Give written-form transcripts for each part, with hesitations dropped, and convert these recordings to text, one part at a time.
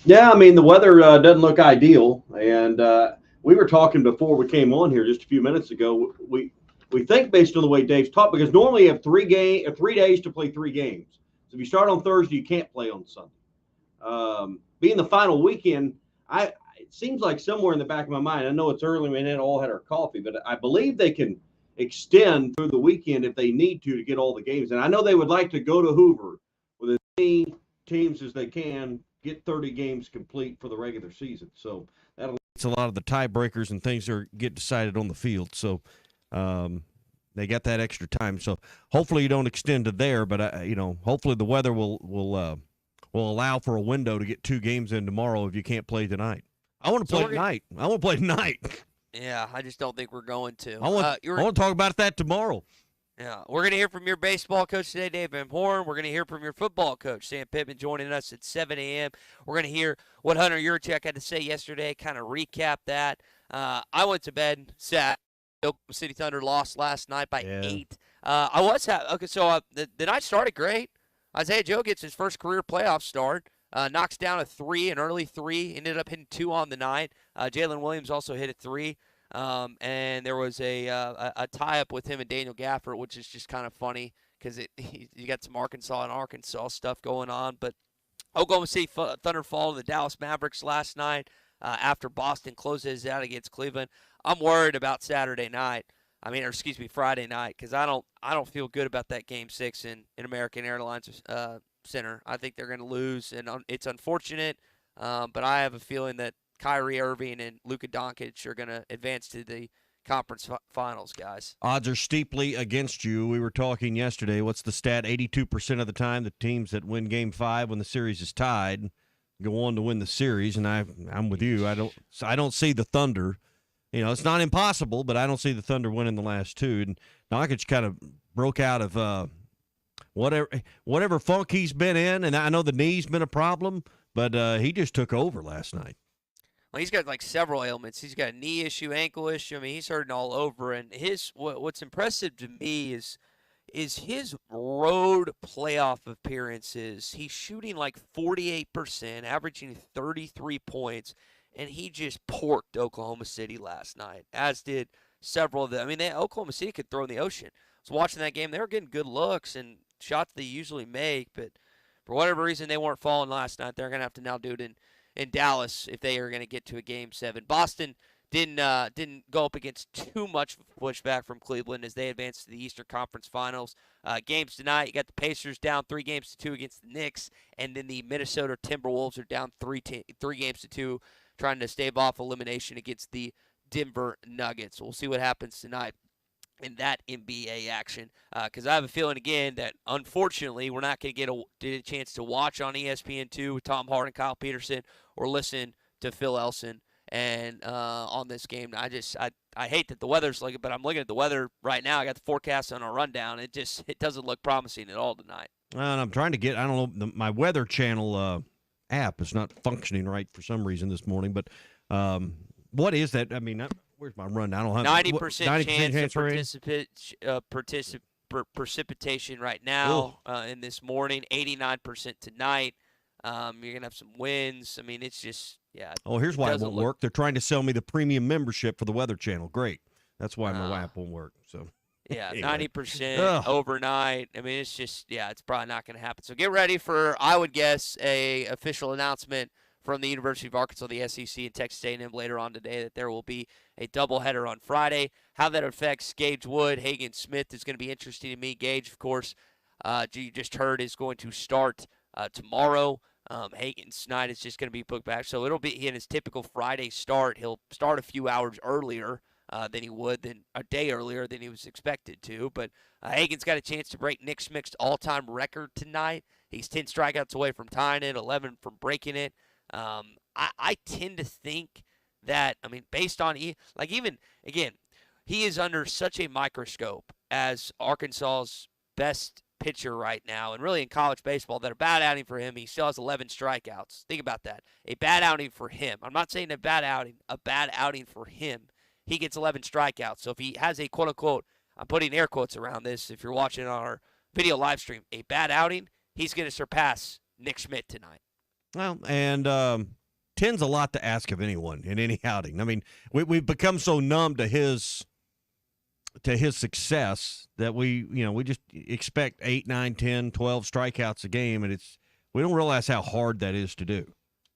Yeah, I mean the weather doesn't look ideal, and we were talking before we came on here just a few minutes ago. We think based on the way Dave's taught, because normally you have 3 days to play 3 games. So if you start on Thursday, you can't play on Sunday. Being the final weekend, I it seems like somewhere in the back of my mind, I know it's early, we ain't all had our coffee, but I believe they can extend through the weekend if they need to get all the games. And I know they would like to go to Hoover with as many teams as they can, get 30 games complete for the regular season. So that'll It's a lot of the tiebreakers and things that get decided on the field. So they got that extra time. So hopefully you don't extend to there, but hopefully the weather will allow for a window to get 2 games in tomorrow if you can't play tonight. I want to So play we're gonna, tonight. I want to play tonight. yeah, I just don't think we're going to. I want to talk about that tomorrow. Yeah, we're going to hear from your baseball coach today, Dave Van Horn. We're going to hear from your football coach, Sam Pittman, joining us at 7 a.m. We're going to hear what Hunter Yurchek had to say yesterday, kind of recap that. I went to bed sad. Oklahoma City Thunder lost last night by 8. I was okay. So the night started great. Isaiah Joe gets his first career playoff start. Knocks down a 3, an early 3. Ended up hitting 2 on the night. Jalen Williams also hit a 3. And there was a tie-up with him and Daniel Gafford, which is just kind of funny because you got some Arkansas and Arkansas stuff going on. But Oklahoma City Thunder fall to the Dallas Mavericks last night after Boston closes out against Cleveland. I'm worried about Saturday night. Friday night, because I don't feel good about that Game 6 in American Airlines Center. I think they're going to lose, and it's unfortunate, but I have a feeling that Kyrie Irving and Luka Doncic are going to advance to the conference finals, guys. Odds are steeply against you. We were talking yesterday. What's the stat? 82% of the time, the teams that win Game 5 when the series is tied go on to win the series, and I'm with you. I don't see the Thunder. It's not impossible, but I don't see the Thunder winning the last 2. And Doncic kind of broke out of whatever funk he's been in, and I know the knee's been a problem, but he just took over last night. Well, he's got like several ailments. He's got a knee issue, ankle issue. I mean, he's hurting all over. And what's impressive to me is his road playoff appearances. He's shooting like 48%, averaging 33 points, and he just porked Oklahoma City last night, as did several of them. I mean, Oklahoma City could throw in the ocean. I was watching that game. They were getting good looks and shots they usually make, but for whatever reason, they weren't falling last night. They're going to have to now do it in Dallas if they are going to get to a Game 7. Boston didn't go up against too much pushback from Cleveland as they advanced to the Eastern Conference Finals. Games tonight, you got the Pacers down 3-2 against the Knicks, and then the Minnesota Timberwolves are down 3-2, trying to stave off elimination against the Denver Nuggets. We'll see what happens tonight in that NBA action, because I have a feeling again that unfortunately we're not going to get a chance to watch on ESPN2 with Tom Hart and Kyle Peterson or listen to Phil Elson and on this game. I hate that the weather's like it, but I'm looking at the weather right now. I got the forecast on a rundown. It doesn't look promising at all tonight. And I'm trying to get, I don't know, my Weather Channel app is not functioning right for some reason this morning, but what is that? I mean, where's my rundown? I don't have 90% chance of precipitation right now in this morning, 89% tonight. You're going to have some winds. I mean, it's just, yeah. Oh, here's why it won't work. They're trying to sell me the premium membership for the Weather Channel. Great. That's why my app won't work. So. Yeah, anyway. 90% overnight. I mean, it's just, it's probably not going to happen. So get ready for, I would guess, a official announcement from the University of Arkansas, the SEC, and Texas A&M later on today that there will be a doubleheader on Friday. How that affects Gage Wood, Hagen Smith is going to be interesting to me. Gage, of course, you just heard, is going to start tomorrow. Hagen's night is just going to be booked back. So it'll be in his typical Friday start. He'll start a few hours earlier than he would, a day earlier than he was expected to. But Hagen's got a chance to break Nick Smick's all-time record tonight. He's 10 strikeouts away from tying it, 11 from breaking it. I tend to think that, I mean, based on, he is under such a microscope as Arkansas's best pitcher right now, and really in college baseball, that a bad outing for him, he still has 11 strikeouts. Think about that. A bad outing for him. I'm not saying a bad outing for him. He gets 11 strikeouts. So if he has a quote-unquote, I'm putting air quotes around this if you're watching on our video live stream, a bad outing, he's going to surpass Nick Schmidt tonight. Well, and 10's a lot to ask of anyone in any outing. I mean, we've become so numb to his success that we just expect 8, 9, 10, 12 strikeouts a game, and we don't realize how hard that is to do.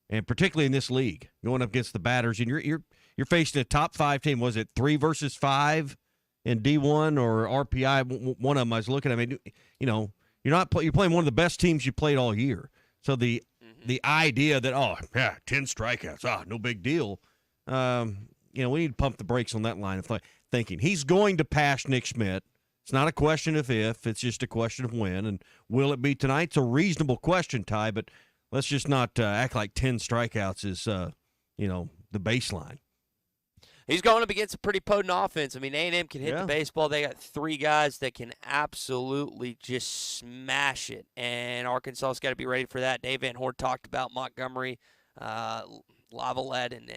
And particularly in this league, going up against the batters, and you're facing a top 5 team. Was it 3 versus 5 in D1 or RPI? One of them I was looking at. I mean, you're playing one of the best teams you played all year. So the idea that 10 strikeouts, no big deal. We need to pump the brakes on that line of thinking. He's going to pass Nick Schmidt. It's not a question of if, it's just a question of when. And will it be tonight? It's a reasonable question, Ty, but let's just not act like 10 strikeouts is, the baseline. He's going up against a pretty potent offense. I mean, A&M can hit the baseball. They got 3 guys that can absolutely just smash it, and Arkansas's got to be ready for that. Dave Van Horn talked about Montgomery, Lavalette, and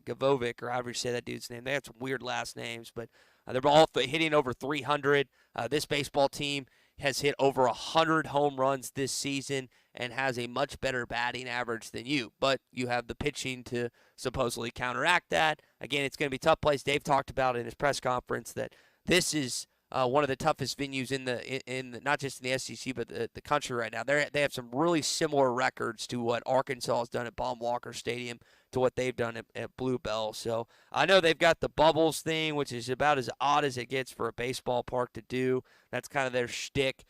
Gavovic, or however you say that dude's name. They have some weird last names, but they're all hitting over 300. This baseball team has hit over 100 home runs this season and has a much better batting average than you. But you have the pitching to supposedly counteract that. Again, it's going to be a tough place. Dave talked about in his press conference that this is one of the toughest venues in the not just in the SEC but the country right now. They have some really similar records to what Arkansas has done at Baum Walker Stadium to what they've done at Bluebell. So I know they've got the bubbles thing, which is about as odd as it gets for a baseball park to do. That's kind of their shtick.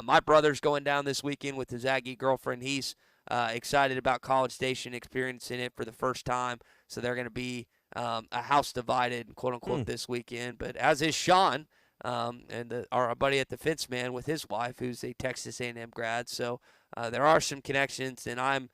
My brother's going down this weekend with his Aggie girlfriend. He's excited about College Station, experiencing it for the first time. So they're going to be a house divided, quote unquote, this weekend. But as is Sean, and our buddy at the Fence Man with his wife, who's a Texas A&M grad. So there are some connections, and I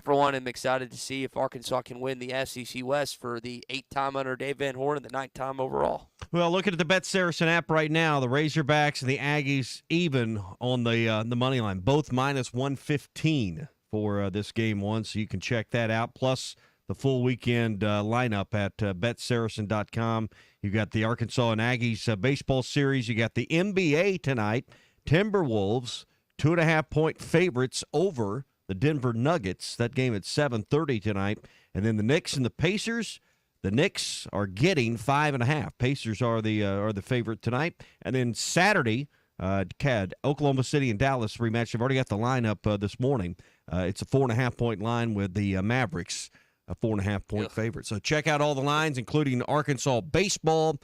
for one am excited to see if Arkansas can win the SEC West for the 8th time under Dave Van Horn and the 9th time overall. Well, looking at the Bet Saracen app right now, the Razorbacks and the Aggies even on the money line, both minus 115 for this game one, so you can check that out. Plus the full weekend lineup at betsaracen.com. You got the Arkansas and Aggies baseball series. You got the NBA tonight. Timberwolves 2.5-point favorites over the Denver Nuggets. That game at 7:30 tonight. And then the Knicks and the Pacers. The Knicks are getting 5.5. Pacers are the favorite tonight. And then Saturday, Oklahoma City and Dallas rematch. I've already got the lineup this morning. It's a 4.5-point line with the Mavericks, a 4.5-point favorite. So check out all the lines, including Arkansas baseball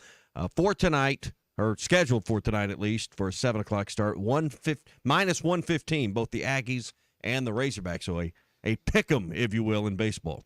for tonight, or scheduled for tonight at least, for a 7 o'clock start. Minus 115, both the Aggies and the Razorbacks. So a pick-em, if you will, in baseball.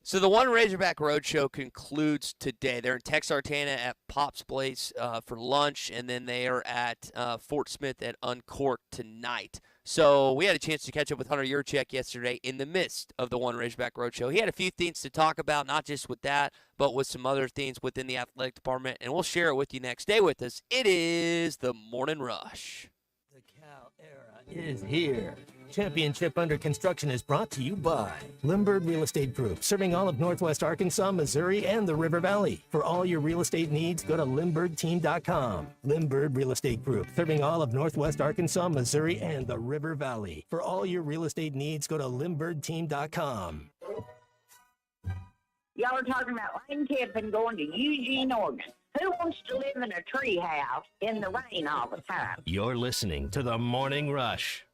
So the One Razorback Roadshow concludes today. They're in Texarkana at Pop's Place for lunch, and then they are at Fort Smith at Uncorked tonight. So we had a chance to catch up with Hunter Yurchek yesterday in the midst of the One Razorback Roadshow. He had a few things to talk about, not just with that, but with some other things within the athletic department, and we'll share it with you next. Stay with us. It is the Morning Rush. The Cal era is here. Championship Under Construction is brought to you by Limbird Real Estate Group, serving all of Northwest Arkansas, Missouri, and the River Valley. For all your real estate needs, go to LimbirdTeam.com. Limbird Real Estate Group, serving all of Northwest Arkansas, Missouri, and the River Valley. For all your real estate needs, go to LimbirdTeam.com. Y'all are talking about Lane Kiffin going to Eugene, Oregon. Who wants to live in a tree house in the rain all the time? You're listening to The Morning Rush.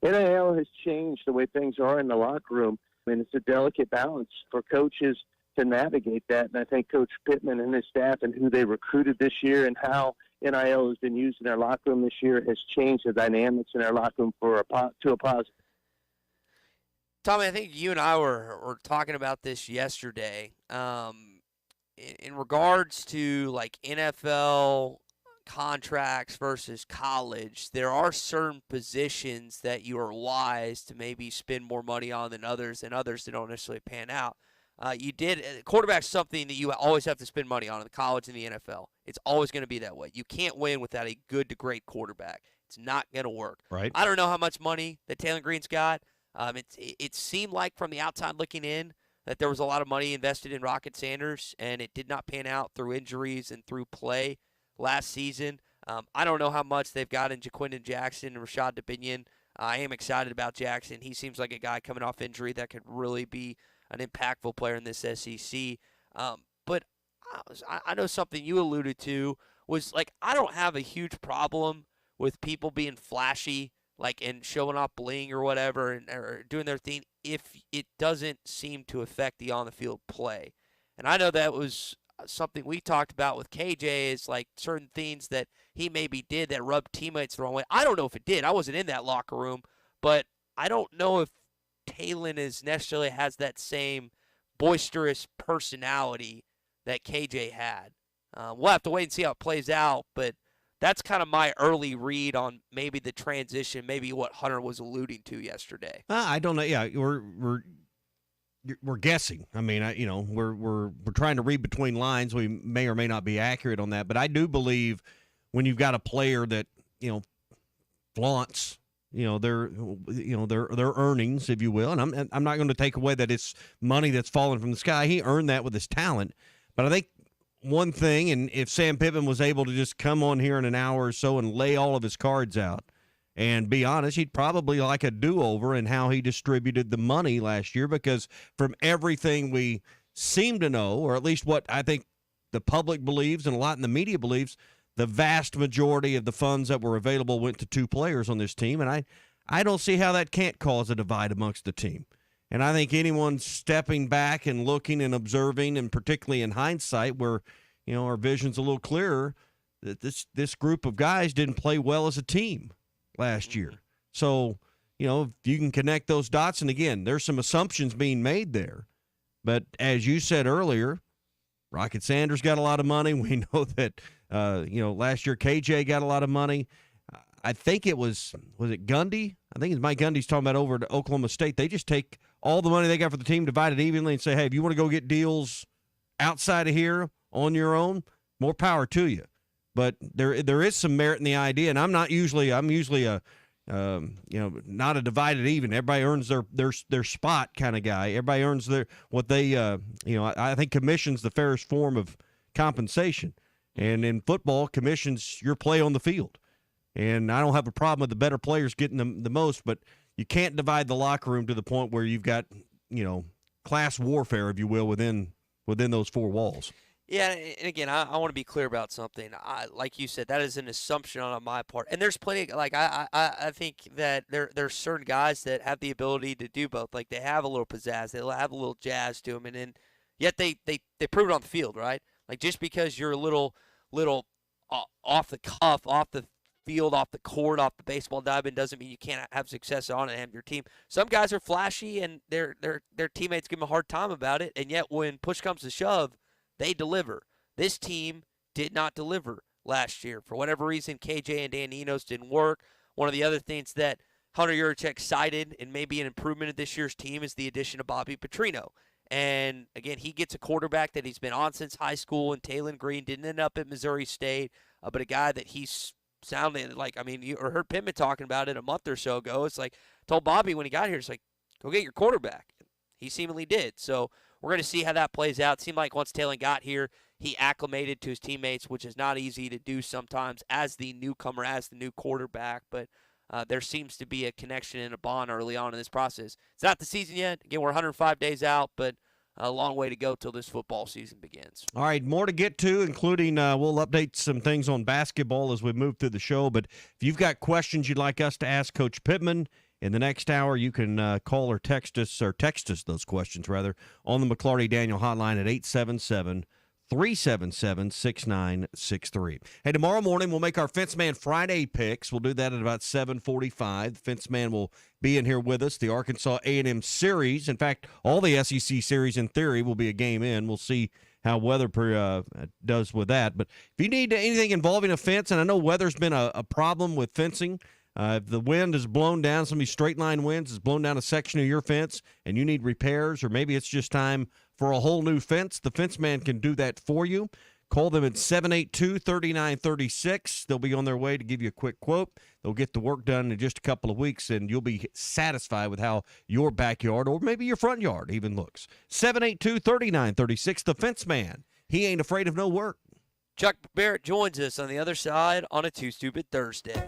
NIL has changed the way things are in the locker room, and it's a delicate balance for coaches to navigate that. And I think Coach Pittman and his staff and who they recruited this year and how NIL has been used in our locker room this year has changed the dynamics in our locker room to a positive. Tommy, I think you and I were talking about this yesterday. In regards to like NFL contracts versus college, there are certain positions that you are wise to maybe spend more money on than others that don't necessarily pan out. Quarterback's something that you always have to spend money on in the college and the NFL. It's always going to be that way. You can't win without a good to great quarterback. It's not going to work. Right. I don't know how much money that Taylor Green's got. It seemed like from the outside looking in that there was a lot of money invested in Rocket Sanders, and it did not pan out through injuries and through play last season. I don't know how much they've got in Jaquindon Jackson and Rashad Dubinion. I am excited about Jackson. He seems like a guy coming off injury that could really be an impactful player in this SEC. But I know something you alluded to was, like, I don't have a huge problem with people being flashy, like, and showing off bling or whatever, or doing their thing if it doesn't seem to affect the on-the-field play. And I know that was something we talked about with KJ, is like certain things that he maybe did that rubbed teammates the wrong way. I don't know if it did. I wasn't in that locker room, but I don't know if Talon necessarily has that same boisterous personality that KJ had. We'll have to wait and see how it plays out, but that's kind of my early read on maybe the transition, maybe what Hunter was alluding to yesterday. I don't know. Yeah, we're guessing. I mean, we're trying to read between lines. We may or may not be accurate on that, but I do believe when you've got a player that flaunts their earnings, if you will, and I'm not going to take away that it's money that's fallen from the sky. He earned that with his talent, but I think one thing, and if Sam Pittman was able to just come on here in an hour or so and lay all of his cards out and be honest, he'd probably like a do-over in how he distributed the money last year, because from everything we seem to know, or at least what I think the public believes and a lot in the media believes, the vast majority of the funds that were available went to two players on this team, and I don't see how that can't cause a divide amongst the team. And I think anyone stepping back and looking and observing, and particularly in hindsight where, our vision's a little clearer, that this group of guys didn't play well as a team last year. So, if you can connect those dots, and again, there's some assumptions being made there. But as you said earlier, Rocket Sanders got a lot of money. We know that, last year KJ got a lot of money. I think it was it Gundy? I think it's Mike Gundy's talking about over at Oklahoma State. They just take all the money they got for the team, divide it evenly, and say, hey, if you want to go get deals outside of here on your own, more power to you. But there is some merit in the idea, and I'm usually a not a divided even. Everybody earns their spot kind of guy. Everybody earns what they I think commission's the fairest form of compensation. And in football, commission's your play on the field. And I don't have a problem with the better players getting the most, but you can't divide the locker room to the point where you've got, class warfare, if you will, within those four walls. Yeah, and again, I want to be clear about something. Like you said, that is an assumption on my part. And there's plenty, I think that there's certain guys that have the ability to do both. Like, they have a little pizzazz, they have a little jazz to them, and then yet they prove it on the field, right? Like, just because you're a little off the cuff, off the field, off the court, off the baseball diamond, doesn't mean you can't have success on it and have your team. Some guys are flashy, and their teammates give them a hard time about it, and yet when push comes to shove, they deliver. This team did not deliver last year. For whatever reason, KJ and Dan Enos didn't work. One of the other things that Hunter Yurachek cited, and maybe an improvement of this year's team, is the addition of Bobby Petrino. And, again, he gets a quarterback that he's been on since high school, and Talon Green didn't end up at Missouri State, but a guy that he's sounding like, you heard Pittman talking about it a month or so ago. It's like, told Bobby when he got here, it's like, go get your quarterback. He seemingly did. So we're going to see how that plays out. It seemed like once Talon got here, he acclimated to his teammates, which is not easy to do sometimes as the newcomer, as the new quarterback. But there seems to be a connection and a bond early on in this process. It's not the season yet. Again, we're 105 days out, but a long way to go till this football season begins. All right, more to get to, including we'll update some things on basketball as we move through the show. But if you've got questions you'd like us to ask Coach Pittman, In the next hour, you can call or text us those questions, rather, on the McLarty Daniel hotline at 877-377-6963. Hey, tomorrow morning, we'll make our Fence Man Friday picks. We'll do that at about 7:45. The Fence Man will be in here with us. The Arkansas A&M series, in fact, all the SEC series in theory will be a game in. We'll see how weather does with that. But if you need anything involving a fence, and I know weather's been a problem with fencing, if the wind is blown down, some of these straight line winds has blown down a section of your fence, and you need repairs, or maybe it's just time for a whole new fence, the Fence Man can do that for you. Call them at 782-3936. They'll be on their way to give you a quick quote. They'll get the work done in just a couple of weeks, and you'll be satisfied with how your backyard or maybe your front yard even looks. 782-3936, the Fence Man. He ain't afraid of no work. Chuck Barrett joins us on the other side on a Too Stupid Thursday.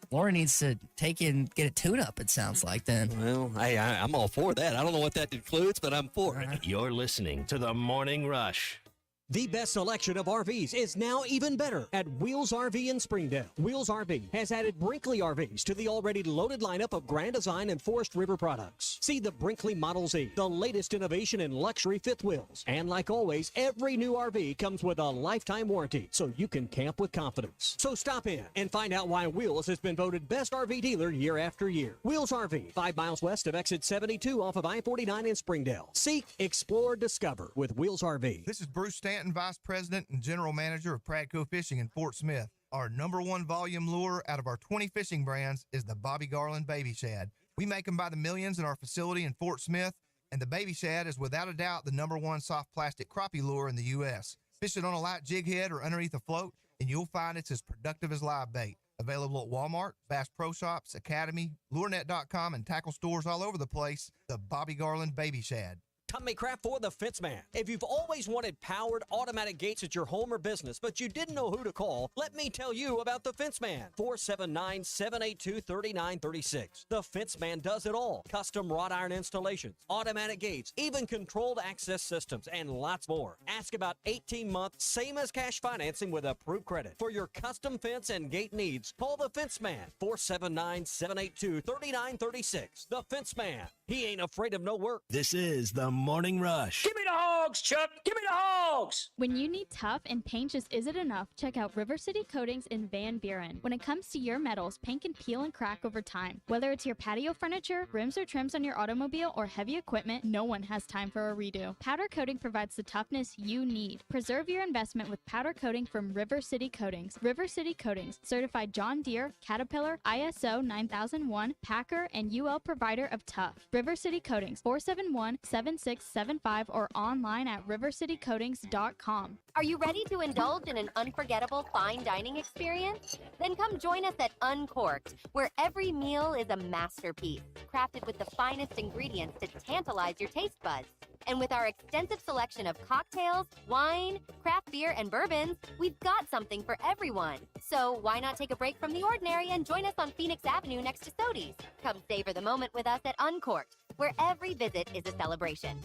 Laura needs to take it and get a tune-up, it sounds like, then. Well, I'm all for that. I don't know what that includes, but I'm for it. You're listening to The Morning Rush. The best selection of RVs is now even better at Wheels RV in Springdale. Wheels RV has added Brinkley RVs to the already loaded lineup of Grand Design and Forest River products. See the Brinkley Model Z, the latest innovation in luxury fifth wheels. And like always, every new RV comes with a lifetime warranty, so you can camp with confidence. So stop in and find out why Wheels has been voted best RV dealer year after year. Wheels RV, 5 miles west of exit 72 off of I-49 in Springdale. Seek, explore, discover with Wheels RV. This is Bruce Stanton, Vice President and General Manager of Pradco Fishing in Fort Smith. Our #1 volume lure out of our 20 fishing brands is the Bobby Garland Baby Shad. We make them by the millions in our facility in Fort Smith, and the Baby Shad is without a doubt the #1 soft plastic crappie lure in the U.S. Fish it on a light jig head or underneath a float, and you'll find it's as productive as live bait. Available at Walmart, Bass Pro Shops, Academy, LureNet.com, and tackle stores all over the place. The Bobby Garland Baby Shad. Tommy Craft for the Fence Man. If you've always wanted powered automatic gates at your home or business, but you didn't know who to call, let me tell you about the Fence Man. 479-782-3936. The Fence Man does it all. Custom wrought iron installations, automatic gates, even controlled access systems, and lots more. Ask about 18-month, same as cash financing with approved credit. For your custom fence and gate needs, call the Fence Man. 479-782-3936. The Fence Man. He ain't afraid of no work. This is The Morning Rush. Give me the hogs, Chuck. Give me the hogs. When you need tough and paint just isn't enough, check out River City Coatings in Van Buren. When it comes to your metals, paint can peel and crack over time. Whether it's your patio furniture, rims or trims on your automobile, or heavy equipment, no one has time for a redo. Powder coating provides the toughness you need. Preserve your investment with powder coating from River City Coatings. River City Coatings, certified John Deere, Caterpillar, ISO 9001, Packer, and UL provider of tough. River City Coatings, 471-7675, or online at rivercitycoatings.com. Are you ready to indulge in an unforgettable fine dining experience? Then come join us at Uncorked, where every meal is a masterpiece, crafted with the finest ingredients to tantalize your taste buds. And with our extensive selection of cocktails, wine, craft beer, and bourbons, we've got something for everyone. So why not take a break from the ordinary and join us on Phoenix Avenue next to Sodi's? Come savor the moment with us at Uncorked, where every visit is a celebration.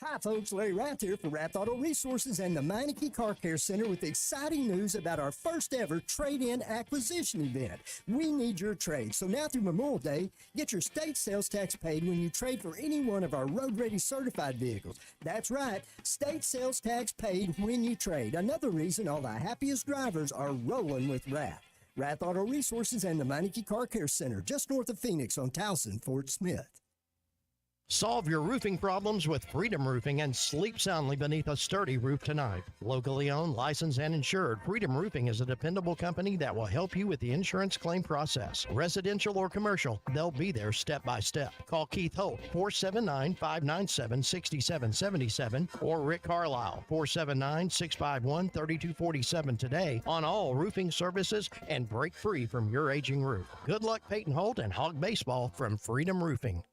Hi folks, Larry Rath here for Rath Auto Resources and the Meineke Car Care Center with exciting news about our first ever trade-in acquisition event. We need your trade, so now through Memorial Day, get your state sales tax paid when you trade for any one of our road-ready certified vehicles. That's right, state sales tax paid when you trade. Another reason all the happiest drivers are rolling with Rath. Rath Auto Resources and the Meineke Car Care Center, just north of Phoenix on Towson, Fort Smith. Solve your roofing problems with Freedom Roofing and sleep soundly beneath a sturdy roof tonight. Locally owned, licensed, and insured, Freedom Roofing is a dependable company that will help you with the insurance claim process. Residential or commercial, they'll be there step by step. Call Keith Holt, 479-597-6777, or Rick Carlisle, 479-651-3247 today on all roofing services and break free from your aging roof. Good luck, Peyton Holt and Hog Baseball from Freedom Roofing.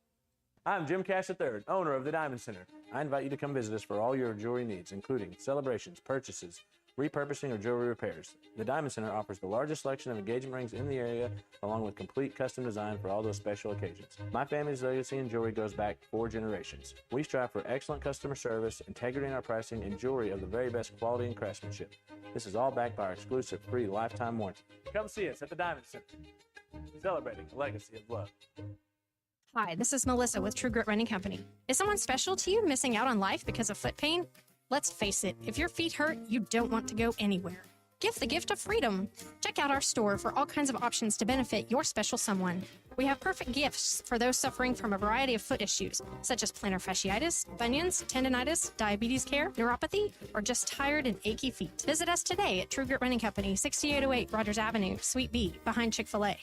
I'm Jim Cash III, owner of the Diamond Center. I invite you to come visit us for all your jewelry needs, including celebrations, purchases, repurposing, or jewelry repairs. The Diamond Center offers the largest selection of engagement rings in the area, along with complete custom design for all those special occasions. My family's legacy in jewelry goes back 4 generations. We strive for excellent customer service, integrity in our pricing, and jewelry of the very best quality and craftsmanship. This is all backed by our exclusive free lifetime warranty. Come see us at the Diamond Center, celebrating a legacy of love. Hi, this is Melissa with True Grit Running Company. Is someone special to you missing out on life because of foot pain? Let's face it, if your feet hurt, you don't want to go anywhere. Give the gift of freedom. Check out our store for all kinds of options to benefit your special someone. We have perfect gifts for those suffering from a variety of foot issues, such as plantar fasciitis, bunions, tendonitis, diabetes care, neuropathy, or just tired and achy feet. Visit us today at True Grit Running Company, 6808 Rogers Avenue, Suite B, behind Chick-fil-A.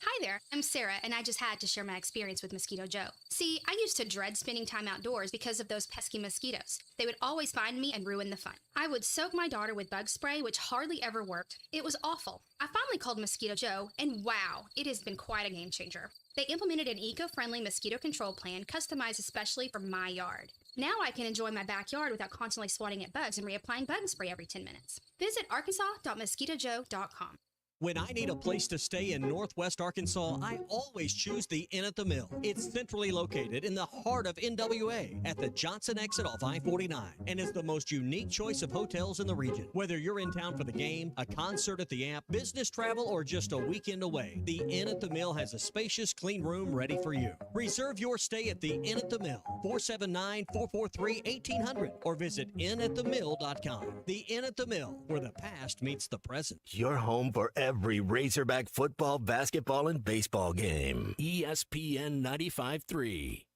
Hi there, I'm Sarah, and I just had to share my experience with Mosquito Joe. See, I used to dread spending time outdoors because of those pesky mosquitoes. They would always find me and ruin the fun. I would soak my daughter with bug spray, which hardly ever worked. It was awful. I finally called Mosquito Joe, and wow, it has been quite a game changer. They implemented an eco-friendly mosquito control plan customized especially for my yard. Now I can enjoy my backyard without constantly swatting at bugs and reapplying bug spray every 10 minutes. Visit arkansas.mosquitojoe.com. When I need a place to stay in Northwest Arkansas, I always choose the Inn at the Mill. It's centrally located in the heart of NWA at the Johnson exit off I-49 and is the most unique choice of hotels in the region. Whether you're in town for the game, a concert at the Amp, business travel, or just a weekend away, the Inn at the Mill has a spacious, clean room ready for you. Reserve your stay at the Inn at the Mill, 479-443-1800, or visit innatthemill.com. The Inn at the Mill, where the past meets the present. Your home for every Razorback football, basketball, and baseball game. ESPN 95.3.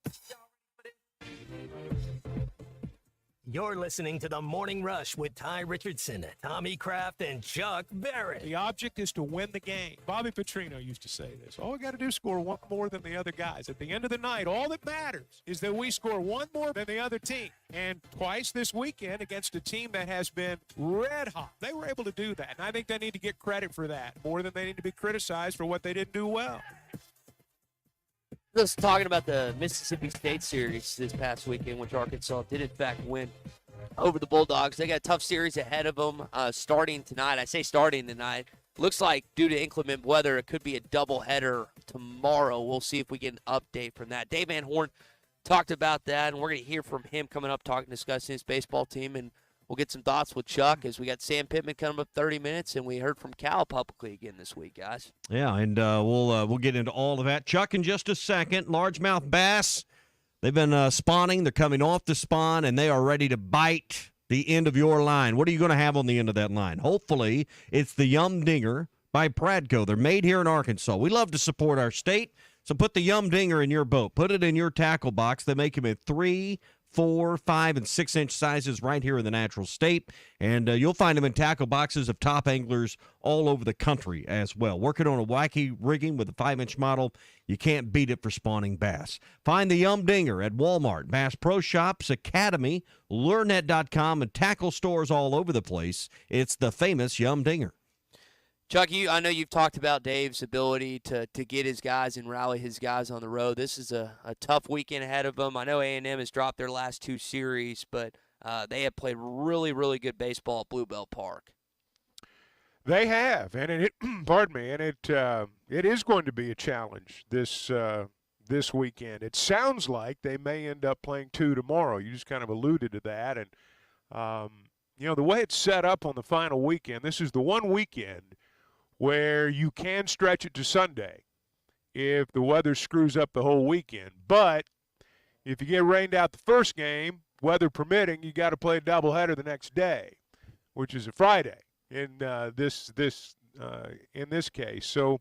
You're listening to The Morning Rush with Ty Richardson, Tommy Kraft, and Chuck Barrett. The object is to win the game. Bobby Petrino used to say this. All we got to do is score one more than the other guys. At the end of the night, all that matters is that we score one more than the other team. And twice this weekend against a team that has been red hot, they were able to do that. And I think they need to get credit for that more than they need to be criticized for what they didn't do well. Just talking about the Mississippi State series this past weekend, which Arkansas did in fact win over the Bulldogs. They got a tough series ahead of them starting tonight. I say starting tonight. Looks like due to inclement weather, it could be a doubleheader tomorrow. We'll see if we get an update from that. Dave Van Horn talked about that, and we're going to hear from him coming up, discussing his baseball team, and we'll get some thoughts with Chuck as we got Sam Pittman coming up 30 minutes, and we heard from Cal publicly again this week, guys. Yeah, and we'll get into all of that. Chuck, in just a second. Largemouth bass, they've been spawning. They're coming off the spawn, and they are ready to bite the end of your line. What are you going to have on the end of that line? Hopefully, it's the Yum Dinger by Pradco. They're made here in Arkansas. We love to support our state, so put the Yum Dinger in your boat. Put it in your tackle box. They make them in 3, 4, 5, and 6-inch sizes right here in the natural state. And you'll find them in tackle boxes of top anglers all over the country as well. Working on a wacky rigging with a 5-inch model, you can't beat it for spawning bass. Find the Yum Dinger at Walmart, Bass Pro Shops, Academy, LureNet.com, and tackle stores all over the place. It's the famous Yum Dinger. Chuck, I know you've talked about Dave's ability to get his guys and rally his guys on the road. This is a tough weekend ahead of them. I know A&M has dropped their last 2 series, but they have played really, really good baseball at Bluebell Park. They have, and it is going to be a challenge this weekend. It sounds like they may end up playing 2 tomorrow. You just kind of alluded to that, and the way it's set up on the final weekend, this is the one weekend where you can stretch it to Sunday if the weather screws up the whole weekend. But if you get rained out the first game, weather permitting, you got to play a doubleheader the next day, which is a Friday in this case. So,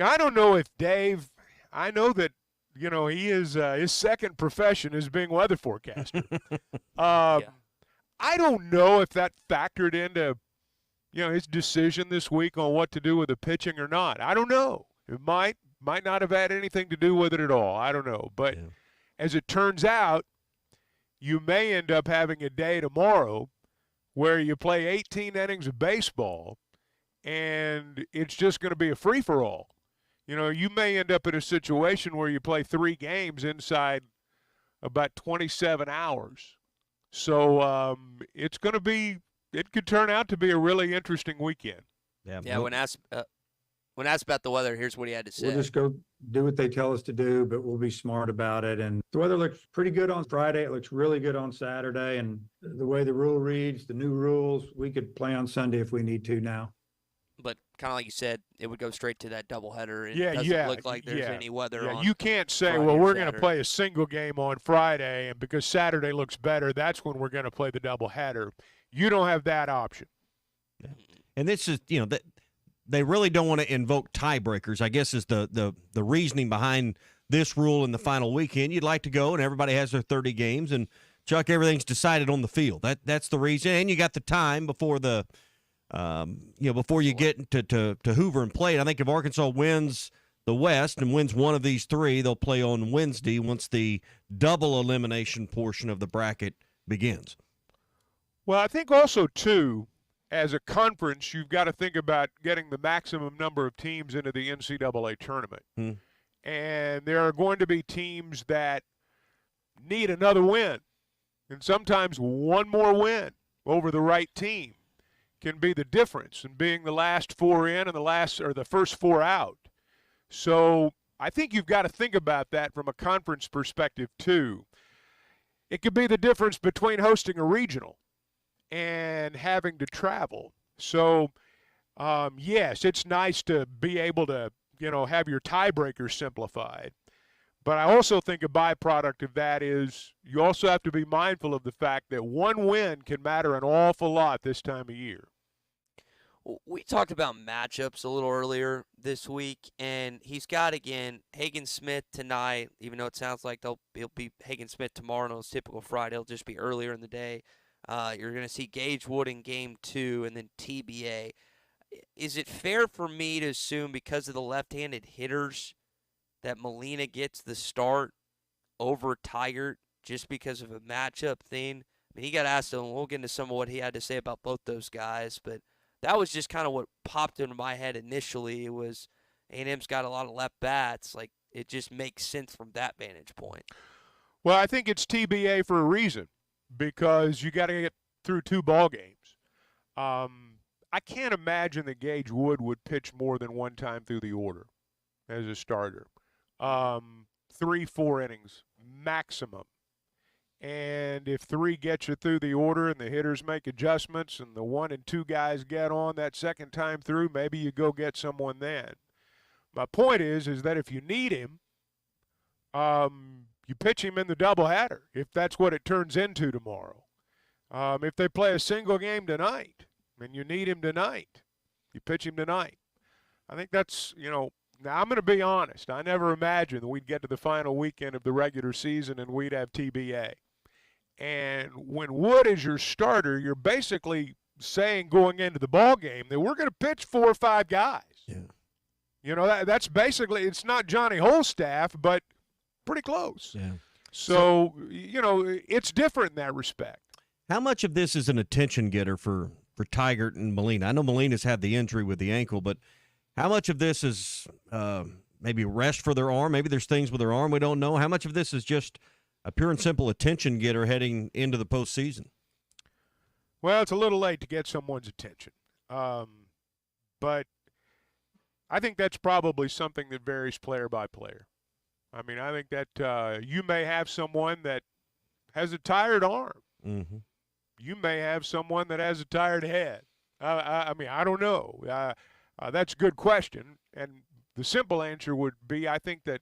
I don't know if Dave. I know that he is his second profession is being weather forecaster. I don't know if that factored into his decision this week on what to do with the pitching or not. I don't know. It might not have had anything to do with it at all. I don't know. But as it turns out, you may end up having a day tomorrow where you play 18 innings of baseball, and it's just going to be a free-for-all. You may end up in a situation where you play 3 games inside about 27 hours. So it's going to be. It could turn out to be a really interesting weekend. Yeah. When asked about the weather, here's what he had to say. We'll just go do what they tell us to do, but we'll be smart about it. And the weather looks pretty good on Friday. It looks really good on Saturday. And the way the rule reads, the new rules, we could play on Sunday if we need to now. But kind of like you said, it would go straight to that doubleheader. It Yeah, doesn't look like there's any weather Yeah, on you can't say, Friday well, or we're going to Saturday. play a single game on Friday, and because Saturday looks better, that's when we're going to play the doubleheader. You don't have that option. And this is, that they really don't want to invoke tiebreakers, I guess is the reasoning behind this rule in the final weekend. You'd like to go and everybody has their 30 games and, Chuck, everything's decided on the field. That's the reason. And you got the time before the before you get to Hoover and play it. I think if Arkansas wins the West and wins one of these three, they'll play on Wednesday once the double elimination portion of the bracket begins. Well, I think also, too, as a conference, you've got to think about getting the maximum number of teams into the NCAA tournament. And there are going to be teams that need another win. And sometimes one more win over the right team can be the difference in being the last four in and the first four out. So I think you've got to think about that from a conference perspective, too. It could be the difference between hosting a regional and having to travel. So, yes, it's nice to be able to, have your tiebreakers simplified. But I also think a byproduct of that is you also have to be mindful of the fact that one win can matter an awful lot this time of year. We talked about matchups a little earlier this week, and he's got, again, Hagen Smith tonight, even though it sounds like it'll be Hagen Smith tomorrow, and it's typical Friday. It'll just be earlier in the day. You're going to see Gage Wood in Game 2 and then TBA. Is it fair for me to assume because of the left-handed hitters that Molina gets the start over Tigert just because of a matchup thing? I mean, he got asked, and we'll get into some of what he had to say about both those guys, but that was just kind of what popped into my head initially. It was A&M's got a lot of left bats. Like, it just makes sense from that vantage point. Well, I think it's TBA for a reason because you got to get through two ball games. I can't imagine that Gage Wood would pitch more than one time through the order as a starter. 3-4 innings maximum. And if three gets you through the order and the hitters make adjustments and the 1 and 2 guys get on that second time through, maybe you go get someone then. My point is that if you need him, you pitch him in the doubleheader if that's what it turns into tomorrow. If they play a single game tonight and you need him tonight, you pitch him tonight. I think that's, now I'm going to be honest. I never imagined that we'd get to the final weekend of the regular season and we'd have TBA. And when Wood is your starter, you're basically saying going into the ball game that we're going to pitch 4 or 5 guys. Yeah. That's basically, it's not Johnny Holstaff, but pretty close. Yeah. So, it's different in that respect. How much of this is an attention getter for Tigert and Molina? I know Molina's had the injury with the ankle, but how much of this is maybe rest for their arm? Maybe there's things with their arm we don't know. How much of this is just a pure and simple attention getter heading into the postseason? Well, it's a little late to get someone's attention. But I think that's probably something that varies player by player. I mean, I think that you may have someone that has a tired arm. Mm-hmm. You may have someone that has a tired head. I mean, I don't know. That's a good question. And the simple answer would be I think that,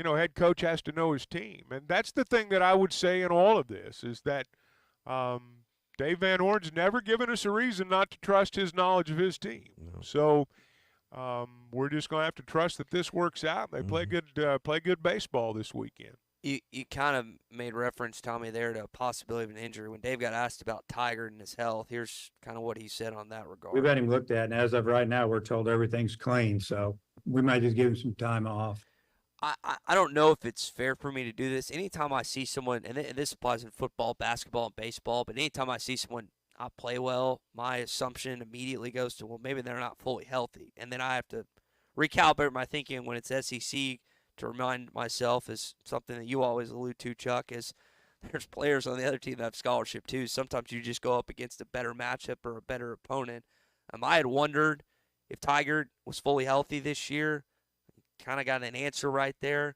head coach has to know his team. And that's the thing that I would say in all of this is that Dave Van Horn's never given us a reason not to trust his knowledge of his team. No. So we're just going to have to trust that this works out. They play good baseball this weekend. You kind of made reference, Tommy, there to a possibility of an injury. When Dave got asked about Tigert and his health, here's kind of what he said on that regard. We've had him looked at, and as of right now, we're told everything's clean, so we might just give him some time off. I don't know if it's fair for me to do this. Anytime I see someone, and this applies in football, basketball, and baseball, but anytime I see someone not play well, my assumption immediately goes to, well, maybe they're not fully healthy. And then I have to recalibrate my thinking when it's SEC to remind myself is something that you always allude to, Chuck, is there's players on the other team that have scholarship too. Sometimes you just go up against a better matchup or a better opponent. I had wondered if Tiger was fully healthy this year. Kind of got an answer right there.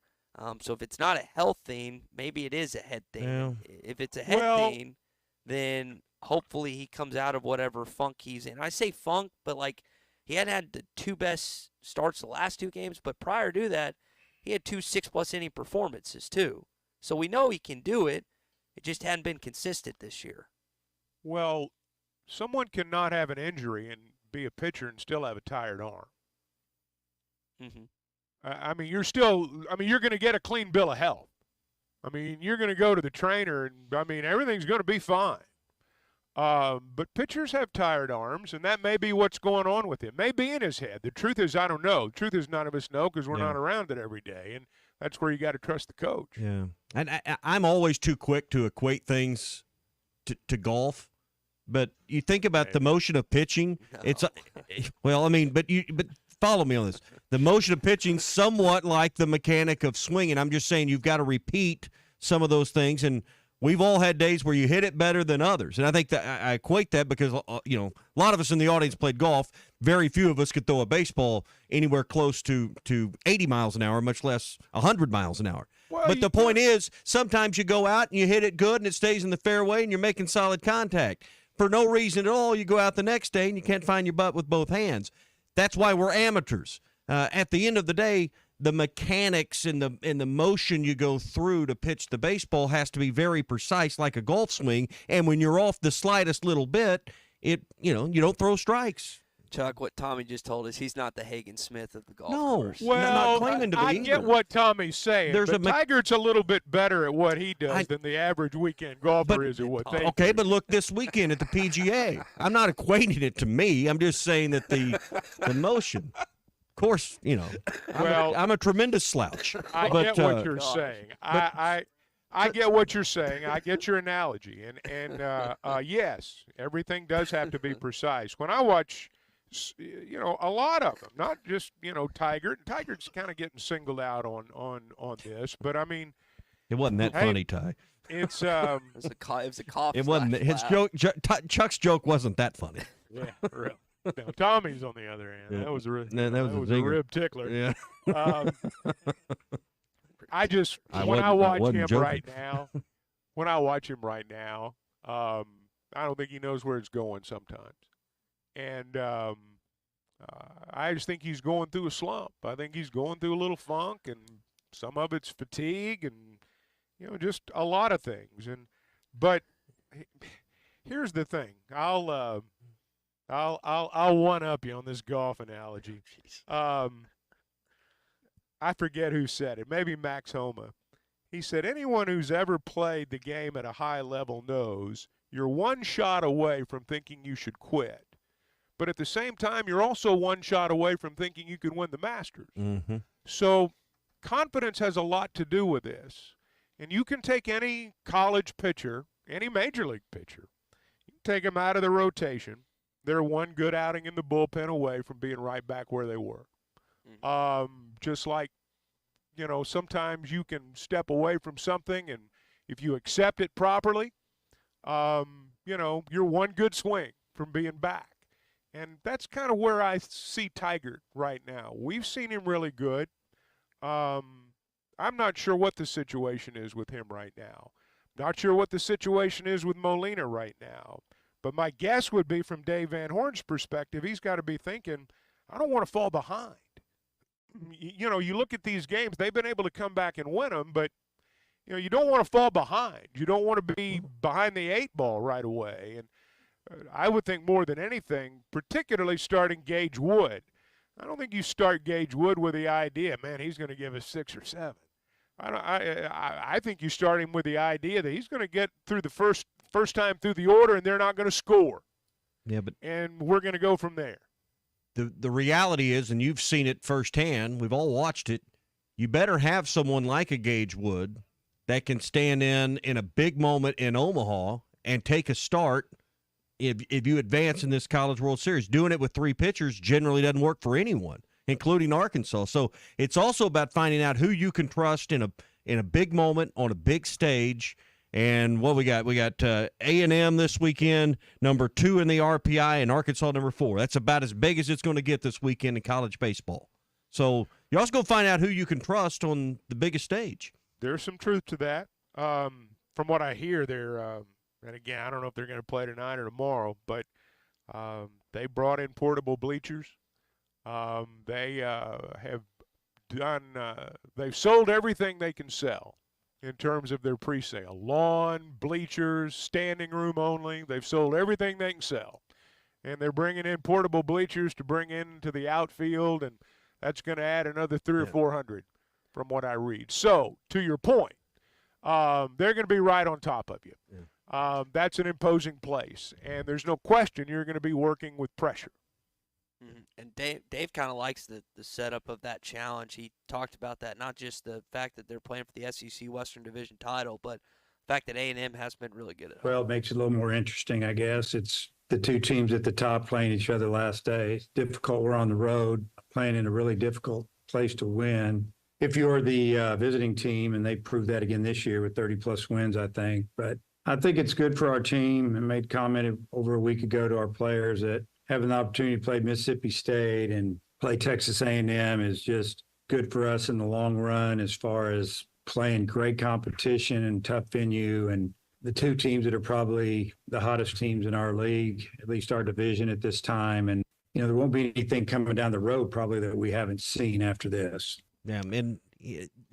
So if it's not a health thing, maybe it is a head thing. Yeah. If it's a head thing, then hopefully he comes out of whatever funk he's in. I say funk, but like he hadn't had the 2 best starts the last 2 games, but prior to that, he had 2 6+ inning performances too. So we know he can do it. It just hadn't been consistent this year. Well, someone cannot have an injury and be a pitcher and still have a tired arm. Mm-hmm. I mean, you're going to get a clean bill of health. I mean, you're going to go to the trainer, and, I mean, everything's going to be fine. But pitchers have tired arms, and that may be what's going on with him. Maybe in his head. The truth is, I don't know. The truth is, none of us know because we're not around it every day, and that's where you got to trust the coach. Yeah, and I'm always too quick to equate things to golf. But you think about the motion of pitching. No. It's well, I mean, but follow me on this. The motion of pitching, somewhat like the mechanic of swinging. I'm just saying you've got to repeat some of those things, and we've all had days where you hit it better than others. And I think that I equate that because a lot of us in the audience played golf. Very few of us could throw a baseball anywhere close to 80 miles an hour, much less 100 miles an hour. Well, but the point is, sometimes you go out and you hit it good and it stays in the fairway and you're making solid contact. For no reason at all, you go out the next day and you can't find your butt with both hands. That's why we're amateurs. At the end of the day, the mechanics and the motion you go through to pitch the baseball has to be very precise, like a golf swing. And when you're off the slightest little bit, you don't throw strikes. Chuck, what Tommy just told us, he's not the Hagen Smith of the golf course. Well, not claiming to be I get what Tommy's saying. Tiger's a little bit better at what he does than the average weekend golfer is at what they do. Okay, but look this weekend at the PGA. I'm not equating it to me. I'm just saying that the motion. Of course, I'm a tremendous slouch. I get what you're saying. I get what you're saying. I get your analogy. And yes, everything does have to be precise. When I watch a lot of them, not just, Tiger. Tiger's kind of getting singled out on this, but I mean, it wasn't that funny, Ty. It's it was a cough. It wasn't his joke. Chuck's joke wasn't that funny. Yeah, really. No, Tommy's on the other hand. That was a rib tickler. Yeah. When I watch him right now, I don't think he knows where it's going sometimes. And I just think he's going through a slump. I think he's going through a little funk, and some of it's fatigue, and just a lot of things. But here's the thing: I'll one up you on this golf analogy. I forget who said it. Maybe Max Homa. He said, anyone who's ever played the game at a high level knows you're one shot away from thinking you should quit. But at the same time, you're also one shot away from thinking you can win the Masters. Mm-hmm. So confidence has a lot to do with this. And you can take any college pitcher, any major league pitcher, you can take them out of the rotation. They're one good outing in the bullpen away from being right back where they were. Just like, sometimes you can step away from something, and if you accept it properly, you're one good swing from being back. And that's kind of where I see Tiger right now. We've seen him really good. I'm not sure what the situation is with him right now. Not sure what the situation is with Molina right now. But my guess would be, from Dave Van Horn's perspective, he's got to be thinking, I don't want to fall behind. You look at these games, they've been able to come back and win them, but, you don't want to fall behind. You don't want to be behind the 8 ball right away. And I would think more than anything, particularly starting Gage Wood. I don't think you start Gage Wood with the idea, man, he's going to give us 6 or 7. I think you start him with the idea that he's going to get through the first time through the order, and they're not going to score. Yeah, and we're going to go from there. The reality is, and you've seen it firsthand, we've all watched it, you better have someone like a Gage Wood that can stand in a big moment in Omaha and take a start if you advance in this College World Series. Doing it with 3 pitchers generally doesn't work for anyone, including Arkansas. So it's also about finding out who you can trust in a big moment on a big stage. And what we got? We got A&M this weekend, number 2 in the RPI, and Arkansas number 4. That's about as big as it's going to get this weekend in college baseball. So you're also going to find out who you can trust on the biggest stage. There's some truth to that. From what I hear, they're and again, I don't know if they're going to play tonight or tomorrow, but they brought in portable bleachers. They have done. They've sold everything they can sell in terms of their pre-sale. Lawn, bleachers, standing room only. They've sold everything they can sell. And they're bringing in portable bleachers to bring into the outfield, and that's going to add another 300 or 400 from what I read. So, to your point, they're going to be right on top of you. Yeah. That's an imposing place, and there's no question you're going to be working with pressure. Mm-hmm. And Dave kind of likes the setup of that challenge. He talked about that, not just the fact that they're playing for the SEC Western Division title, but the fact that A&M has been really good at it. Well, it makes it a little more interesting, I guess. It's the two teams at the top playing each other last day. It's difficult. We're on the road, playing in a really difficult place to win. If you're the visiting team, and they proved that again this year with 30-plus wins, I think. But I think it's good for our team. I made comment over a week ago to our players that having the opportunity to play Mississippi State and play Texas A&M is just good for us in the long run as far as playing great competition and tough venue, and the two teams that are probably the hottest teams in our league, at least our division at this time. And, you know, there won't be anything coming down the road probably that we haven't seen after this. Yeah, and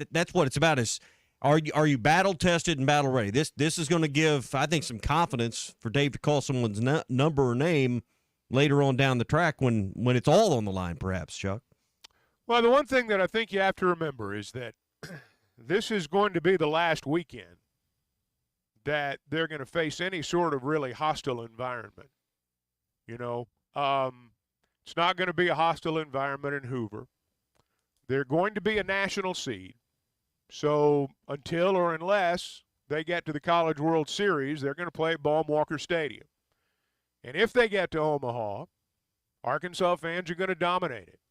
that's what it's about is are you battle tested and battle ready? This is going to give, I think, some confidence for Dave to call someone's number or name later on down the track when it's all on the line, perhaps, Chuck. Well, the one thing that I think you have to remember is that this is going to be the last weekend that they're going to face any sort of really hostile environment. You know, it's not going to be a hostile environment in Hoover. They're going to be a national seed. So until or unless they get to the College World Series, they're going to play at Baum-Walker Stadium. And if they get to Omaha, Arkansas fans are going to dominate it.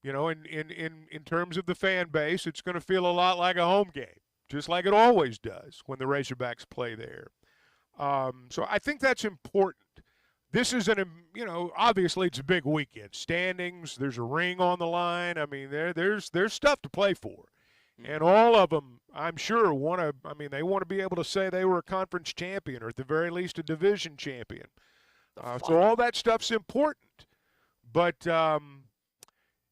You know, in terms of the fan base, it's going to feel a lot like a home game, just like it always does when the Razorbacks play there. So I think that's important. This is obviously it's a big weekend. Standings, there's a ring on the line. I mean, there's stuff to play for. And all of them, I'm sure, they want to be able to say they were a conference champion or at the very least a division champion. So all that stuff's important. But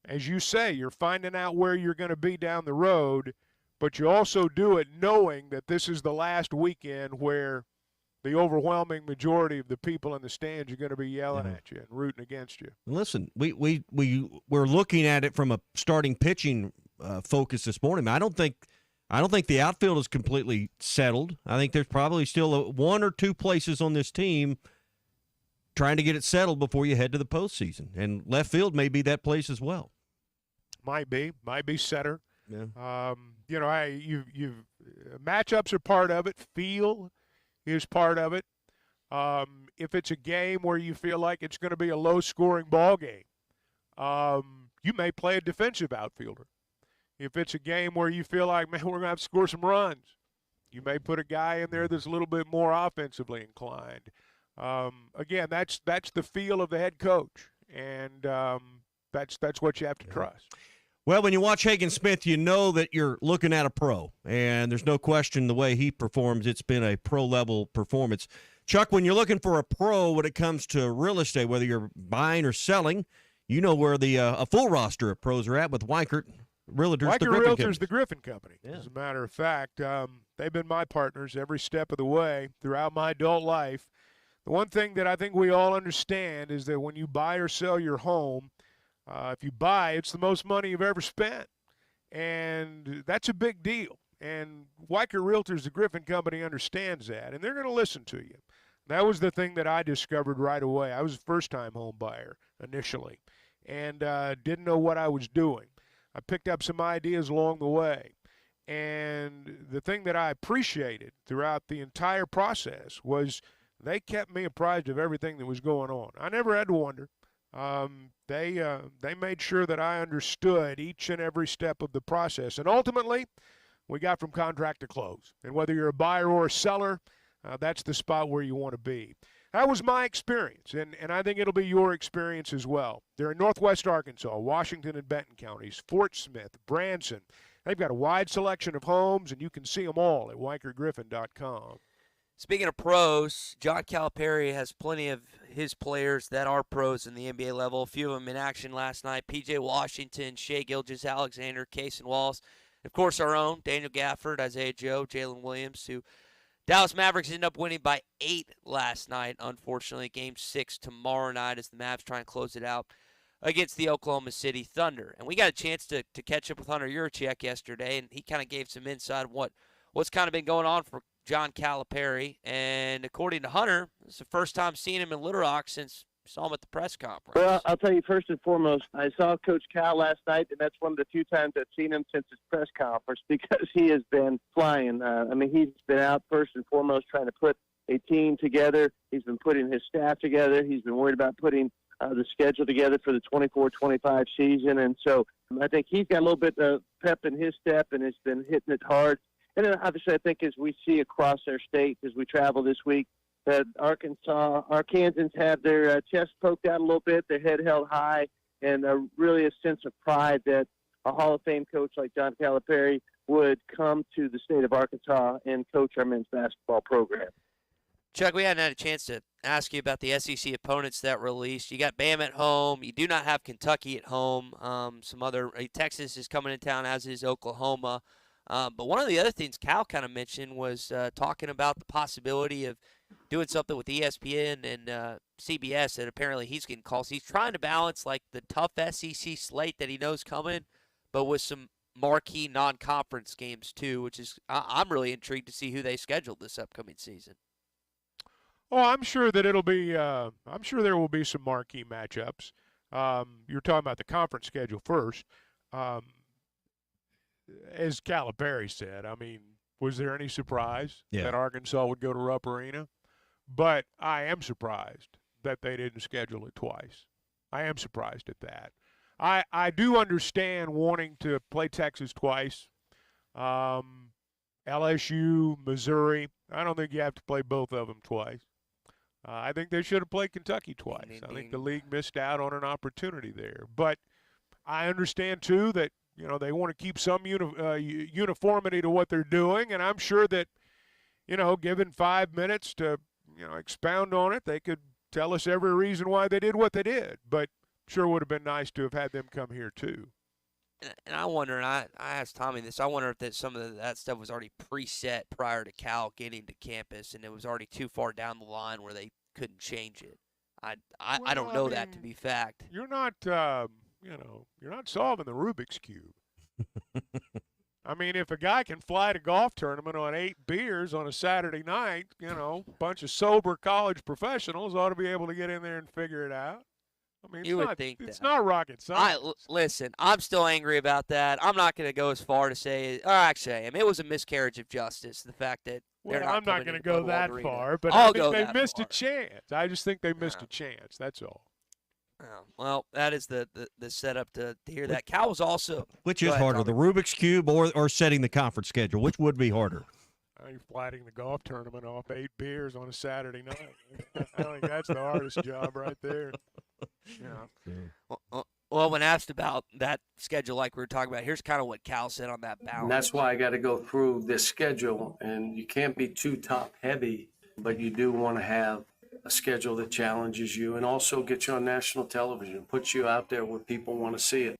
as you say, you're finding out where you're going to be down the road, but you also do it knowing that this is the last weekend where the overwhelming majority of the people in the stands are going to be yelling at you and rooting against you. Listen, we're looking at it from a starting pitching focus this morning. I don't think the outfield is completely settled. I think there's probably still one or two places on this team trying to get it settled before you head to the postseason, and left field may be that place as well. Might be center. Yeah. Matchups are part of it. Feel is part of it. If it's a game where you feel like it's going to be a low-scoring ball game, you may play a defensive outfielder. If it's a game where you feel like, man, we're going to have to score some runs, you may put a guy in there that's a little bit more offensively inclined. Again, that's the feel of the head coach, and that's what you have to trust. Well, when you watch Hagen Smith, you know that you're looking at a pro, and there's no question the way he performs, it's been a pro-level performance. Chuck, when you're looking for a pro when it comes to real estate, whether you're buying or selling, you know where the a full roster of pros are at with Weichert Realtors. Realtors, the Griffin Company. Yeah. As a matter of fact, they've been my partners every step of the way throughout my adult life. The one thing that I think we all understand is that when you buy or sell your home, if you buy, it's the most money you've ever spent. And that's a big deal. And Weichert Realtors, the Griffin Company, understands that, and they're going to listen to you. That was the thing that I discovered right away. I was a first-time home buyer initially and didn't know what I was doing. I picked up some ideas along the way. And the thing that I appreciated throughout the entire process was they kept me apprised of everything that was going on. I never had to wonder. They made sure that I understood each and every step of the process. And ultimately, we got from contract to close. And whether you're a buyer or a seller, that's the spot where you want to be. That was my experience, and I think it'll be your experience as well. They're in Northwest Arkansas, Washington and Benton counties, Fort Smith, Branson. They've got a wide selection of homes, and you can see them all at WeicherGriffin.com. Speaking of pros, John Calipari has plenty of his players that are pros in the NBA level. A few of them in action last night. P.J. Washington, Shea Gilgeous-Alexander, Cason Wallace. Of course, our own, Daniel Gafford, Isaiah Joe, Jalen Williams, who Dallas Mavericks ended up winning by 8 last night, unfortunately. Game 6 tomorrow night as the Mavs try and close it out against the Oklahoma City Thunder. And we got a chance to catch up with Hunter Yurachek yesterday, and he kind of gave some insight on what's kind of been going on for John Calipari. And according to Hunter, it's the first time seeing him in Little Rock since we saw him at the press conference. Well, I'll tell you first and foremost, I saw Coach Cal last night, and that's one of the few times I've seen him since his press conference because he has been flying. He's been out first and foremost trying to put a team together. He's been putting his staff together. He's been worried about putting the schedule together for the 24-25 season. And so I think he's got a little bit of pep in his step and has been hitting it hard. And then obviously I think as we see across our state as we travel this week, that Arkansans have their chest poked out a little bit, their head held high, and really a sense of pride that a Hall of Fame coach like John Calipari would come to the state of Arkansas and coach our men's basketball program. Chuck, we hadn't had a chance to ask you about the SEC opponents that released. You got Bama at home. You do not have Kentucky at home. Texas is coming in town, as is Oklahoma. But one of the other things Cal kind of mentioned was talking about the possibility of doing something with ESPN and CBS, that apparently he's getting calls. He's trying to balance like the tough SEC slate that he knows coming, but with some marquee non-conference games too, which is I'm really intrigued to see who they schedule this upcoming season. Oh, I'm sure that it'll be. I'm sure there will be some marquee matchups. You're talking about the conference schedule first. As Calipari said, was there any surprise that Arkansas would go to Rupp Arena? But I am surprised that they didn't schedule it twice. I am surprised at that. I do understand wanting to play Texas twice. LSU, Missouri. I don't think you have to play both of them twice. I think they should have played Kentucky twice. I think the league missed out on an opportunity there. But I understand, too, that they want to keep some uniformity to what they're doing, and I'm sure that, given 5 minutes to, expound on it, they could tell us every reason why they did what they did. But sure would have been nice to have had them come here, too. And I wonder, and I asked Tommy this, I wonder if some of that stuff was already preset prior to Cal getting to campus, and it was already too far down the line where they couldn't change it. I don't know that to be fact. You're not, you're not solving the Rubik's Cube. If a guy can fly to golf tournament on 8 beers on a Saturday night, a bunch of sober college professionals ought to be able to get in there and figure it out. It's not rocket science. Listen, I'm still angry about that. I'm not going to go as far to say, it was a miscarriage of justice, the fact that they're not I'm not going to go that far, but I think they missed a chance. I just think they missed a chance. That's all. Well, that is the setup to hear that. Cal was also. Which is harder, the Rubik's Cube or setting the conference schedule? Which would be harder? You're flatting the golf tournament off 8 beers on a Saturday night. I think that's the hardest job right there. Well, when asked about that schedule like we were talking about, here's kind of what Cal said on that balance. And that's why I got to go through this schedule, and you can't be too top heavy, but you do want to have a schedule that challenges you and also gets you on national television, puts you out there where people want to see it.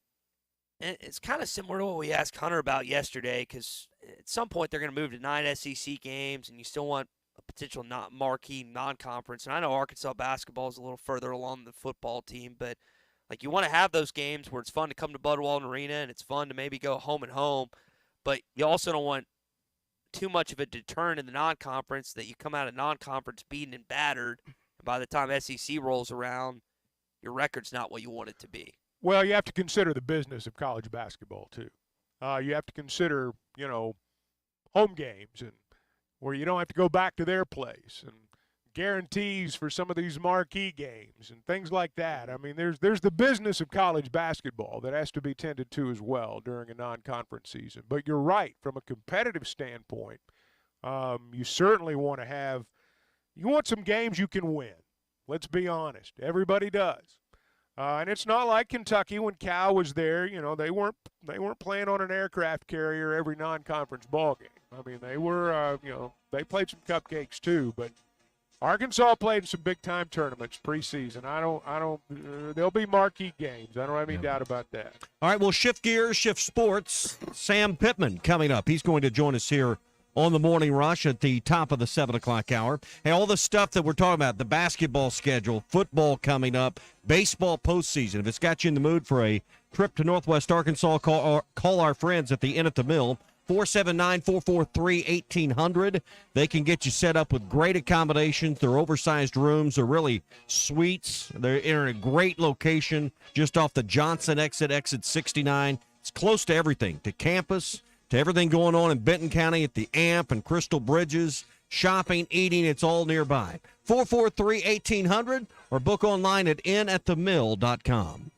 And it's kind of similar to what we asked Hunter about yesterday, because at some point they're going to move to 9 SEC games, and you still want a potential marquee non-conference. And I know Arkansas basketball is a little further along the football team, but you want to have those games where it's fun to come to Bud Walton Arena and it's fun to maybe go home and home, but you also don't want too much of a deterrent in the non-conference that you come out of non-conference beaten and battered, and by the time SEC rolls around, your record's not what you want it to be. Well, you have to consider the business of college basketball, too. You have to consider, home games and where you don't have to go back to their place and guarantees for some of these marquee games and things like that. I mean, there's the business of college basketball that has to be tended to as well during a non-conference season. But you're right, from a competitive standpoint, you certainly want to have – you want some games you can win. Let's be honest. Everybody does. And it's not like Kentucky when Cal was there. You know, they weren't playing on an aircraft carrier every non-conference ball game. I mean, they were, they played some cupcakes too. But Arkansas played in some big-time tournaments preseason. There'll be marquee games. I don't have any doubt about that. All right, we'll shift gears, shift sports. Sam Pittman coming up. He's going to join us here on the Morning Rush at the top of the 7 o'clock hour. Hey, all the stuff that we're talking about, the basketball schedule, football coming up, baseball postseason. If it's got you in the mood for a trip to Northwest Arkansas, call our friends at the Inn at the Mill, 479-443-1800. They can get you set up with great accommodations. They're oversized rooms. They're really suites. They're in a great location just off the Johnson exit 69. It's close to everything, to campus, to everything going on in Benton County at the AMP and Crystal Bridges, shopping, eating, it's all nearby. 443-1800 or book online at inatthemill.com.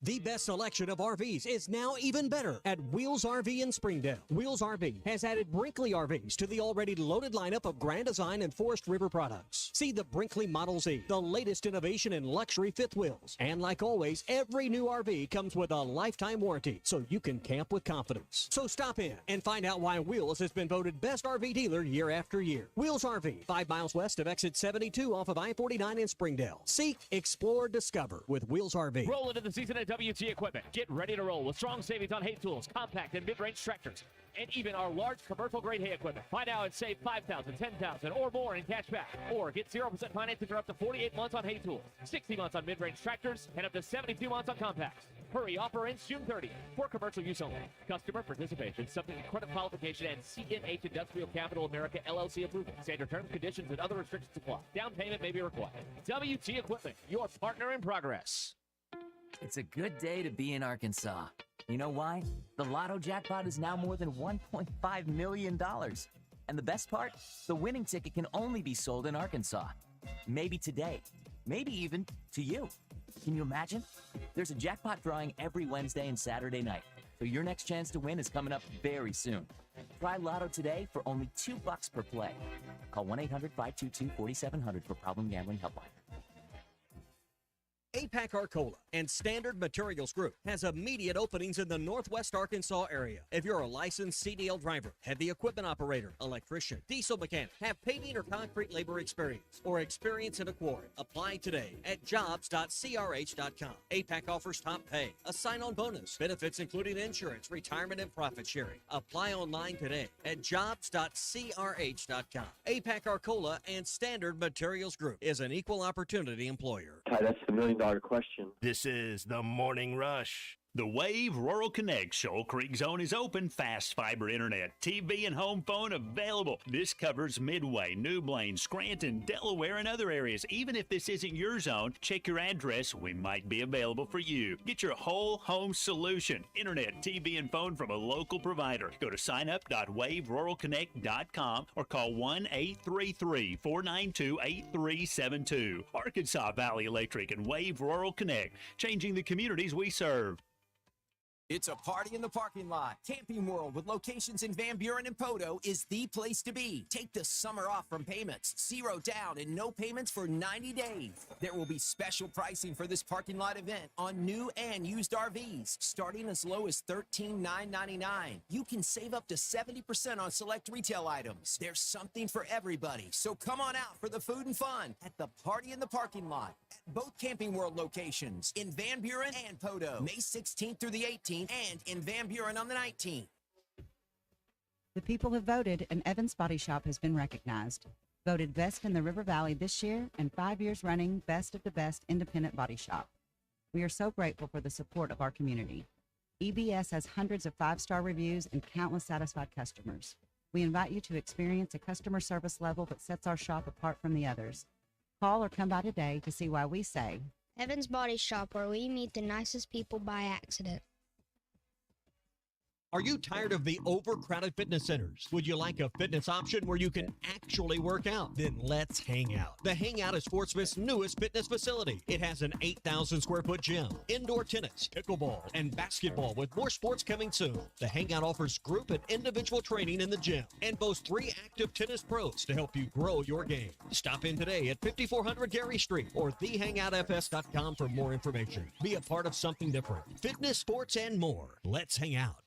The best selection of RVs is now even better at Wheels RV in Springdale. Wheels RV has added Brinkley RVs to the already loaded lineup of Grand Design and Forest River products. See the Brinkley Model Z, the latest innovation in luxury fifth wheels. And like always, every new RV comes with a lifetime warranty, so you can camp with confidence. So stop in and find out why Wheels has been voted best RV dealer year after year. Wheels RV, 5 miles west of exit 72 off of I-49 in Springdale. Seek, explore, discover with Wheels RV. Roll into the season at WT Equipment. Get ready to roll with strong savings on hay tools, compact and mid-range tractors, and even our large commercial-grade hay equipment. Find out and save $5,000, $10,000, or more in cash back. Or get 0% financing for up to 48 months on hay tools, 60 months on mid-range tractors, and up to 72 months on compacts. Hurry, offer ends June 30th for commercial use only. Customer participation subject to credit qualification and CNH Industrial Capital America LLC approval. Standard terms, conditions, and other restrictions apply. Down payment may be required. WT Equipment, your partner in progress. It's a good day to be in Arkansas. You know why? The Lotto jackpot is now more than $1.5 million. And the best part? The winning ticket can only be sold in Arkansas. Maybe today. Maybe even to you. Can you imagine? There's a jackpot drawing every Wednesday and Saturday night. So your next chance to win is coming up very soon. Try Lotto today for only $2 per play. Call 1-800-522-4700 for Problem Gambling Helpline. APAC Arcola and Standard Materials Group has immediate openings in the Northwest Arkansas area. If you're a licensed CDL driver, heavy equipment operator, electrician, diesel mechanic, have paving or concrete labor experience, or experience in a quarry, apply today at jobs.crh.com. APAC offers top pay, a sign-on bonus, benefits including insurance, retirement, and profit sharing. Apply online today at jobs.crh.com. APAC Arcola and Standard Materials Group is an equal opportunity employer. Ty, that's the million-dollar question. This is the Morning Rush. The Wave Rural Connect Shoal Creek Zone is open. Fast fiber internet, TV, and home phone available. This covers Midway, New Blaine, Scranton, Delaware, and other areas. Even if this isn't your zone, check your address. We might be available for you. Get your whole home solution. Internet, TV, and phone from a local provider. Go to signup.waveruralconnect.com or call 1-833-492-8372. Arkansas Valley Electric and Wave Rural Connect, changing the communities we serve. It's a party in the parking lot. Camping World with locations in Van Buren and Podo is the place to be. Take the summer off from payments, 0 down and no payments for 90 days. There will be special pricing for this parking lot event on new and used RVs, starting as low as $13,999. You can save up to 70% on select retail items. There's something for everybody, so come on out for the food and fun at the party in the parking lot at both Camping World locations in Van Buren and Podo, May 16th through the 18th. And in Van Buren on the 19th. The people have voted, and Evans Body Shop has been recognized. Voted best in the River Valley this year and 5 years running best of the best independent body shop. We are so grateful for the support of our community. EBS has hundreds of 5-star reviews and countless satisfied customers. We invite you to experience a customer service level that sets our shop apart from the others. Call or come by today to see why we say Evans Body Shop, where we meet the nicest people by accident. Are you tired of the overcrowded fitness centers? Would you like a fitness option where you can actually work out? Then let's hang out. The Hangout is Fort Smith's newest fitness facility. It has an 8,000 square foot gym, indoor tennis, pickleball, and basketball with more sports coming soon. The Hangout offers group and individual training in the gym and boasts 3 active tennis pros to help you grow your game. Stop in today at 5400 Gary Street or thehangoutfs.com for more information. Be a part of something different. Fitness, sports, and more. Let's hang out.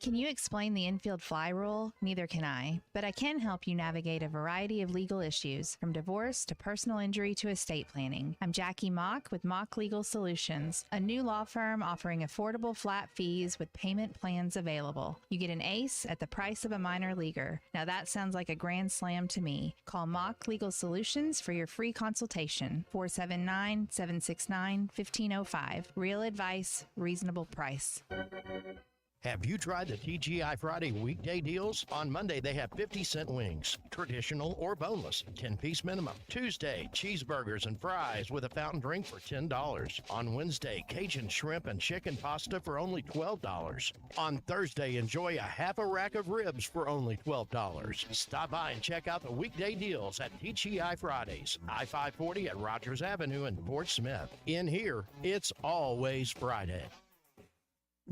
Can you explain the infield fly rule? Neither can I, but I can help you navigate a variety of legal issues, from divorce to personal injury to estate planning. I'm Jackie Mock with Mock Legal Solutions, a new law firm offering affordable flat fees with payment plans available. You get an ace at the price of a minor leaguer. Now that sounds like a grand slam to me. Call Mock Legal Solutions for your free consultation. 479-769-1505. Real advice, reasonable price. Have you tried the TGI Friday weekday deals? On Monday, they have 50-cent wings, traditional or boneless, 10-piece minimum. Tuesday, cheeseburgers and fries with a fountain drink for $10. On Wednesday, Cajun shrimp and chicken pasta for only $12. On Thursday, enjoy a half a rack of ribs for only $12. Stop by and check out the weekday deals at TGI Fridays, I-540 at Rogers Avenue in Fort Smith. In here, it's always Friday.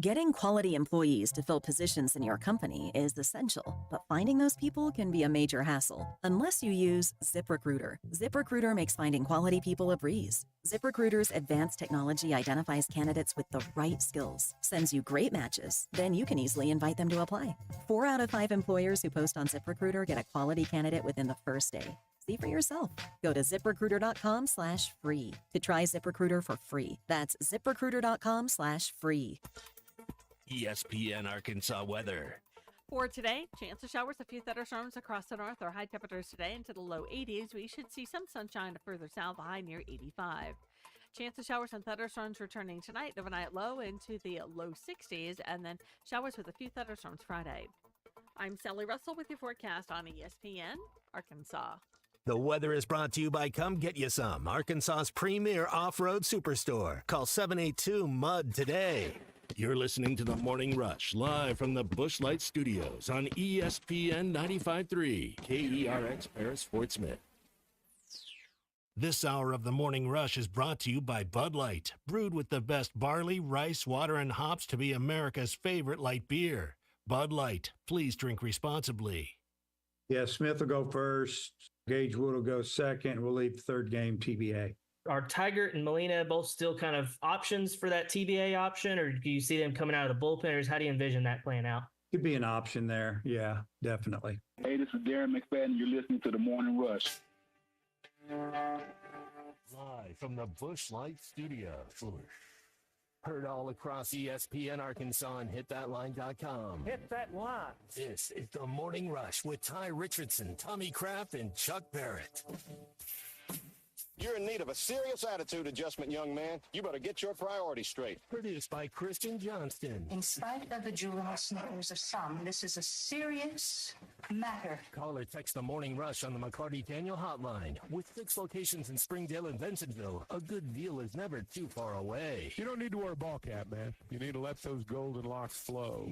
Getting quality employees to fill positions in your company is essential, but finding those people can be a major hassle unless you use ZipRecruiter. ZipRecruiter makes finding quality people a breeze. ZipRecruiter's advanced technology identifies candidates with the right skills, sends you great matches, then you can easily invite them to apply. 4 out of 5 employers who post on ZipRecruiter get a quality candidate within the first day. See for yourself. Go to ZipRecruiter.com/free to try ZipRecruiter for free. That's ZipRecruiter.com/free. ESPN Arkansas weather. For today, chance of showers, a few thunderstorms across the north. Our high temperatures today into the low 80s. We should see some sunshine further south, a high near 85. Chance of showers and thunderstorms returning tonight, overnight low into the low 60s, and then showers with a few thunderstorms Friday. I'm Sally Russell with your forecast on ESPN Arkansas. The weather is brought to you by Come Get You Some, Arkansas's premier off-road superstore. Call 782-MUD today. You're listening to The Morning Rush, live from the Busch Light Studios on ESPN 95.3, KERX Paris, Fort Smith. This hour of The Morning Rush is brought to you by Bud Light, brewed with the best barley, rice, water, and hops to be America's favorite light beer. Bud Light, please drink responsibly. Yeah, Smith will go first. Gage Wood will go second. We'll leave third game TBA. Are Tigert and Molina both still kind of options for that TBA option, or do you see them coming out of the bullpen, or how do you envision that playing out? Could be an option there. Yeah, definitely. Hey, this is Darren McFadden. You're listening to The Morning Rush. Live from the Busch Light Studios. Heard all across ESPN Arkansas and hitthatline.com. Hit that line. This is The Morning Rush with Ty Richardson, Tommy Kraft, and Chuck Barrett. You're in need of a serious attitude adjustment, young man. You better get your priorities straight. Produced by Kristen Johnston. In spite of the juvenile snickers of some, this is a serious matter. Call or text The Morning Rush on the McCarty-Daniel hotline. With 6 locations in Springdale and Bentonville, a good deal is never too far away. You don't need to wear a ball cap, man. You need to let those golden locks flow.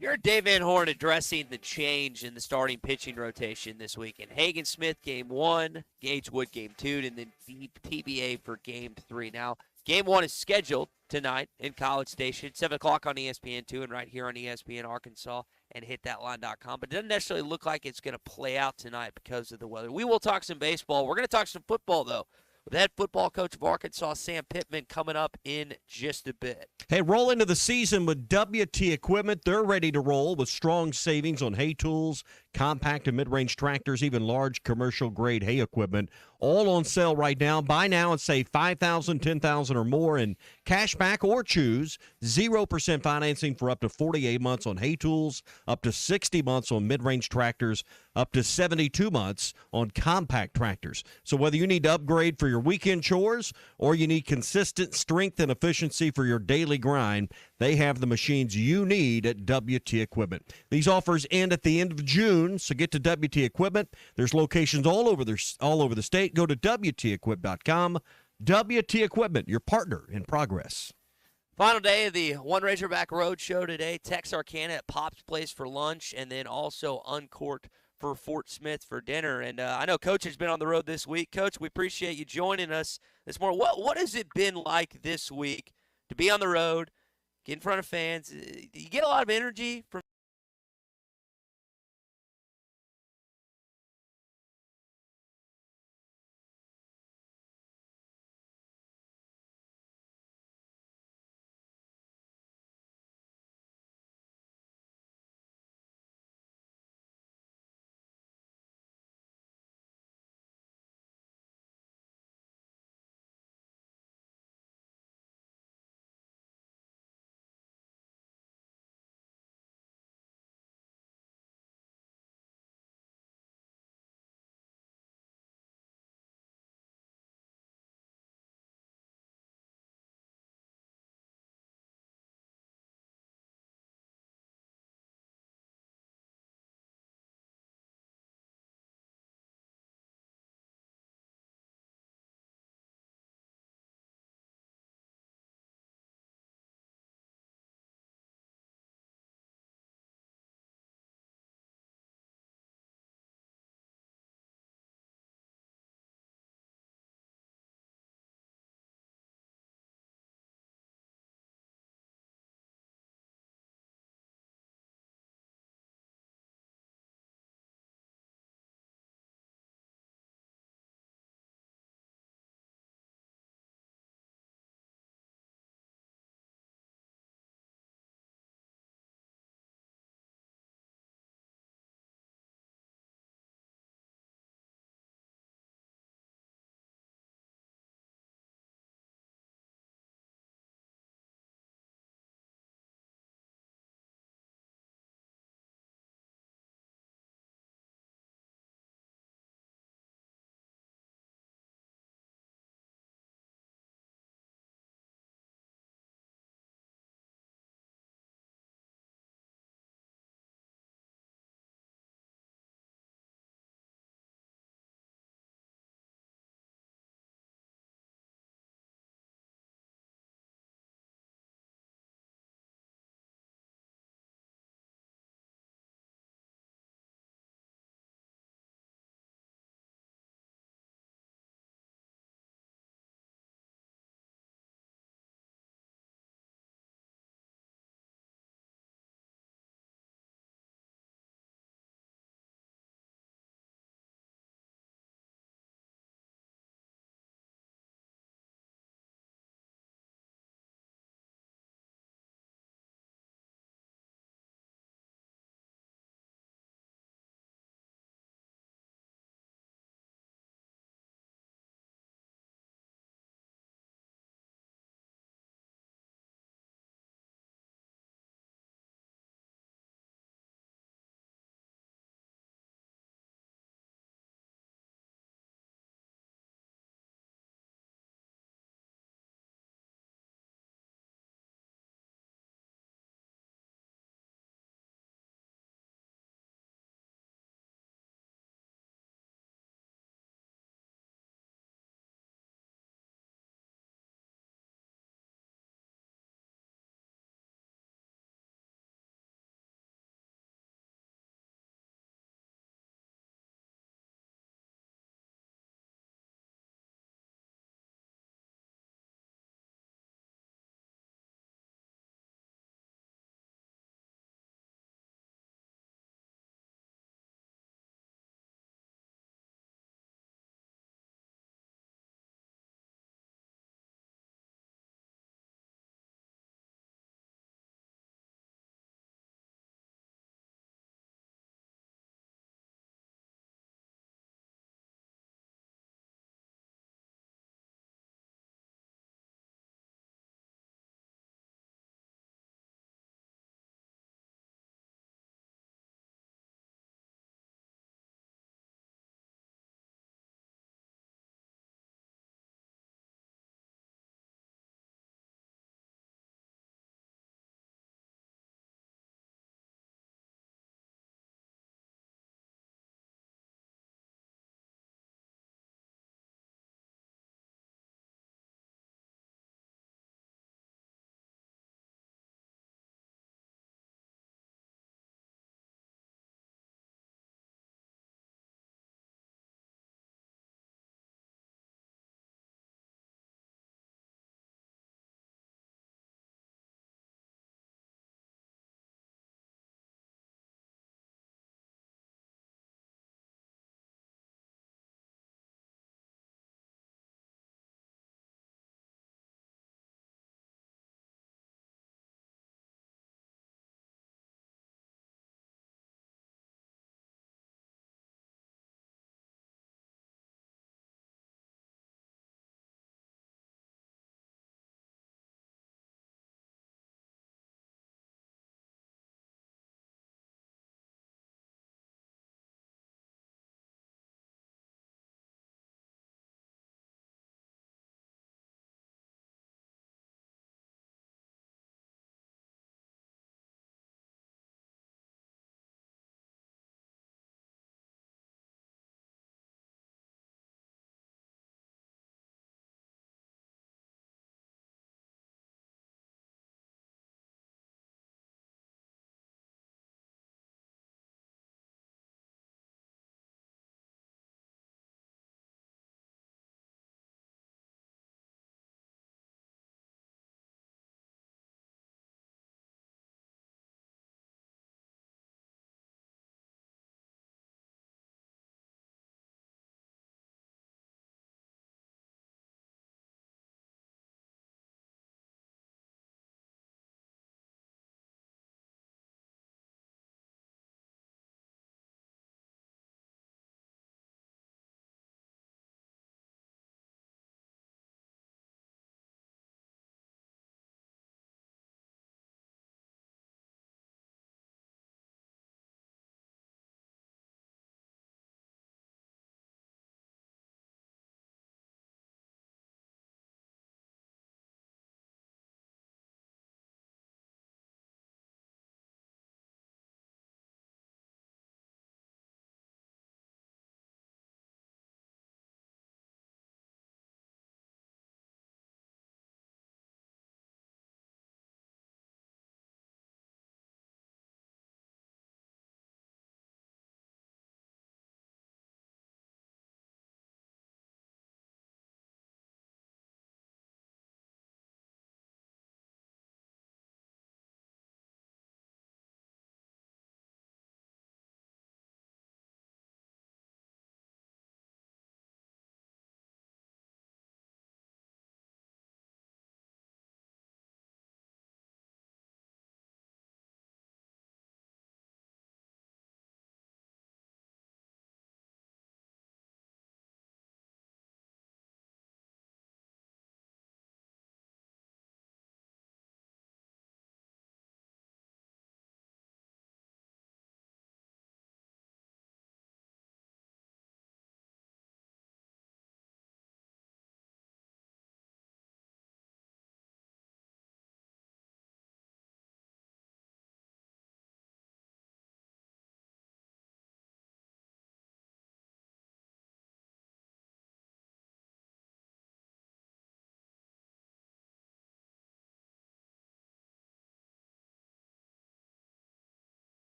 You're Dave Van Horn addressing the change in the starting pitching rotation this weekend. Hagen Smith, game 1, Gage Wood, game 2, and then TBA for game 3. Now, game 1 is scheduled tonight in College Station, 7 o'clock on ESPN2 and right here on ESPN Arkansas and hitthatline.com. But it doesn't necessarily look like it's going to play out tonight because of the weather. We will talk some baseball. We're going to talk some football, though, with head football coach of Arkansas, Sam Pittman, coming up in just a bit. Hey, roll into the season with WT Equipment. They're ready to roll with strong savings on hay tools, compact and mid-range tractors, even large commercial-grade hay equipment. All on sale right now. Buy now and save $5,000, $10,000 or more in cash back, or choose 0% financing for up to 48 months on hay tools, up to 60 months on mid-range tractors, up to 72 months on compact tractors. So whether you need to upgrade for your weekend chores or you need consistent strength and efficiency for your daily grind, they have the machines you need at WT Equipment. These offers end at the end of June, so get to WT Equipment. There's locations all over the state. Go to WTEquip.com. WT Equipment, your partner in progress. Final day of the One Razorback Road Show today. Texarkana at Pop's Place for lunch, and then also Uncorked for Fort Smith for dinner. And I know Coach has been on the road this week. Coach, we appreciate you joining us this morning. What has it been like this week to be on the road, get in front of fans? You get a lot of energy from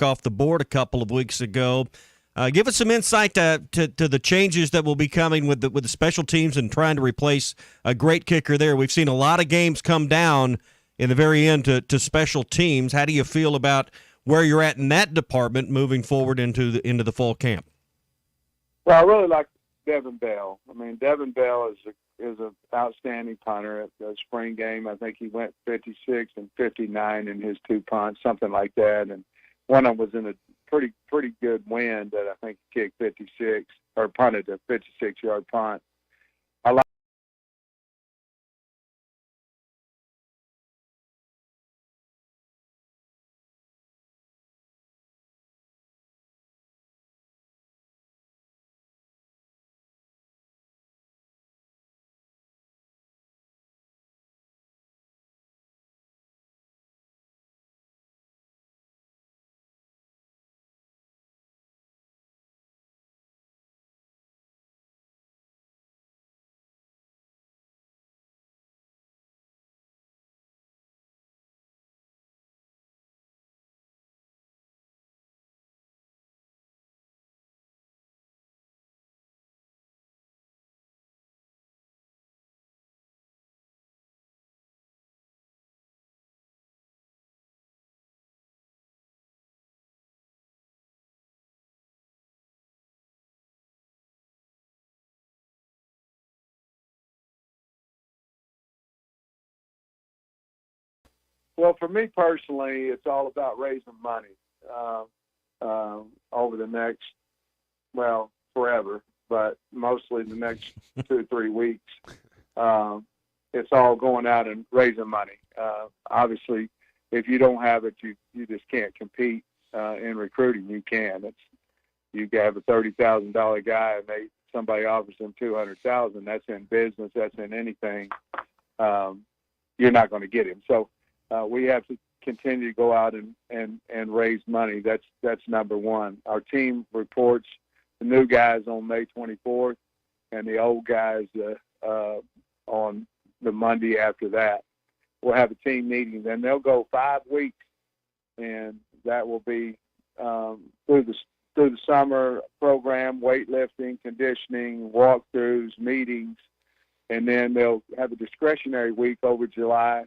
off the board a couple of weeks ago. Give us some insight to the changes that will be coming with the special teams and trying to replace a great kicker there. We've seen a lot of games come down in the very end to special teams. How do you feel about where you're at in that department moving forward into the fall camp? Well, I really like Devin Bell. I mean, Devin Bell is an outstanding punter at the spring game. I think he went 56 and 59 in his 2 punts, something like that. And one of them was in a pretty good wind that I think kicked 56 or punted a 56-yard punt. I like. Well, for me personally, it's all about raising money over the next, well, forever, but mostly the next 2 or 3 weeks. It's all going out and raising money. Obviously, if you don't have it, you just can't compete in recruiting. You can. You have a $30,000 guy and somebody offers him $200,000. That's in business. That's in anything. You're not going to get him. So. We have to continue to go out and raise money. That's number one. Our team reports the new guys on May 24th and the old guys on the Monday after that. We'll have a team meeting. Then they'll go 5 weeks, and that will be through the summer program, weightlifting, conditioning, walkthroughs, meetings, and then they'll have a discretionary week over July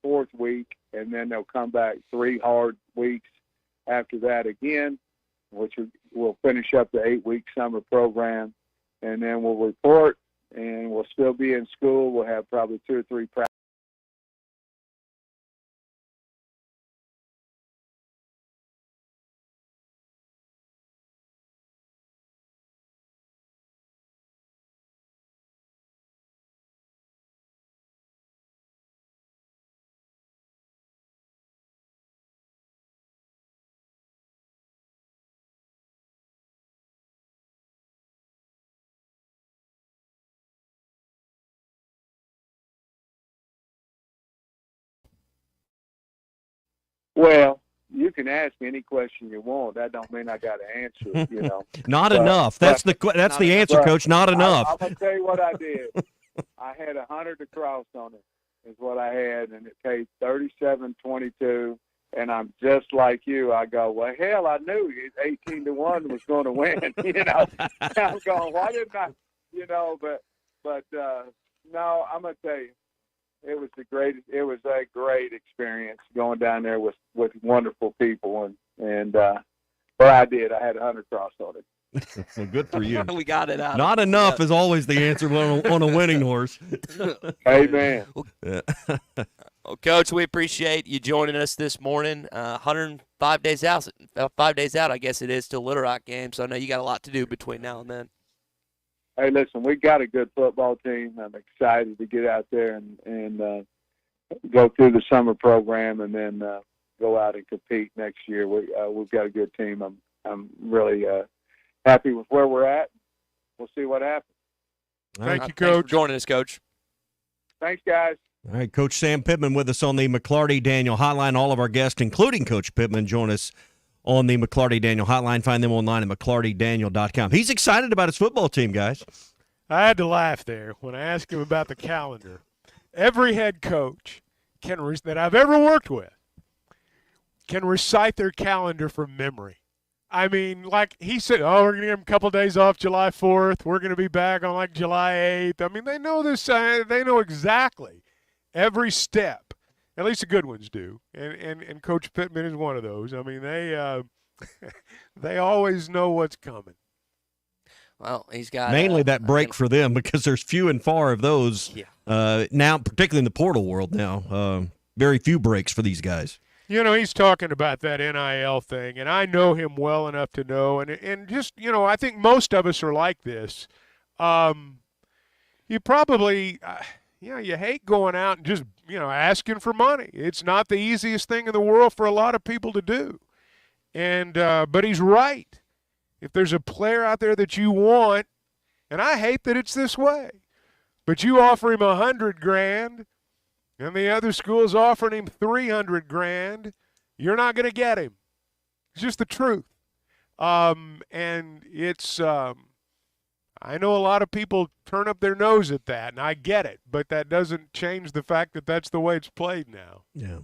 4th week, and then they'll come back 3 hard weeks after that again, which will finish up the 8-week summer program, and then we'll report, and we'll still be in school. We'll have probably 2 or 3 practices. Well, you can ask any question you want. That don't mean I got to answer, you know. Not enough. That's the answer, Coach. Not enough. I'm going to tell you what I did. I had 100 across on it is what I had, and it paid $37.22, and I'm just like you. I go, well, hell, I knew 18-1 was going to win, you know. I'm going, why didn't I, you know, but no, I'm going to tell you. It was a great experience going down there with wonderful people, and but I did. I had 100 cross on it. Well, good for you. We got it out. Not enough is always the answer on a winning horse. Amen. Well, Coach, we appreciate you joining us this morning. 105 days out, 5 days out, I guess it is, till Little Rock game. So I know you got a lot to do between now and then. Hey, listen, we got a good football team. I'm excited to get out there and go through the summer program and then go out and compete next year. We've got a good team. I'm really happy with where we're at. We'll see what happens. Thank you, Coach. Thanks for joining us, Coach. Thanks, guys. All right, Coach Sam Pittman with us on the McLarty-Daniel Hotline. All of our guests, including Coach Pittman, join us on the McLarty-Daniel Hotline. Find them online at McLartyDaniel.com. He's excited about his football team, guys. I had to laugh there when I asked him about the calendar. Every head coach that I've ever worked with can recite their calendar from memory. I mean, like he said, oh, we're going to give them a couple days off July 4th. We're going to be back on like July 8th. I mean, they know this. They know exactly every step. At least the good ones do. And Coach Pittman is one of those. I mean, they always know what's coming. Well, he's got mainly that break for them because there's few and far of those now, particularly in the portal world now. Very few breaks for these guys. You know, he's talking about that NIL thing, and I know him well enough to know. And just, you know, I think most of us are like this. You probably, you hate going out and just, asking for money. It's not the easiest thing in the world for a lot of people to do. And but he's right. If there's a player out there that you want, and I hate that it's this way, but you offer him $100,000, and the other school's offering him $300,000, you're not going to get him. It's just the truth. And it's, I know a lot of people turn up their nose at that, and I get it, but that doesn't change the fact that that's the way it's played now. Yeah.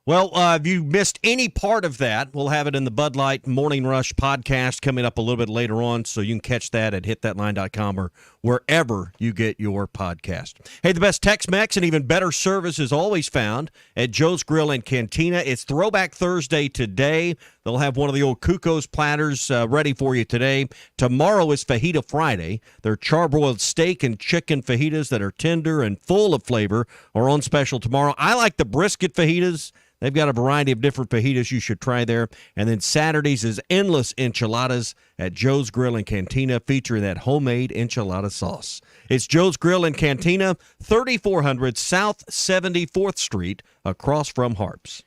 Well, if you missed any part of that, we'll have it in the Bud Light Morning Rush podcast coming up a little bit later on, so you can catch that at hitthatline.com or wherever you get your podcast. Hey, the best Tex-Mex and even better service is always found at Joe's Grill and Cantina. It's Throwback Thursday today. They'll have one of the old Cuco's platters ready for you today. Tomorrow is Fajita Friday. Their charbroiled steak and chicken fajitas that are tender and full of flavor are on special tomorrow. I like the brisket fajitas. They've got a variety of different fajitas you should try there. And then Saturdays is endless enchiladas at Joe's Grill and Cantina, featuring that homemade enchilada sauce. It's Joe's Grill and Cantina, 3400 South 74th Street, across from Harps.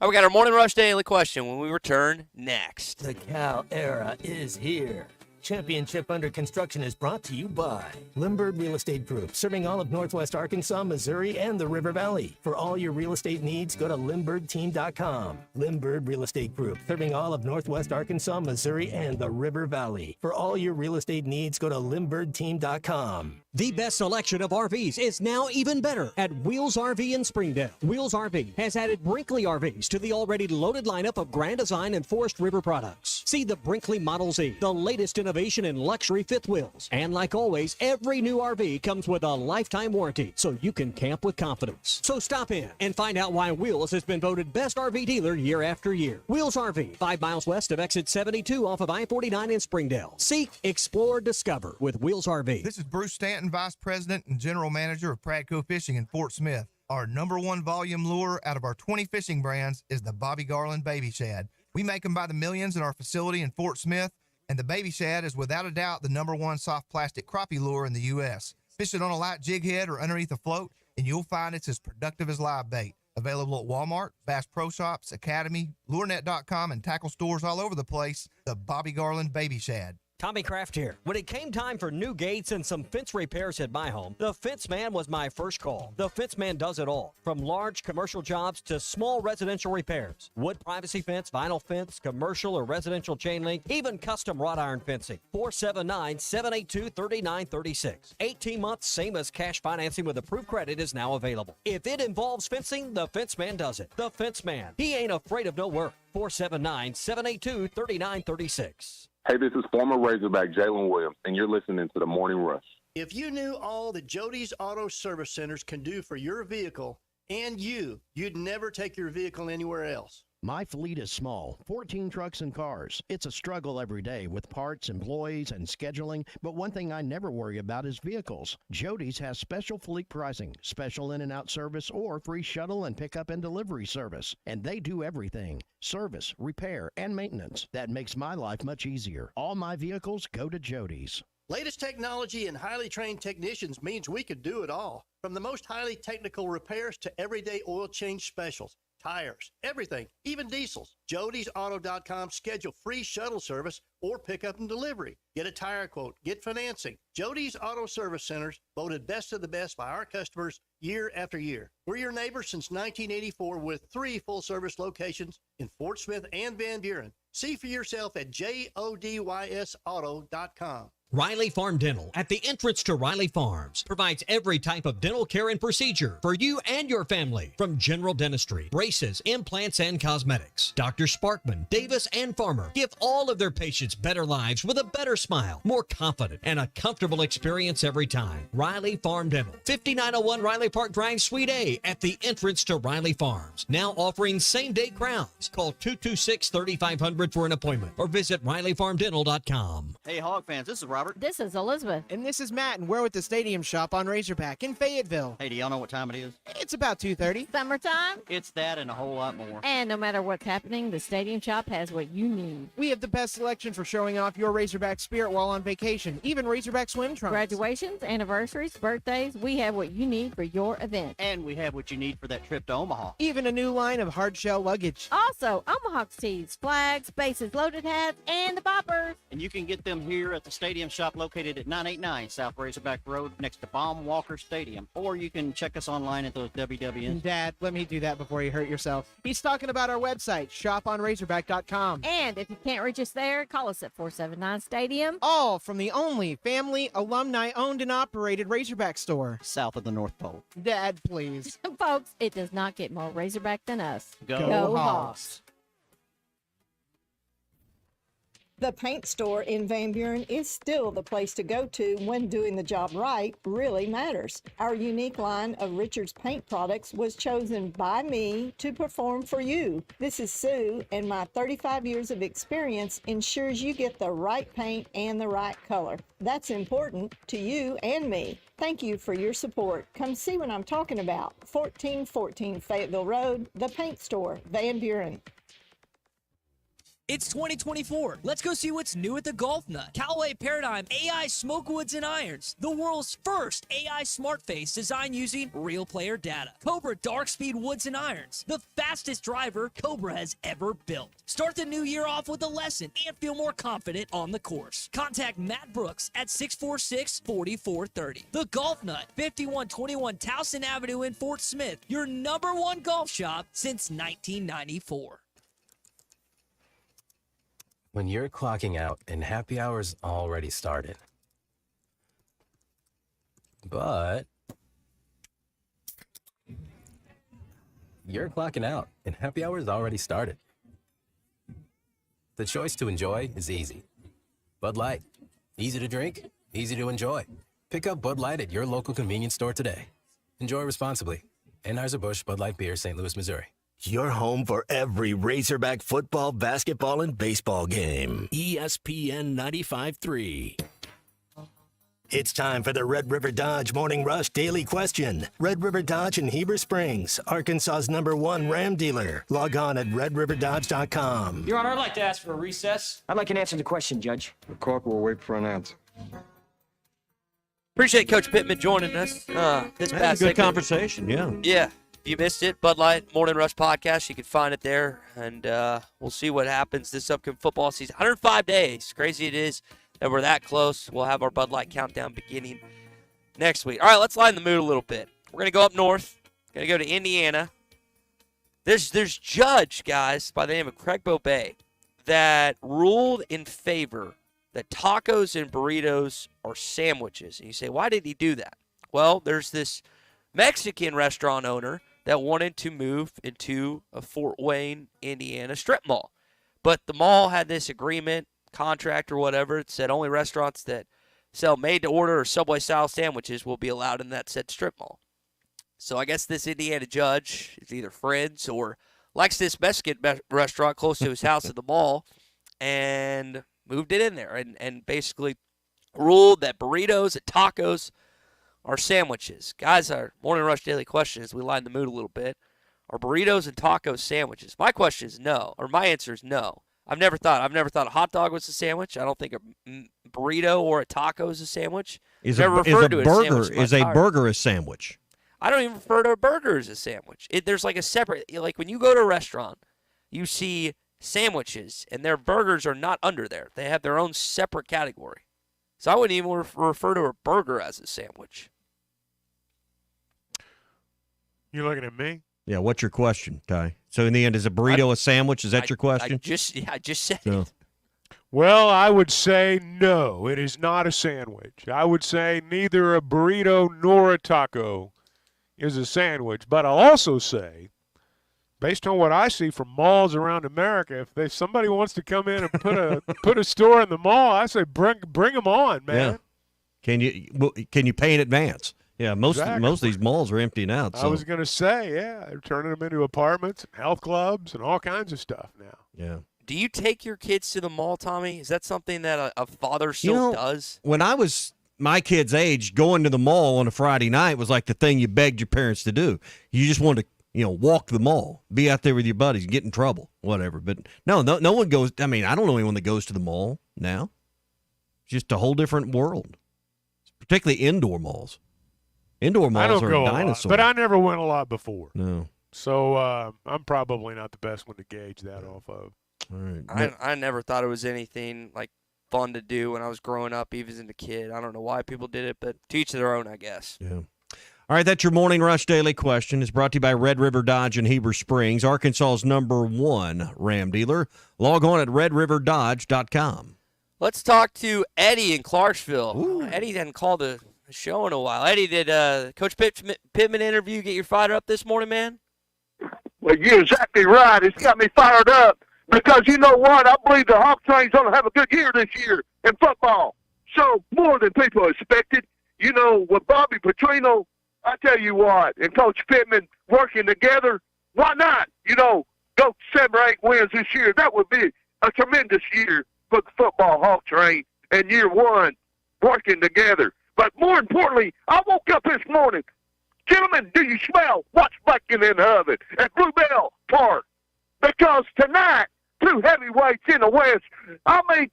Oh, we got our Morning Rush Daily question when we return next. The Cal era is here. Championship Under Construction is brought to you by Limbird Real Estate Group, serving all of Northwest Arkansas, Missouri, and the River Valley. For all your real estate needs, go to LimbirdTeam.com. Limbird Real Estate Group, serving all of Northwest Arkansas, Missouri, and the River Valley. For all your real estate needs, go to LimbirdTeam.com. The best selection of RVs is now even better at Wheels RV in Springdale. Wheels RV has added Brinkley RVs to the already loaded lineup of Grand Design and Forest River products. See the Brinkley Model Z, the latest innovation in luxury fifth wheels. And like always, every new RV comes with a lifetime warranty, so you can camp with confidence. So stop in and find out why Wheels has been voted best RV dealer year after year. Wheels RV, 5 miles west of exit 72 off of I-49 in Springdale. Seek, explore, discover with Wheels RV. This is Bruce Stanton, Vice President and General Manager of Pradco Fishing in Fort Smith. Our #1 volume lure out of our 20 fishing brands is the Bobby Garland Baby Shad. We make them by the millions in our facility in Fort Smith, and the Baby Shad is without a doubt the #1 soft plastic crappie lure in the U.S. Fish it on a light jig head or underneath a float, and you'll find it's as productive as live bait. Available at Walmart, Bass Pro Shops, Academy, LureNet.com, and tackle stores all over the place. The Bobby Garland Baby Shad. Tommy Kraft here. When it came time for new gates and some fence repairs at my home, the Fence Man was my first call. The Fence Man does it all, from large commercial jobs to small residential repairs. Wood privacy fence, vinyl fence, commercial or residential chain link, even custom wrought iron fencing. 479-782-3936. 18 months, same as cash financing with approved credit is now available. If it involves fencing, the Fence Man does it. The Fence Man. He ain't afraid of no work. 479-782-3936. Hey, this is former Razorback Jalen Williams, and you're listening to The Morning Rush. If you knew all that Jody's Auto Service Centers can do for your vehicle and you'd never take your vehicle anywhere else. My fleet is small, 14 trucks and cars. It's a struggle every day with parts, employees, and scheduling, but one thing I never worry about is vehicles. Jody's has special fleet pricing, special in and out service, or free shuttle and pickup and delivery service. And they do everything: service, repair, and maintenance. That makes my life much easier. All my vehicles go to Jody's. Latest technology and highly trained technicians means we could do it all. From the most highly technical repairs to everyday oil change specials. Tires, everything, even diesels. Jody'sAuto.com. Schedule free shuttle service or pickup and delivery. Get a tire quote, get financing. Jody's Auto Service Centers, voted best of the best by our customers year after year. We're your neighbor since 1984 with 3 full-service locations in Fort Smith and Van Buren. See for yourself at JODYSAuto.com. Riley Farm Dental, at the entrance to Riley Farms, provides every type of dental care and procedure for you and your family, from general dentistry, braces, implants, and cosmetics. Dr. Sparkman, Davis, and Farmer give all of their patients better lives with a better smile, more confident, and a comfortable experience every time. Riley Farm Dental, 5901 Riley Park Drive, Suite A, at the entrance to Riley Farms. Now offering same-day crowns. Call 226-3500 for an appointment or visit RileyFarmDental.com. Hey, Hog fans, this is Robert. This is Elizabeth. And this is Matt, and we're with the Stadium Shop on Razorback in Fayetteville. Hey, do y'all know what time it is? It's about 2:30. Summertime. It's that and a whole lot more. And no matter what's happening, the Stadium Shop has what you need. We have the best selection for showing off your Razorback spirit while on vacation, even Razorback swim trunks. Graduations, anniversaries, birthdays, we have what you need for your event. And we have what you need for that trip to Omaha. Even a new line of hard shell luggage. Also, Omaha tees, flags, bases, loaded hats, and the boppers. And you can get them here at the Stadium Shop located at 989 South Razorback Road next to Baum Walker Stadium. Or you can check us online at those WWNs. Dad, let me do that before you hurt yourself. He's talking about our website, shoponrazorback.com. And if you can't reach us there, call us at 479-STADIUM. All from the only family, alumni-owned and operated Razorback store. South of the North Pole. Dad, please. Folks, it does not get more Razorback than us. Go Hawks. The paint store in Van Buren is still the place to go to when doing the job right really matters. Our unique line of Richards paint products was chosen by me to perform for you. This is Sue, and my 35 years of experience ensures you get the right paint and the right color. That's important to you and me. Thank you for your support. Come see what I'm talking about. 1414 Fayetteville Road, the paint store, Van Buren. It's 2024. Let's go see what's new at the Golf Nut. Callaway Paradigm AI Smoke Woods and Irons. The world's first AI smart face designed using real player data. Cobra Dark Speed Woods and Irons. The fastest driver Cobra has ever built. Start the new year off with a lesson and feel more confident on the course. Contact Matt Brooks at 646-4430. The Golf Nut, 5121 Towson Avenue in Fort Smith. Your #1 golf shop since 1994. When you're clocking out and happy hour's already started. But you're clocking out and happy hour's already started. The choice to enjoy is easy. Bud Light. Easy to drink, easy to enjoy. Pick up Bud Light at your local convenience store today. Enjoy responsibly. Anheuser-Busch Bud Light Beer, St. Louis, Missouri. Your home for every Razorback football, basketball, and baseball game. ESPN 95.3. It's time for the Red River Dodge Morning Rush Daily Question. Red River Dodge in Heber Springs, Arkansas's #1 Ram dealer. Log on at redriverdodge.com. Your Honor, I'd like to ask for a recess. I'd like an answer to the question, Judge. The clerk will wait for an answer. Appreciate Coach Pittman joining us this past good segment. conversation, yeah. Yeah. If you missed it, Bud Light Morning Rush podcast, you can find it there, and we'll see what happens this upcoming football season. 105 days. Crazy it is that we're that close. We'll have our Bud Light countdown beginning next week. All right, let's lighten the mood a little bit. We're going to go up north. Going to go to Indiana. There's judge, guys, by the name of Craig Bobay, that ruled in favor that tacos and burritos are sandwiches. And you say, why did he do that? Well, there's this Mexican restaurant owner that wanted to move into a Fort Wayne, Indiana strip mall. But the mall had this agreement, contract or whatever. It said only restaurants that sell made-to-order or Subway-style sandwiches will be allowed in that said strip mall. So I guess this Indiana judge is either friends or likes this Mexican restaurant close to his house at the mall and moved it in there and basically ruled that burritos and tacos are sandwiches. Guys, our Morning Rush Daily question is we lighten the mood a little bit. Are burritos and tacos sandwiches? My question is no, or my answer is no. I've never thought a hot dog was a sandwich. I don't think a burrito or a taco is a sandwich. Is a burger a sandwich? I don't even refer to a burger as a sandwich. There's like a separate, like when you go to a restaurant, you see sandwiches, and their burgers are not under there. They have their own separate category. So I wouldn't even refer to a burger as a sandwich. You looking at me? Yeah, what's your question, Ty? So in the end, is a burrito a sandwich? Is that your question? I just said no. it. Well, I would say no, it is not a sandwich. I would say neither a burrito nor a taco is a sandwich. But I'll also say, based on what I see from malls around America, if somebody wants to come in and put a store in the mall, I say bring them on, man. Yeah. Can you pay in advance? Yeah, most of these malls are emptying out. So. I was going to say, yeah, they're turning them into apartments, and health clubs, and all kinds of stuff now. Yeah. Do you take your kids to the mall, Tommy? Is that something that a father still does? When I was my kid's age, going to the mall on a Friday night was like the thing you begged your parents to do. You just wanted to, walk the mall, be out there with your buddies, get in trouble, whatever. But no one goes. I mean, I don't know anyone that goes to the mall now. It's just a whole different world, particularly indoor malls. Indoor malls are a dinosaur. But I never went a lot before. No. So I'm probably not the best one to gauge that off of. All right. I never thought it was anything like fun to do when I was growing up, even as a kid. I don't know why people did it, but to each their own, I guess. Yeah. All right, that's your Morning Rush Daily Question. It's brought to you by Red River Dodge in Heber Springs, Arkansas's #1 Ram dealer. Log on at redriverdodge.com. Let's talk to Eddie in Clarksville. Ooh. Eddie hadn't called a show in a while. Eddie, did Coach Pittman interview get you fired up this morning, man? Well, you're exactly right. It's got me fired up. Because you know what? I believe the Hawk Train's going to have a good year this year in football. So more than people expected. With Bobby Petrino, I tell you what, and Coach Pittman working together, why not? Go 7 or 8 wins this year. That would be a tremendous year for the football Hawk Train in year 1, working together. But more importantly, I woke up this morning. Gentlemen, do you smell what's baking in the oven at Bluebell Park? Because tonight, 2 heavyweights in the West,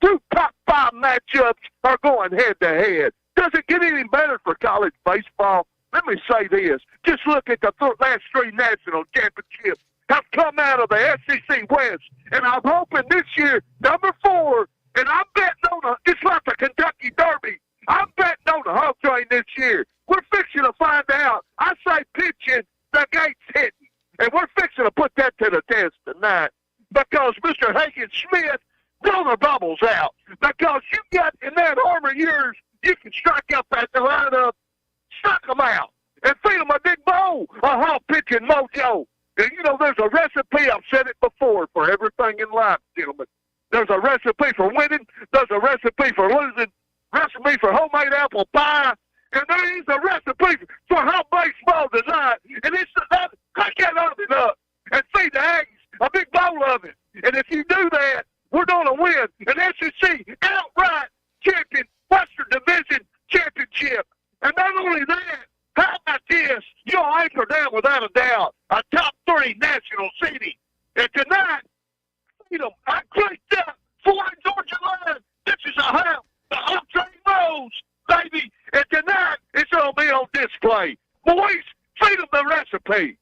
2 top 5 matchups are going head-to-head. Does it get any better for college baseball? Let me say this. Just look at the last 3 national championships have come out of the SEC West. And I'm hoping this year, number 4, and I'm betting on it's like the Kentucky Derby. I'm betting on the Hawk Train this year. We're fixing to find out. I say pitching, the gate's hitting. And we're fixing to put that to the test tonight because Mr. Hagen Smith blow the bubbles out. Because you got in that arm of yours, you can strike up at the lineup, strike them out, and feed them a big bowl of hot pitching mojo. And there's a recipe, I've said it before, for everything in life, gentlemen. There's a recipe for winning, there's a recipe for losing, recipe for homemade apple pie, and there is a recipe for hot baseball tonight. And it's that, crack that oven up and feed the Aggies a big bowl of it. And if you do that, we're going to win an SEC outright champion, Western Division championship. And not only that, how about this? You'll anchor down without a doubt a top 3 national city. And tonight, I clicked up 4 Georgia line. This is how the Hawk Train rolls, baby. And tonight, it's going to be on display. Boys, feed them the recipe.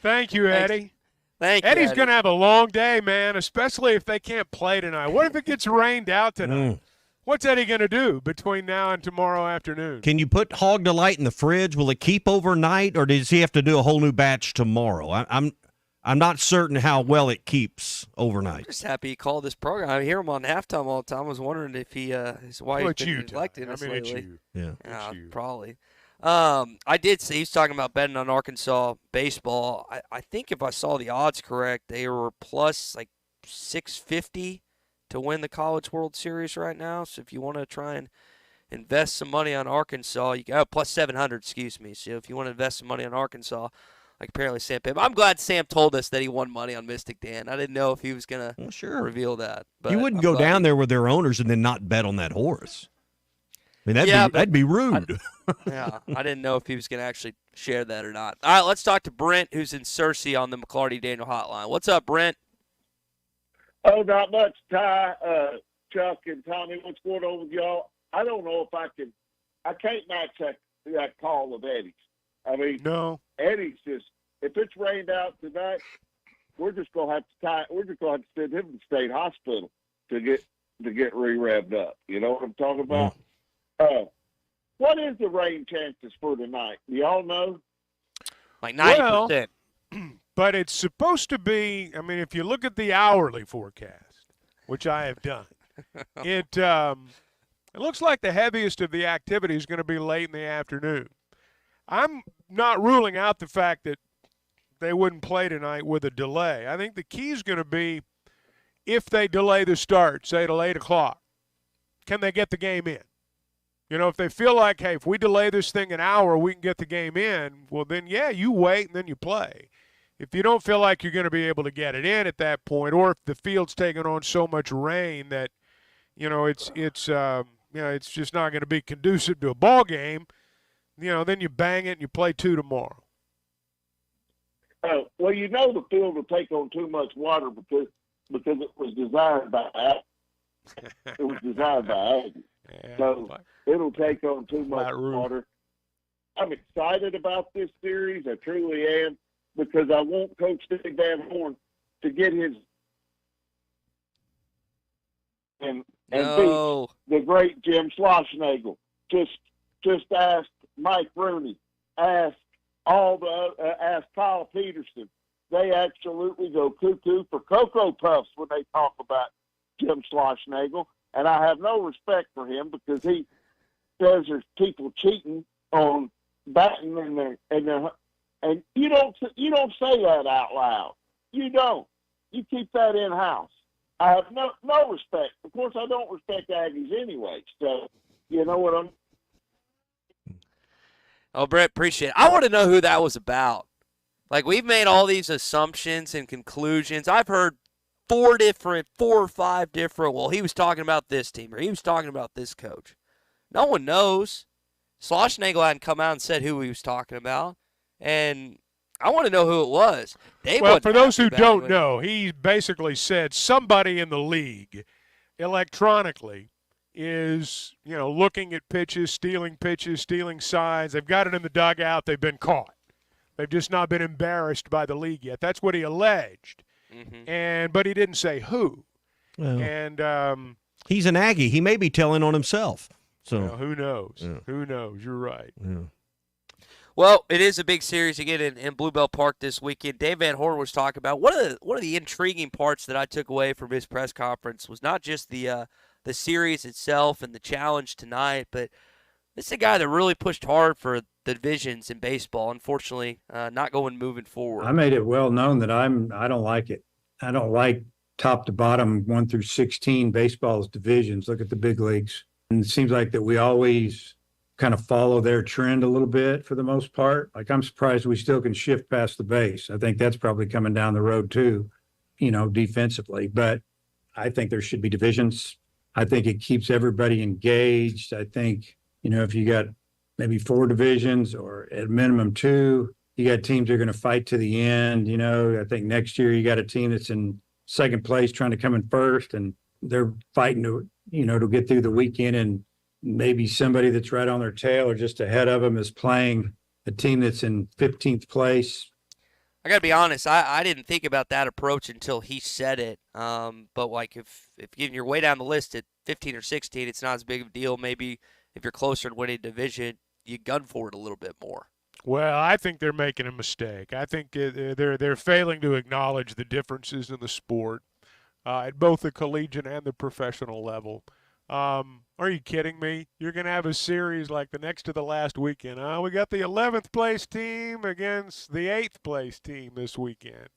Thank you, Eddie. Thank you, Eddie's Eddie. going to have a long day, man, especially if they can't play tonight. What if it gets rained out tonight? What's Eddie going to do between now and tomorrow afternoon? Can you put Hog Delight in the fridge? Will it keep overnight, or does he have to do a whole new batch tomorrow? I'm not certain how well it keeps overnight. I'm just happy he called this program. I hear him on halftime all the time. I was wondering if his wife It's been you, neglecting Ty. us I mean, it's lately. you. Yeah. Yeah, It's you. probably. I did see he's talking about betting on Arkansas baseball. I think if I saw the odds correct, they were plus like 650 to win the College World Series right now. So if you want to try and invest some money on Arkansas, you can plus 700, excuse me. So if you want to invest some money on Arkansas, like apparently Sam Pittman. I'm glad Sam told us that he won money on Mystic Dan. I didn't know if he was going to reveal that. But You wouldn't I'm go glad down there with their owners and then not bet on that horse. I mean, that'd be rude. Yeah, I didn't know if he was going to actually share that or not. All right, let's talk to Brent, who's in Searcy on the McClarty Daniel hotline. What's up, Brent? Oh, not much, Ty, Chuck, and Tommy. What's going on with y'all? I don't know if I can't match that call of Eddie's. I mean, no. Eddie's just, if it's rained out tonight, we're just going to have to send him to the state hospital to get re-revved up. You know what I'm talking about? What is the rain chances for tonight? Do y'all know? Like 90%. But it's supposed to be, I mean, if you look at the hourly forecast, which I have done. It looks like the heaviest of the activity is going to be late in the afternoon. I'm not ruling out the fact that they wouldn't play tonight with a delay. I think the key is going to be if they delay the start, say till 8 o'clock, can they get the game in? You know, if they feel like, hey, if we delay this thing an hour, we can get the game in, well, then, yeah, you wait and then you play. If you don't feel like you're going to be able to get it in at that point, or if the field's taking on so much rain that, you know, it's just not going to be conducive to a ball game, you know, then you bang it and you play 2 tomorrow. Well, you know the field will take on too much water because it was designed by Aggie. It was designed by Aggie. Yeah, so it'll take on too much water. I'm excited about this series. I truly am, because I want Coach Steve Van Horn to get his and beat the great Jim Schlossnagle. Just ask Mike Rooney. Ask ask Kyle Peterson. They absolutely go cuckoo for Cocoa Puffs when they talk about Jim Schlossnagle. And I have no respect for him because he says there's people cheating on batting and you don't say that out loud. You don't. You keep that in house. I have no respect. Of course, I don't respect Aggies anyway. So you know what I'm. Oh, Brett, appreciate it. I want to know who that was about. Like, we've made all these assumptions and conclusions. I've heard 4 or 5 different, well, he was talking about this team, or he was talking about this coach. No one knows. Schlossnagle hadn't come out and said who he was talking about, and I want to know who it was. Well, for those who don't know, he basically said somebody in the league electronically is, you know, looking at pitches, stealing signs. They've got it in the dugout. They've been caught. They've just not been embarrassed by the league yet. That's what he alleged. Mm-hmm. But he didn't say who. Well, and he's an Aggie. He may be telling on himself. So who knows? Yeah. Who knows? You're right. Yeah. Well, it is a big series again in Bluebell Park this weekend. Dave Van Horn was talking about one of the intriguing parts that I took away from his press conference was not just the series itself and the challenge tonight, but this is a guy that really pushed hard for the divisions in baseball. Unfortunately, not moving forward. I made it well known that I don't like it. I don't like top to bottom 1 through 16 baseball's divisions. Look at the big leagues, and it seems like that we always kind of follow their trend a little bit for the most part. Like, I'm surprised we still can shift past the base. I think that's probably coming down the road too, you know, defensively. But I think there should be divisions. I think it keeps everybody engaged. I think, you know, if you got maybe 4 divisions or at minimum 2, you got teams that are going to fight to the end. You know, I think next year you got a team that's in second place trying to come in first, and they're fighting to get through the weekend, and maybe somebody that's right on their tail or just ahead of them is playing a team that's in 15th place. I got to be honest, I didn't think about that approach until he said it. But, like, if you're way down the list at 15 or 16, it's not as big of a deal. Maybe if you're closer to winning division, you gun for it a little bit more. Well, I think they're making a mistake. I think they're failing to acknowledge the differences in the sport at both the collegiate and the professional level. Are you kidding me? You're going to have a series like the next to the last weekend. We got the 11th place team against the 8th place team this weekend.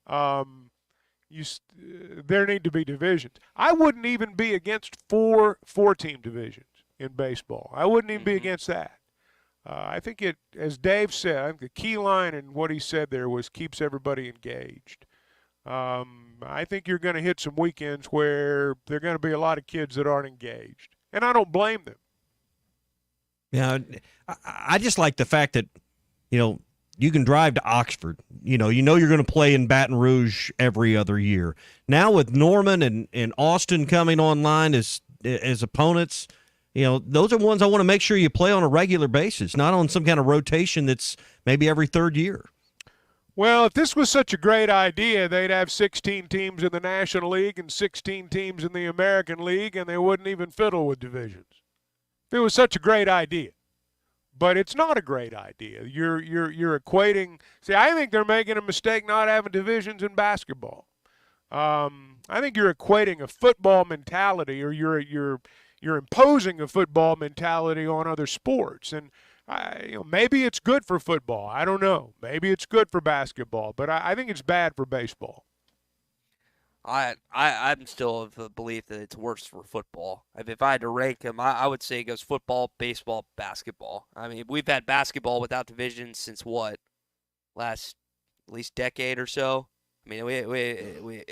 There need to be divisions. I wouldn't even be against four-team divisions in baseball. I wouldn't even be against that. I think it, as Dave said, I think the key line in what he said there was keeps everybody engaged. I think you're going to hit some weekends where there are going to be a lot of kids that aren't engaged, and I don't blame them. Yeah, I just like the fact that, you know, you can drive to Oxford. You know you're going to play in Baton Rouge every other year. Now with Norman and Austin coming online as opponents, you know, those are ones I want to make sure you play on a regular basis, not on some kind of rotation that's maybe every third year. Well, if this was such a great idea, they'd have 16 teams in the National League and 16 teams in the American League, and they wouldn't even fiddle with divisions. If it was such a great idea. But it's not a great idea. You're equating. See, I think they're making a mistake not having divisions in basketball. I think you're equating a football mentality, or you're imposing a football mentality on other sports. And maybe it's good for football. I don't know. Maybe it's good for basketball, but I think it's bad for baseball. I'm still of the belief that it's worse for football. If I had to rank them, I would say it goes football, baseball, basketball. I mean, we've had basketball without divisions since what? Last at least decade or so. I mean,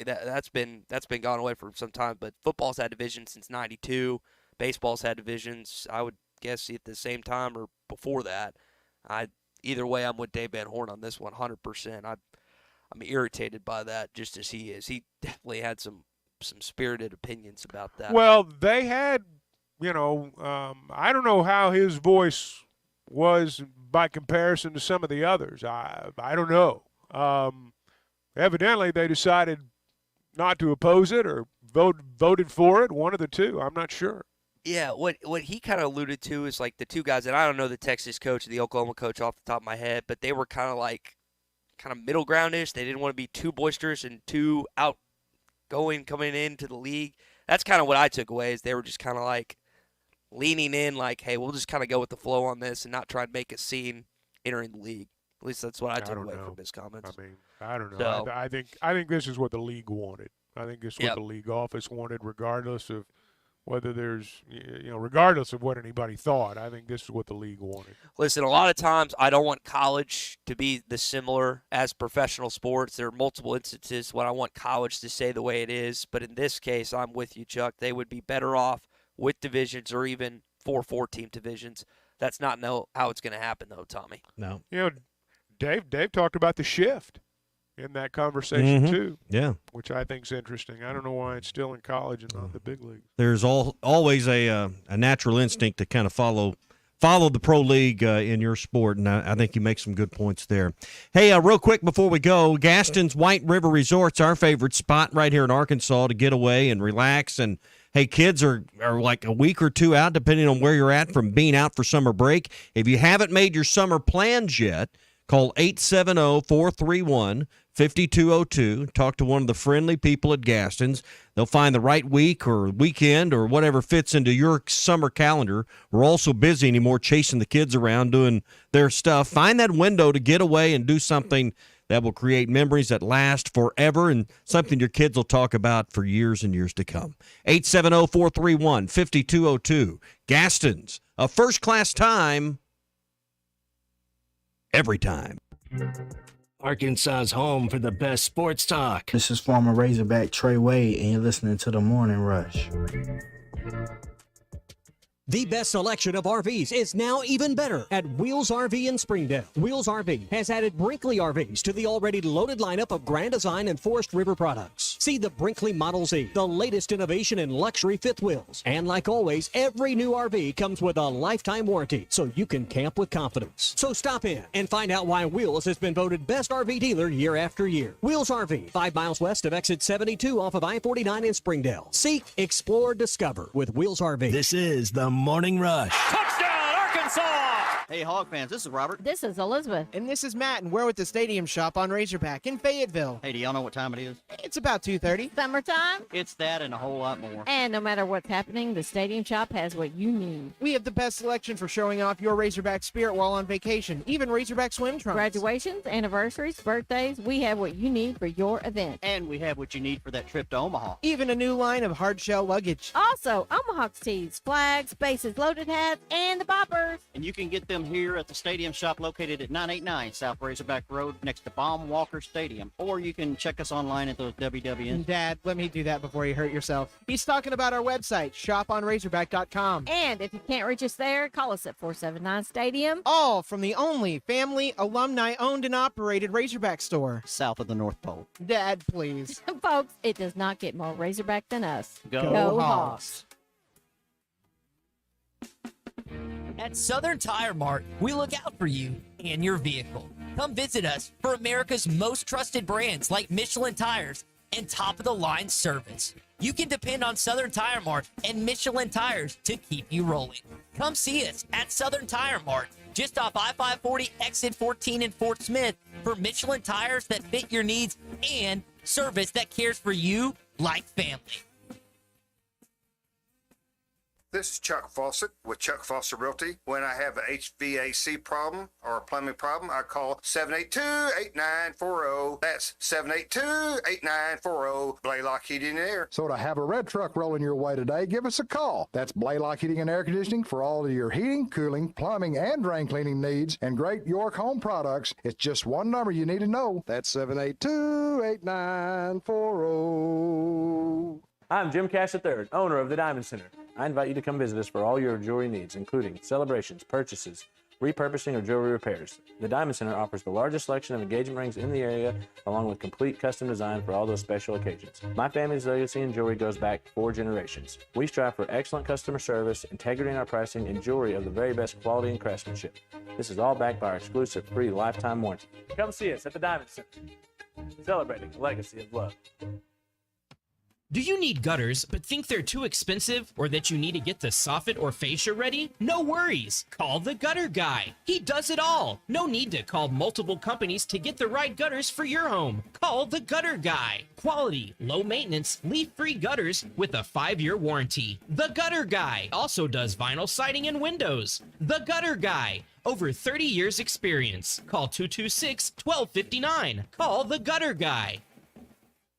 that's been gone away for some time. But football's had divisions since '92. Baseball's had divisions, I would guess, at the same time or before that. Either way, I'm with Dave Van Horn on this one, 100%. I'm irritated by that, just as he is. He definitely had some spirited opinions about that. Well, they had, I don't know how his voice was by comparison to some of the others. I don't know. Evidently, they decided not to oppose it or voted for it, one of the two. I'm not sure. Yeah, what he kind of alluded to is like the two guys, and I don't know the Texas coach or the Oklahoma coach off the top of my head, but they were kind of middle groundish. They didn't want to be too boisterous and too outgoing coming into the league. That's kind of what I took away, is they were just kind of like leaning in, like, hey, we'll just kind of go with the flow on this and not try to make a scene entering the league. At least that's what I took away from his comments. I mean, I don't know. So, I think this is what the league wanted. I think this is what the league office wanted, regardless of whether there's, regardless of what anybody thought. I think this is what the league wanted. Listen, a lot of times I don't want college to be the similar as professional sports. There are multiple instances when I want college to stay the way it is. But in this case, I'm with you, Chuck. They would be better off with divisions or even 4-team divisions. That's not how it's going to happen, though, Tommy. No. Dave talked about the shift in that conversation too. Yeah. Which I think is interesting. I don't know why it's still in college and not the big league. There's always a natural instinct to kind of follow the pro league in your sport, and I think you make some good points there. Hey, real quick before we go, Gaston's White River Resort's our favorite spot right here in Arkansas to get away and relax. And hey, kids are like a week or two out, depending on where you're at, from being out for summer break. If you haven't made your summer plans yet, call 870-431-5202. Talk to one of the friendly people at Gaston's. They'll find the right week or weekend or whatever fits into your summer calendar. We're all so busy anymore chasing the kids around doing their stuff. Find that window to get away and do something that will create memories that last forever and something your kids will talk about for years and years to come. 870-431-5202. Gaston's, a first-class time every time. Arkansas's home for the best sports talk. This is former Razorback Trey Wade, and you're listening to The Morning Rush. The best selection of RVs is now even better at Wheels RV in Springdale. Wheels RV has added Brinkley RVs to the already loaded lineup of Grand Design and Forest River products. See the Brinkley Model Z, the latest innovation in luxury fifth wheels. And like always, every new RV comes with a lifetime warranty, so you can camp with confidence. So stop in and find out why Wheels has been voted best RV dealer year after year. Wheels RV, 5 miles west of exit 72 off of I-49 in Springdale. Seek, explore, discover with Wheels RV. This is the Morning Rush. Touchdown, Arkansas! Hey, Hog fans, this is Robert. This is Elizabeth. And this is Matt, and we're with the Stadium Shop on Razorback in Fayetteville. Hey, do y'all know what time it is? It's about 2:30. Summertime. It's that and a whole lot more. And no matter what's happening, the Stadium Shop has what you need. We have the best selection for showing off your Razorback spirit while on vacation, even Razorback swim trunks. Graduations, anniversaries, birthdays, we have what you need for your event. And we have what you need for that trip to Omaha. Even a new line of hard shell luggage. Also, Omaha tees, flags, bases, loaded hats, and the boppers. And you can get them here at the Stadium Shop located at 989 South Razorback Road next to Baum Walker Stadium. Or you can check us online at those WWNs. Dad, let me do that before you hurt yourself. He's talking about our website, shoponrazorback.com. And if you can't reach us there, call us at 479-STADIUM. All from the only family, alumni-owned and operated Razorback store. South of the North Pole. Dad, please. Folks, it does not get more Razorback than us. Go Hawks. At Southern Tire Mart, we look out for you and your vehicle. Come visit us for America's most trusted brands like Michelin Tires and top-of-the-line service. You can depend on Southern Tire Mart and Michelin Tires to keep you rolling. Come see us at Southern Tire Mart, just off I-540 exit 14 in Fort Smith, for Michelin tires that fit your needs and Service that cares for you like family. This is Chuck Fawcett with Chuck Fawcett Realty. When I have an HVAC problem or a plumbing problem, I call 782-8940. That's 782-8940. Blaylock Heating and Air. So to have a red truck rolling your way today, give us a call. That's Blaylock Heating and Air Conditioning for all of your heating, cooling, plumbing, and drain cleaning needs and great York Home products. It's just one number you need to know. That's 782-8940. I'm Jim Cash III, owner of the Diamond Center. I invite you to come visit us for all your jewelry needs, including celebrations, purchases, repurposing, or jewelry repairs. The Diamond Center offers the largest selection of engagement rings in the area, along with complete custom design for all those special occasions. My family's legacy in jewelry goes back 4 generations. We strive for excellent customer service, integrity in our pricing, and jewelry of the very best quality and craftsmanship. This is all backed by our exclusive free lifetime warranty. Come see us at the Diamond Center, celebrating a legacy of love. Do you need gutters but think they're too expensive, or that you need to get the soffit or fascia ready? No worries. Call the Gutter Guy. He does it all. No need to call multiple companies to get the right gutters for your home. Call the Gutter Guy. Quality, low maintenance, leak-free gutters with a 5-year warranty. The Gutter Guy also does vinyl siding and windows. The Gutter Guy. Over 30 years experience. Call 226-1259. Call the Gutter Guy.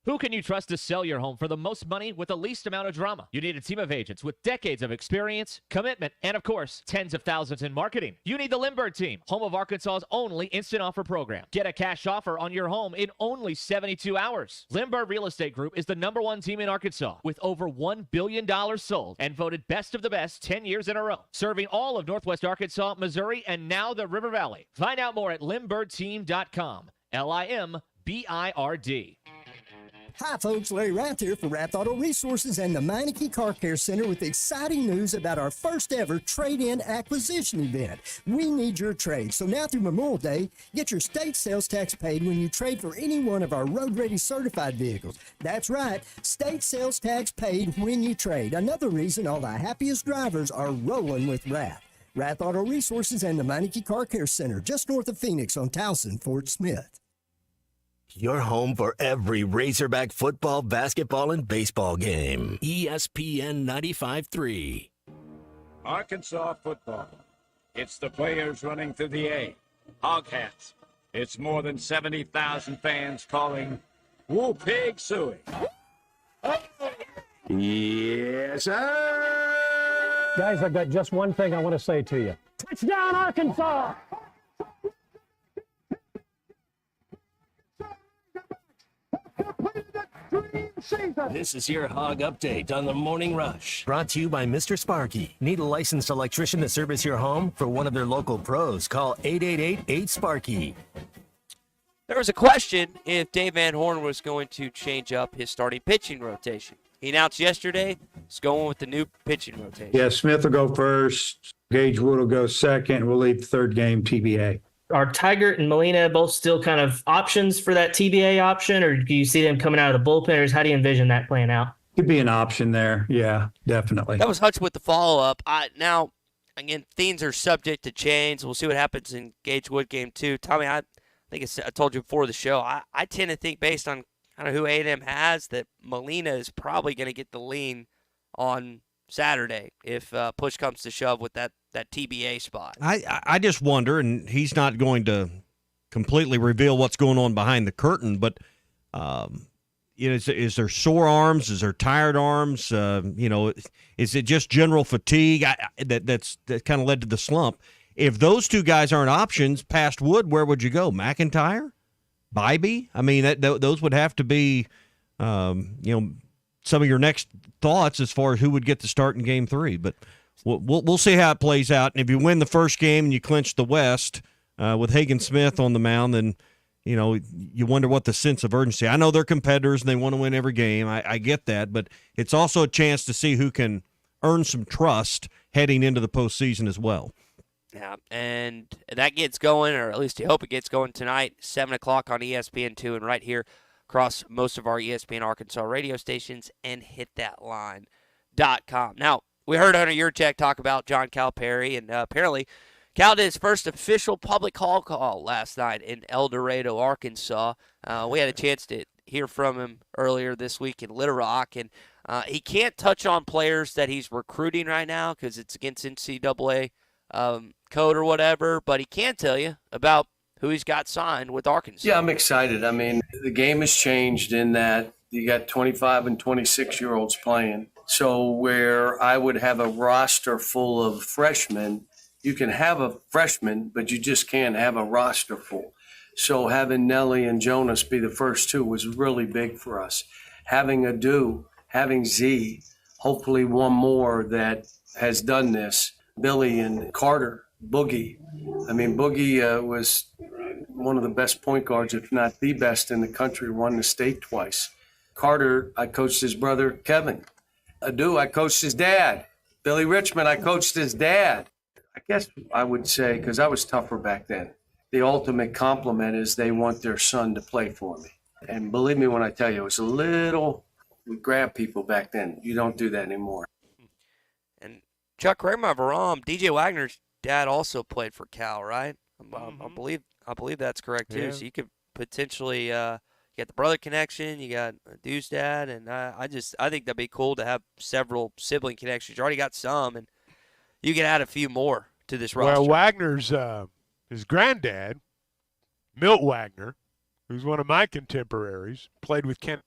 Who can you trust to sell your home for the most money with the least amount of drama? You need a team of agents with decades of experience, commitment, and of course, tens of thousands in marketing. You need the Lindbergh team, home of Arkansas's only instant offer program. Get a cash offer on your home in only 72 hours. Lindbergh Real Estate Group is the #1 team in Arkansas with over $1 billion sold and voted best of the best 10 years in a row, serving all of Northwest Arkansas, Missouri, and now the River Valley. Find out more at lindberghteam.com. LIMBIRD. Hi folks, Larry Rath here for Rath Auto Resources and the Meineke Car Care Center with exciting news about our first ever trade-in acquisition event. We need your trade, so now through Memorial Day, get your state sales tax paid when you trade for any one of our road-ready certified vehicles. That's right, state sales tax paid when you trade. Another reason all the happiest drivers are rolling with Rath. Rath Auto Resources and the Meineke Car Care Center, just north of Phoenix on Towson, Fort Smith. Your home for every Razorback football, basketball, and baseball game. ESPN 95.3. Arkansas football. It's the players running through the A. Hog hats. It's more than 70,000 fans calling Woo Pig Suey. Yes, sir. Guys, I've got just one thing I want to say to you. Touchdown, Arkansas! This is your Hog Update on the Morning Rush. Brought to you by Mr. Sparky. Need a licensed electrician to service your home? For one of their local pros, call 888-8-SPARKY. There was a question if Dave Van Horn was going to change up his starting pitching rotation. He announced yesterday he's going with the new pitching rotation. Yeah, Smith will go first. Gage Wood will go second. We'll leave the third game TBA. Are Tigert and Molina both still kind of options for that TBA option, or do you see them coming out of the bullpen, or how do you envision that playing out? Could be an option there. Yeah, definitely. That was Hutch with the follow-up. Now, again, things are subject to change. We'll see what happens in Gage Wood game 2. Tommy, I think I told you before the show, I tend to think based on kind of who A&M has that Molina is probably going to get the lean on Saturday if push comes to shove with that TBA spot. I just wonder, and he's not going to completely reveal what's going on behind the curtain, but is there sore arms? Is there tired arms? Is it just general fatigue that kind of led to the slump? If those two guys aren't options past Wood, where would you go? McIntyre? Bybee? I mean, those would have to be, some of your next thoughts as far as who would get the start in Game 3. But we'll see how it plays out. And if you win the first game and you clinch the West with Hagen Smith on the mound, then you wonder what the sense of urgency. I know they're competitors and they want to win every game. I get that, but it's also a chance to see who can earn some trust heading into the postseason as well. Yeah, and that gets going, or at least I hope it gets going tonight, 7 o'clock on ESPN2 and right here across most of our ESPN Arkansas radio stations and hitthatline.com. Now, we heard Hunter Yurchek talk about John Calipari, and apparently Cal did his first official public call last night in El Dorado, Arkansas. We had a chance to hear from him earlier this week in Little Rock, and he can't touch on players that he's recruiting right now because it's against NCAA code or whatever, but he can tell you about who he's got signed with Arkansas. Yeah, I'm excited. I mean, the game has changed in that you got 25 and 26-year-olds playing. So where I would have a roster full of freshmen, you can have a freshman, but you just can't have a roster full. So having Nelly and Jonas be the first two was really big for us. Having Adu, having Z, hopefully one more that has done this, Billy and Carter, Boogie. I mean, Boogie was one of the best point guards, if not the best in the country, won the state twice. Carter, I coached his brother, Kevin. Adu, I coached his dad. Billy Richmond, I coached his dad. I guess I would say, because I was tougher back then, the ultimate compliment is they want their son to play for me. And believe me when I tell you, it was a little, we grabbed people back then. You don't do that anymore. And Chuck, correct me if I'm wrong, DJ Wagner's dad also played for Cal, right? I believe that's correct too. Yeah. So you could potentially you got the brother connection, you got Dude's dad, and I think that'd be cool to have several sibling connections. You already got some, and you can add a few more to this roster. Well, Wagner's his granddad, Milt Wagner, who's one of my contemporaries, played with Ken.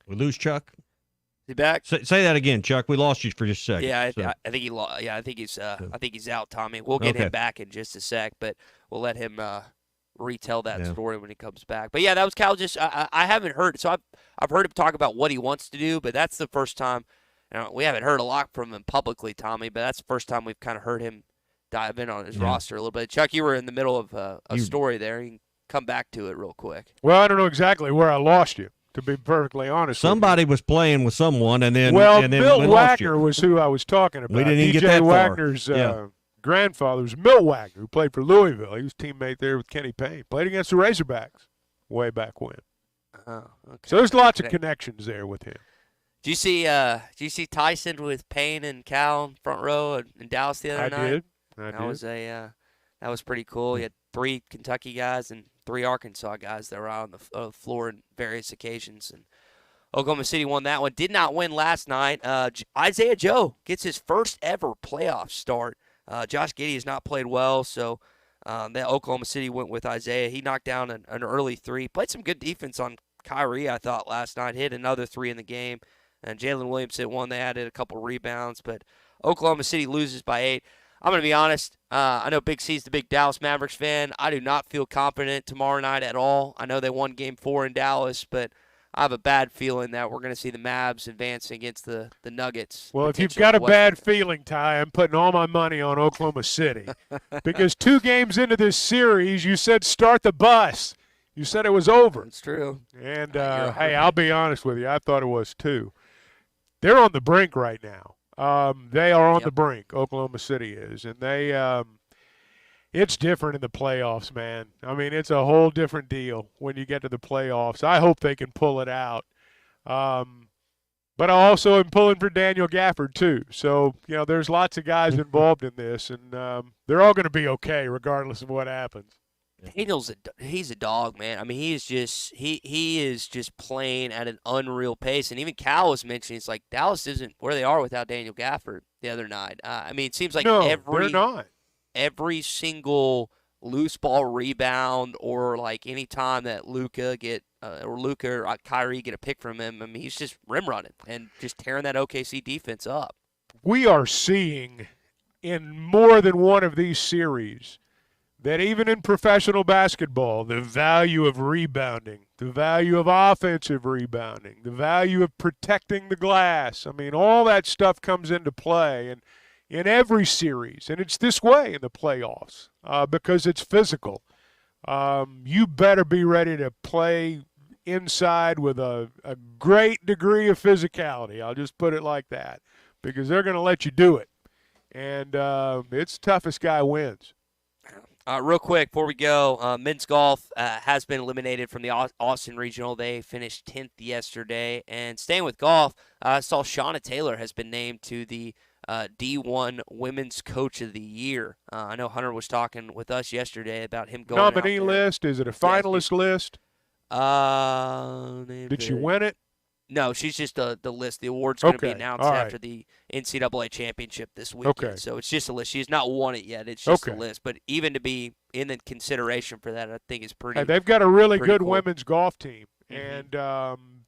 We lose Chuck. Is he back? Say that again, Chuck. We lost you for just a second. Yeah, I think he lost. Yeah, I think he's out, Tommy. We'll get him back in just a sec, but we'll let him retell that story when he comes back. But yeah, that was Cal. Just I haven't heard. So I've heard him talk about what he wants to do, but that's the first time. We haven't heard a lot from him publicly, Tommy, but that's the first time we've kind of heard him dive in on his roster a little bit. Chuck, you were in the middle of a story there. You can come back to it real quick. Well, I don't know exactly where I lost you, to be perfectly honest. Somebody was playing with someone, and then Milt Wagner was who I was talking about. We didn't even DJ get that far. Wagner's grandfather was Milt Wagner, who played for Louisville. He was teammate there with Kenny Payne. Played against the Razorbacks way back when. Oh, okay. So there's lots of connections there with him. Do you see Tyson with Payne and Cal in front row in Dallas the other night? I did. That was pretty cool. You had 3 Kentucky guys and 3 Arkansas guys that were out on the floor on various occasions. And Oklahoma City won that one. Did not win last night. Isaiah Joe gets his first ever playoff start. Josh Giddey has not played well, so that Oklahoma City went with Isaiah. He knocked down an early 3. Played some good defense on Kyrie, I thought, last night. Hit another 3 in the game. And Jalen Williams hit 1. They added a couple rebounds, but Oklahoma City loses by 8. I'm going to be honest. I know Big C's the big Dallas Mavericks fan. I do not feel confident tomorrow night at all. I know they won Game 4 in Dallas, but I have a bad feeling that we're going to see the Mavs advancing against the Nuggets. Well, if you've got a bad feeling, Ty, I'm putting all my money on Oklahoma City. Because 2 games into this series, you said start the bus. You said it was over. It's true. And, hey, I'll be honest with you. I thought it was too. They're on the brink right now. They are on the brink. Oklahoma City is, and they. It's different in the playoffs, man. I mean, it's a whole different deal when you get to the playoffs. I hope they can pull it out. But I also am pulling for Daniel Gafford too. So there's lots of guys involved in this, and they're all going to be okay regardless of what happens. He's a dog, man. I mean, he is just playing at an unreal pace. And even Cal was mentioning, it's like Dallas isn't where they are without Daniel Gafford the other night. I mean, it seems like they're not. Every single loose ball rebound or like any time that Luka or Kyrie get a pick from him, I mean, he's just rim running and just tearing that OKC defense up. We are seeing in more than one of these series that even in professional basketball, the value of rebounding, the value of offensive rebounding, the value of protecting the glass, I mean, all that stuff comes into play and in every series. And it's this way in the playoffs because it's physical. You better be ready to play inside with a great degree of physicality. I'll just put it like that because they're going to let you do it. And it's toughest guy wins. Real quick before we go, men's golf has been eliminated from the Austin Regional. They finished 10th yesterday. And staying with golf, I saw Shauna Taylor has been named to the D1 Women's Coach of the Year. I know Hunter was talking with us yesterday about him going Nominee out there. list? Is it a finalist list? Maybe. Did she win it? No, she's just the list. The award's going to be Okay, announced all right. after the NCAA championship this weekend. Okay. So it's just a list. She has not won it yet. It's just a Okay. list. But even to be in the consideration for that, I think is pretty. Hey, they've got a really pretty good cool. women's golf team, and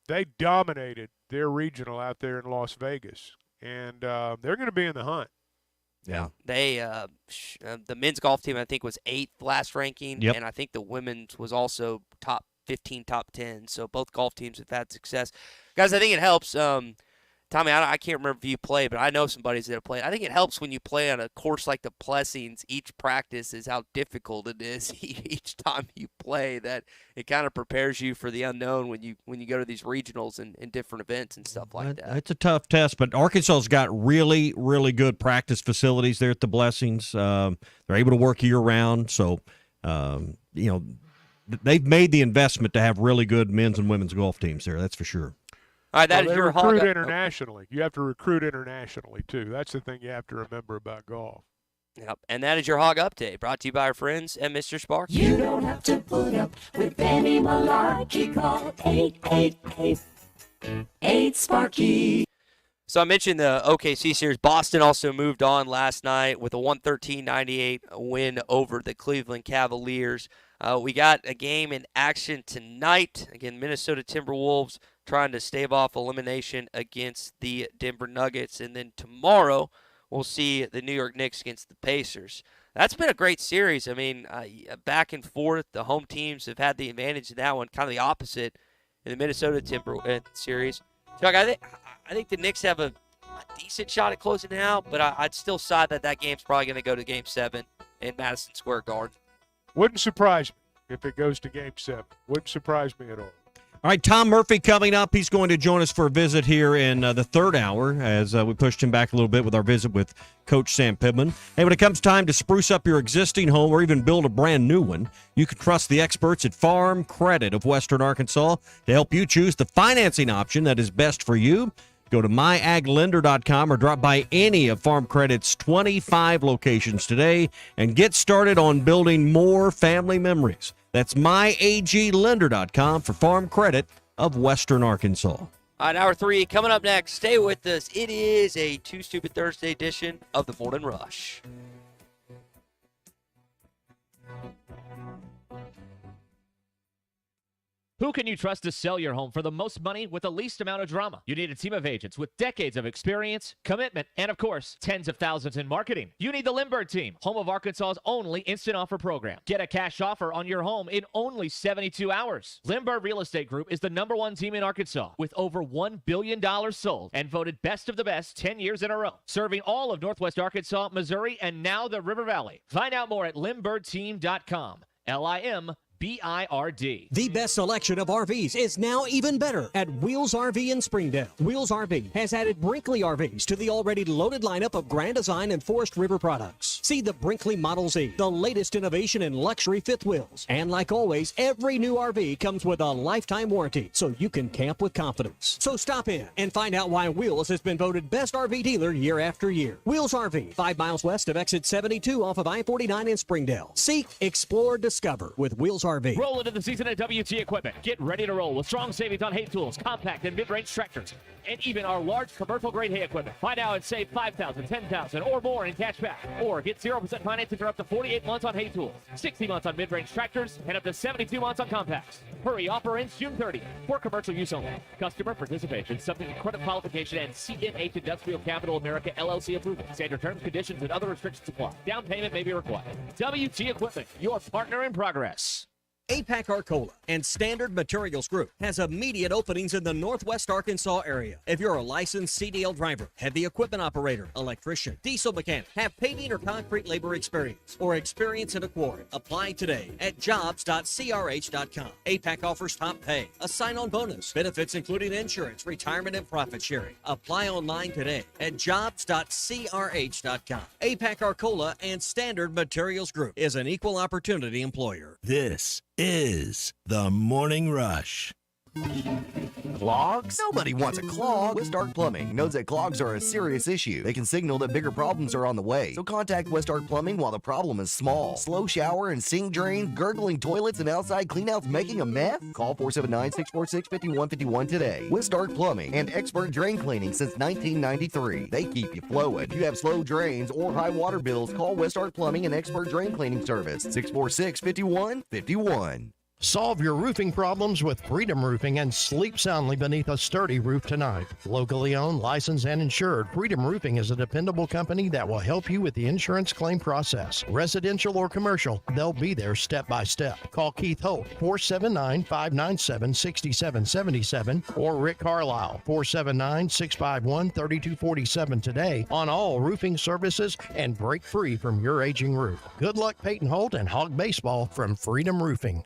they dominated their regional out there in Las Vegas, and they're going to be in the hunt. Yeah. They the men's golf team I think was 8th last ranking, Yep. and I think the women's was also top 15, top 10. So both golf teams have had success. Guys, I think it helps. Tommy, I can't remember if you played, but I know some buddies that have played. I think it helps when you play on a course like the Plessings. Each practice is how difficult it is each time you play. That it kind of prepares you for the unknown when you go to these regionals and different events and stuff like that. It's a tough test, but Arkansas's got really, really good practice facilities there at the Blessings. They're able to work year-round, so, they've made the investment to have really good men's and women's golf teams there, that's for sure. All right, that is They your recruit hog. internationally. You have to recruit internationally, too. That's the thing you have to remember about golf. Yep, and that is your hog update, brought to you by our friends at Mr. Sparky. You don't have to put up with any malarkey. Call 888-8-SPARKY. So I mentioned the OKC series. Boston also moved on last night with a 113-98 win over the Cleveland Cavaliers. We got a game in action tonight. Again, Minnesota Timberwolves trying to stave off elimination against the Denver Nuggets. And then tomorrow we'll see the New York Knicks against the Pacers. That's been a great series. I mean, back and forth. The home teams have had the advantage in that one, kind of the opposite in the Minnesota Timber series. Chuck, I think the Knicks have a decent shot at closing it out, but I'd still side that game's probably going to go to Game 7 in Madison Square Garden. Wouldn't surprise me if it goes to Game 7. Wouldn't surprise me at all. All right, Tom Murphy coming up. He's going to join us for a visit here in the third hour as we pushed him back a little bit with our visit with Coach Sam Pittman. Hey, when it comes time to spruce up your existing home or even build a brand new one, you can trust the experts at Farm Credit of Western Arkansas to help you choose the financing option that is best for you. Go to myaglender.com or drop by any of Farm Credit's 25 locations today and get started on building more family memories. That's myaglender.com for Farm Credit of Western Arkansas. All right, hour 3 coming up next. Stay with us. It is a Too Stupid Thursday edition of the Morning Rush. Who can you trust to sell your home for the most money with the least amount of drama? You need a team of agents with decades of experience, commitment, and of course, tens of thousands in marketing. You need the Lindbergh team, home of Arkansas's only instant offer program. Get a cash offer on your home in only 72 hours. Lindbergh Real Estate Group is the #1 team in Arkansas with over $1 billion sold and voted best of the best 10 years in a row, serving all of Northwest Arkansas, Missouri, and now the River Valley. Find out more at lindberghteam.com. LIMBIRD. The best selection of RVs is now even better at Wheels RV in Springdale. Wheels RV has added Brinkley RVs to the already loaded lineup of Grand Design and Forest River products. See the Brinkley Model Z, the latest innovation in luxury fifth wheels. And like always, every new RV comes with a lifetime warranty, so you can camp with confidence. So stop in and find out why Wheels has been voted best RV dealer year after year. Wheels RV, 5 miles west of exit 72 off of I-49 in Springdale. Seek, explore, discover with Wheels RV. Roll into the season at WT Equipment. Get ready to roll with strong savings on hay tools, compact and mid-range tractors, and even our large commercial-grade hay equipment. Find out and save $5,000, $10,000, or more in cash back. Or get 0% financing for up to 48 months on hay tools, 60 months on mid-range tractors, and up to 72 months on compacts. Hurry, offer ends June 30th for commercial use only. Customer participation subject to credit qualification and CNH Industrial Capital America LLC approval. Standard terms, conditions, and other restrictions apply. Down payment may be required. WT Equipment, your partner in progress. APAC Arcola and Standard Materials Group has immediate openings in the Northwest Arkansas area. If you're a licensed CDL driver, heavy equipment operator, electrician, diesel mechanic, have paving or concrete labor experience, or experience in a quarry, apply today at jobs.crh.com. APAC offers top pay, a sign-on bonus, benefits including insurance, retirement, and profit sharing. Apply online today at jobs.crh.com. APAC Arcola and Standard Materials Group is an equal opportunity employer. This is the Morning Rush. Clogs? Nobody wants a clog. West Plumbing knows that clogs are a serious issue. They can signal that bigger problems are on the way. So contact West Plumbing while the problem is small. Slow shower and sink drain, gurgling toilets, and outside cleanouts making a mess? Call 479-646-5151 today. West Plumbing and expert drain cleaning since 1993. They keep you flowing. If you have slow drains or high water bills, call West Plumbing and expert drain cleaning service. 646-5151. Solve your roofing problems with Freedom Roofing and sleep soundly beneath a sturdy roof tonight. Locally owned, licensed, and insured, Freedom Roofing is a dependable company that will help you with the insurance claim process. Residential or commercial, they'll be there step by step. Call Keith Holt, 479-597-6777, or Rick Carlisle, 479-651-3247 today on all roofing services and break free from your aging roof. Good luck, Peyton Holt and Hog Baseball from Freedom Roofing.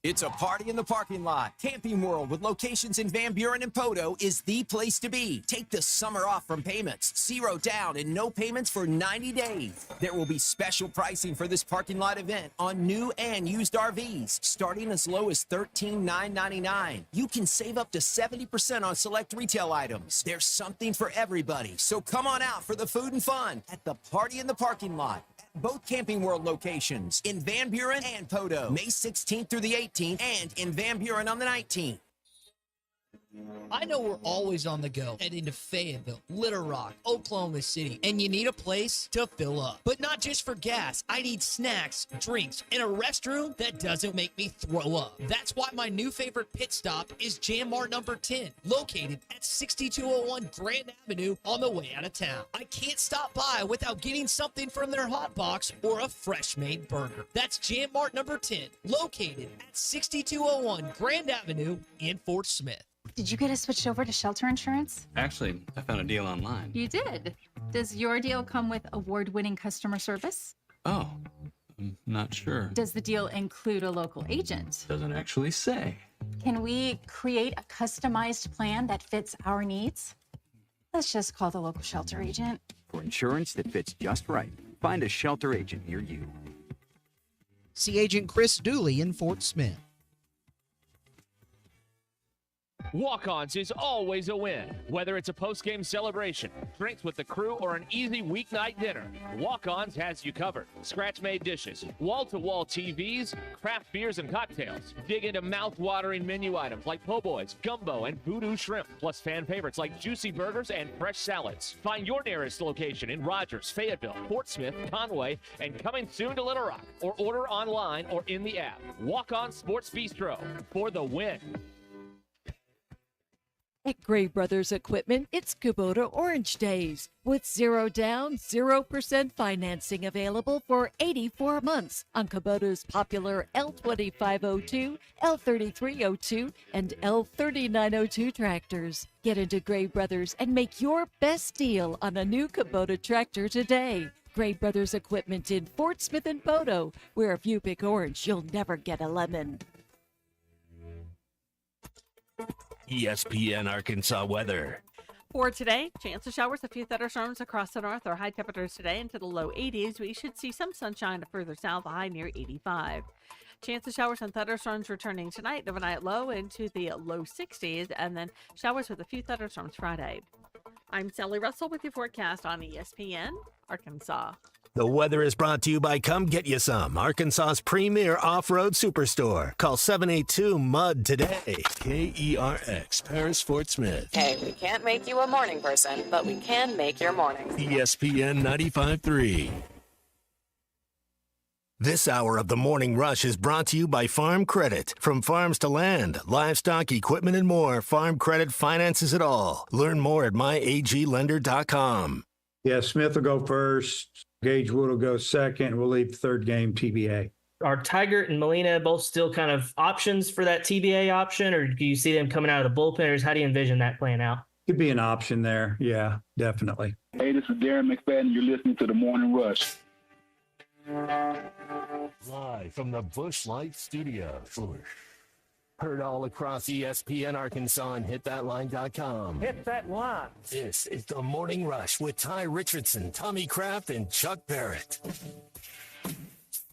It's a party in the parking lot. Camping World with locations in Van Buren and Podo is the place to be. Take the summer off from payments, 0 down and no payments for 90 days. There will be special pricing for this parking lot event on new and used RVs, starting as low as $13,999. You can save up to 70% on select retail items. There's something for everybody, so come on out for the food and fun at the party in the parking lot. Both Camping World locations in Van Buren and Podo, May 16th through the 18th, and in Van Buren on the 19th. I know we're always on the go, heading to Fayetteville, Little Rock, Oklahoma City, and you need a place to fill up. But not just for gas. I need snacks, drinks, and a restroom that doesn't make me throw up. That's why my new favorite pit stop is Jam Mart number 10, located at 6201 Grand Avenue on the way out of town. I can't stop by without getting something from their hot box or a fresh-made burger. That's Jam Mart number 10, located at 6201 Grand Avenue in Fort Smith. Did you get us switched over to shelter insurance? Actually, I found a deal online. You did. Does your deal come with award-winning customer service? Oh, I'm not sure. Does the deal include a local agent? Doesn't actually say. Can we create a customized plan that fits our needs? Let's just call the local shelter agent. For insurance that fits just right, find a shelter agent near you. See Agent Chris Dooley in Fort Smith. Walk-Ons is always a win. Whether it's a post-game celebration, drinks with the crew, or an easy weeknight dinner, Walk-Ons has you covered. Scratch-made dishes, wall-to-wall TVs, craft beers and cocktails. Dig into mouth-watering menu items like po' boys, gumbo, and voodoo shrimp, plus fan favorites like juicy burgers and fresh salads. Find your nearest location in Rogers, Fayetteville, Fort Smith, Conway, and coming soon to Little Rock, or order online or in the app. Walk-On Sports Bistro for the win. At Gray Brothers Equipment, it's Kubota Orange Days with 0 down, 0% financing available for 84 months on Kubota's popular L2502, L3302, and L3902 tractors. Get into Gray Brothers and make your best deal on a new Kubota tractor today. Gray Brothers Equipment in Fort Smith and Podo, where if you pick orange, you'll never get a lemon. ESPN Arkansas weather. For today, chance of showers, a few thunderstorms across the north. Our high temperatures today into the low 80s. We should see some sunshine further south, a high near 85. Chance of showers and thunderstorms returning tonight, overnight low into the low 60s, and then showers with a few thunderstorms Friday. I'm Sally Russell with your forecast on ESPN Arkansas. The weather is brought to you by Come Get You Some, Arkansas's premier off-road superstore. Call 782-MUD today. KERX, Paris, Fort Smith. Hey, we can't make you a morning person, but we can make your mornings. ESPN 95.3. This hour of the Morning Rush is brought to you by Farm Credit. From farms to land, livestock, equipment, and more, Farm Credit finances it all. Learn more at myaglender.com. Yeah, Smith will go first. Gage Wood will go second. We'll leave third game TBA. Are Tigert and Molina both still kind of options for that TBA option, or do you see them coming out of the bullpen, or how do you envision that playing out? Could be an option there. Yeah, definitely. Hey, this is Darren McFadden. You're listening to the Morning Rush. Live from the Busch Light Studio. Heard all across ESPN Arkansas and hitthatline.com. Hit that line. This is the Morning Rush with Ty Richardson, Tommy Kraft, and Chuck Barrett.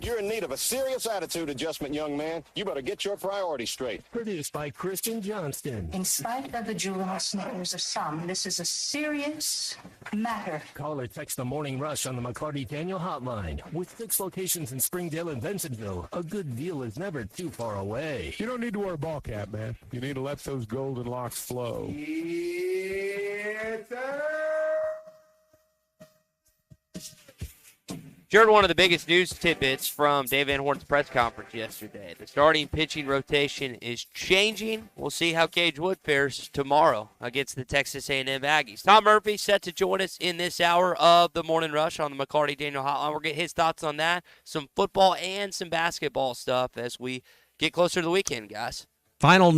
You're in need of a serious attitude adjustment, young man. You better get your priorities straight. Produced by Kristen Johnston. In spite of the juvenile snickers of some, this is a serious matter. Call or text the Morning Rush on the McCarty Daniel hotline. With 6 locations in Springdale and Bensenville, a good deal is never too far away. You don't need to wear a ball cap, man. You need to let those golden locks flow. Shared one of the biggest news tidbits from Dave Van Horn's press conference yesterday. The starting pitching rotation is changing. We'll see how Gage Wood fares tomorrow against the Texas A&M Aggies. Tom Murphy set to join us in this hour of the Morning Rush on the McCarty Daniel Hotline. We'll get his thoughts on that, some football and some basketball stuff as we get closer to the weekend, guys. Final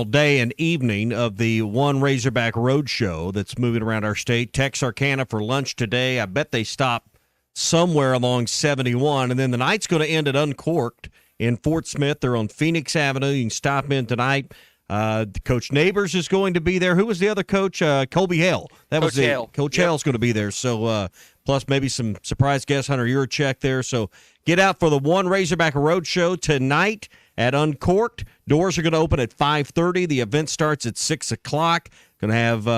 day and evening of the One Razorback Roadshow that's moving around our state. Texarkana for lunch today. I bet they stop somewhere along 71, and then the night's going to end at Uncorked in Fort Smith. They're on Phoenix Avenue. You can stop in tonight. Coach Neighbors is going to be there. Who was the other coach? Colby Hale. Coach Hale. Coach Hale's going to be there. So plus maybe some surprise guest Hunter Yurachek there. So get out for the One Razorback Roadshow tonight at Uncorked. Doors are going to open at 5:30. The event starts at 6 o'clock. Going to have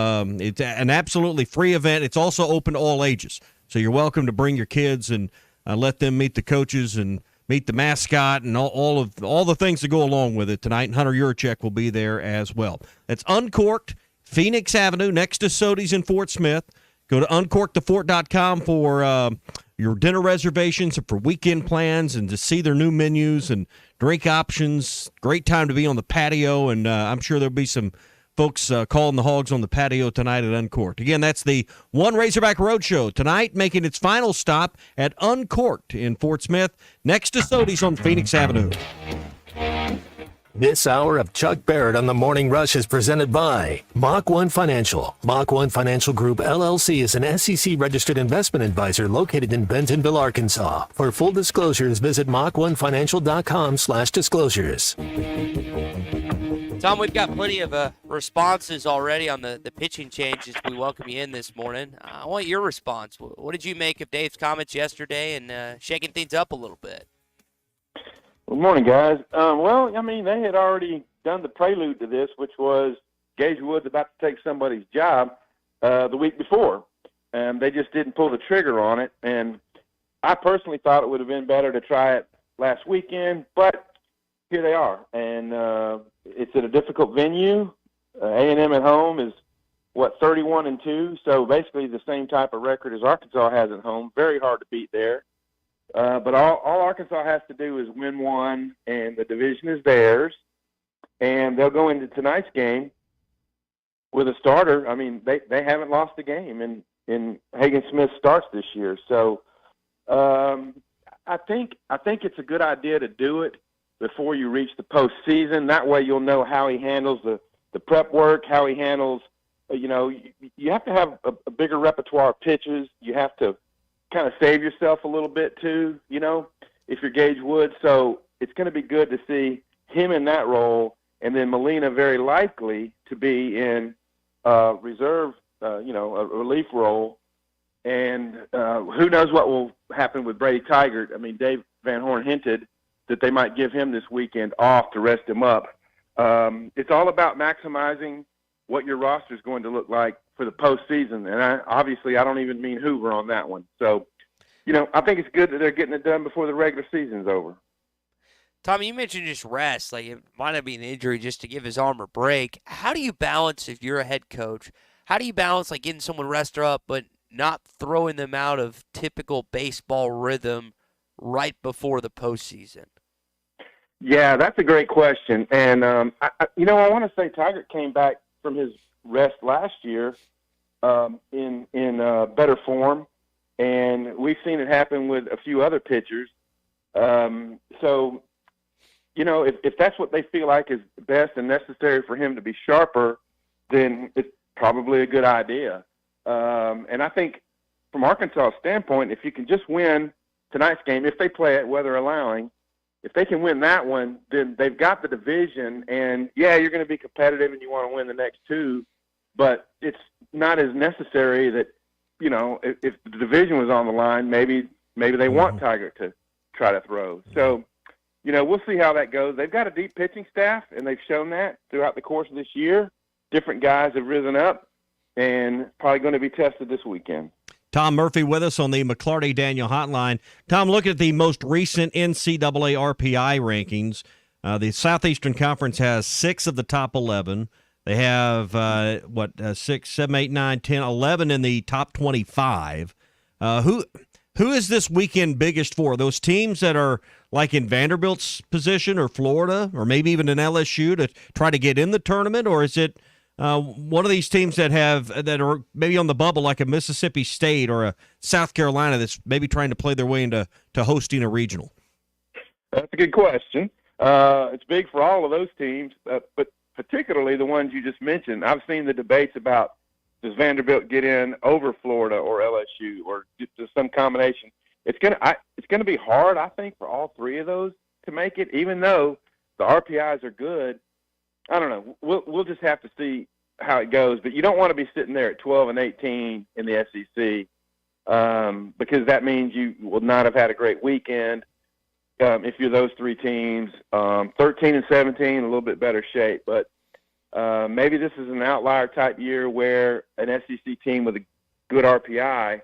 it's an absolutely free event. It's also open to all ages. So you're welcome to bring your kids and let them meet the coaches and meet the mascot and all the things that go along with it tonight. And Hunter Yurachek will be there as well. That's Uncorked, Phoenix Avenue, next to Sody's in Fort Smith. Go to uncorkedthefort.com for your dinner reservations and for weekend plans and to see their new menus and drink options. Great time to be on the patio, and I'm sure there'll be some folks calling the hogs on the patio tonight at Uncorked. Again, that's the One Razorback Roadshow tonight, making its final stop at Uncorked in Fort Smith, next to Sody's on Phoenix Avenue. This hour of Chuck Barrett on the Morning Rush is presented by Mach 1 Financial. Mach 1 Financial Group, LLC is an SEC-registered investment advisor located in Bentonville, Arkansas. For full disclosures, visit mach1financial.com/disclosures. Tom, we've got plenty of responses already on the pitching changes. We welcome you in this morning. I want your response. What did you make of Dave's comments yesterday and shaking things up a little bit? Good morning, guys. Well, I mean, they had already done the prelude to this, which was Gage Wood's about to take somebody's job the week before, and they just didn't pull the trigger on it. And I personally thought it would have been better to try it last weekend, but here they are, and it's at a difficult venue. A&M at home is, 31-2, so basically the same type of record as Arkansas has at home. Very hard to beat there. But all Arkansas has to do is win one, and the division is theirs. And they'll go into tonight's game with a starter. I mean, they haven't lost a game in Hagen Smith starts this year. So I think it's a good idea to do it before you reach the postseason. That way you'll know how he handles the prep work, how he handles, you have to have a bigger repertoire of pitches. You have to kind of save yourself a little bit too, if you're Gage Wood. So it's going to be good to see him in that role, and then Molina very likely to be in reserve, a relief role. And who knows what will happen with Brady Tigert. I mean, Dave Van Horn hinted that they might give him this weekend off to rest him up. It's all about maximizing what your roster is going to look like for the postseason. And I don't even mean Hoover on that one. So, I think it's good that they're getting it done before the regular season's over. Tommy, you mentioned just rest. Like, it might not be an injury just to give his arm a break. How do you balance, if you're a head coach, how do you balance, like, getting someone rested up but not throwing them out of typical baseball rhythm right before the postseason? Yeah, that's a great question. And, I want to say Tigert came back from his rest last year in better form, and we've seen it happen with a few other pitchers. So, if that's what they feel like is best and necessary for him to be sharper, then it's probably a good idea. And I think from Arkansas' standpoint, if you can just win tonight's game, if they play it, weather allowing, if they can win that one, then they've got the division. And, yeah, you're going to be competitive and you want to win the next two, but it's not as necessary that, if the division was on the line, maybe maybe they want Tiger to try to throw. So, we'll see how that goes. They've got a deep pitching staff, and they've shown that throughout the course of this year. Different guys have risen up, and probably going to be tested this weekend. Tom Murphy with us on the McClarty Daniel Hotline. Tom, look at the most recent NCAA RPI rankings. The Southeastern Conference has 6 of the top 11. They have, 6, 7, 8, 9, 10, 11 in the top 25. Who is this weekend biggest for? Those teams that are like in Vanderbilt's position or Florida or maybe even an LSU to try to get in the tournament? Or is it one of these teams that are maybe on the bubble like a Mississippi State or a South Carolina that's maybe trying to play their way into hosting a regional? That's a good question. It's big for all of those teams, but particularly the ones you just mentioned. I've seen the debates about does Vanderbilt get in over Florida or LSU or just some combination. It's gonna be hard, I think, for all 3 of those to make it, even though the RPIs are good. I don't know. We'll just have to see how it goes. But you don't want to be sitting there at 12 and 18 in the SEC because that means you will not have had a great weekend. If you're those 3 teams, 13 and 17, a little bit better shape. But maybe this is an outlier type year where an SEC team with a good RPI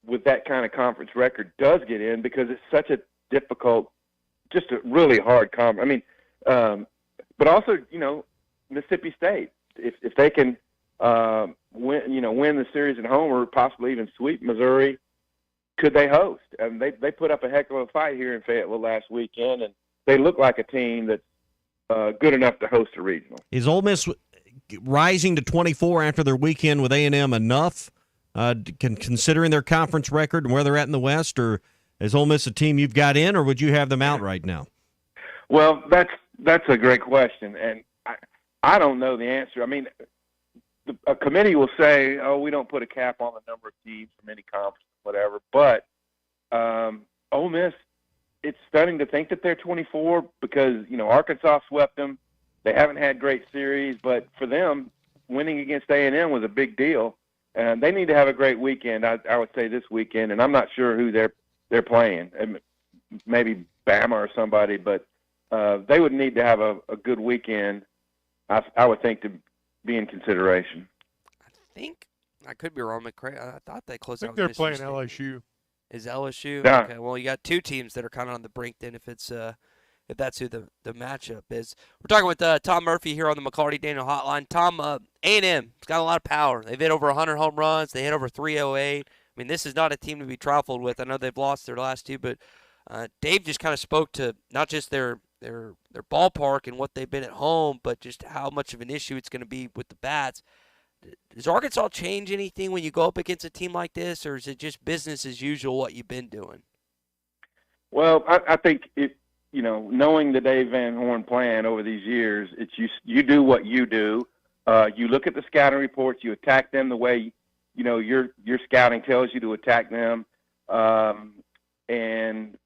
with that kind of conference record does get in because it's such a difficult, just a really hard conference. I mean, but also, Mississippi State, if they can win the series at home or possibly even sweep Missouri, could they host? And they put up a heck of a fight here in Fayetteville last weekend, and they look like a team that's good enough to host a regional. Is Ole Miss rising to 24 after their weekend with A&M enough, considering their conference record and where they're at in the West, or is Ole Miss a team you've got in, or would you have them out right now? Well, that's a great question, and I don't know the answer. I mean, a committee will say, "Oh, we don't put a cap on the number of teams from any conference, whatever." But Ole Miss, it's stunning to think that they're 24 because Arkansas swept them. They haven't had great series, but for them, winning against A&M was a big deal, and they need to have a great weekend. I would say this weekend, and I'm not sure who they're playing. Maybe Bama or somebody, but they would need to have a good weekend, I would think, to be in consideration. I think I could be wrong, McCray. I thought they closed out. They're playing LSU. Is LSU? Yeah. Okay. Well, you got 2 teams that are kind of on the brink. Then, if that's who the matchup is, we're talking with Tom Murphy here on the McClarty Daniel Hotline. Tom, A&M has got a lot of power. They've hit over 100 home runs. They hit over 308. I mean, this is not a team to be trifled with. I know they've lost their last 2, but Dave just kind of spoke to not just their ballpark and what they've been at home, but just how much of an issue it's going to be with the bats. Does Arkansas change anything when you go up against a team like this, or is it just business as usual what you've been doing? Well, I think knowing the Dave Van Horn plan over these years, it's you do what you do. You look at the scouting reports, you attack them the way your scouting tells you to attack them, and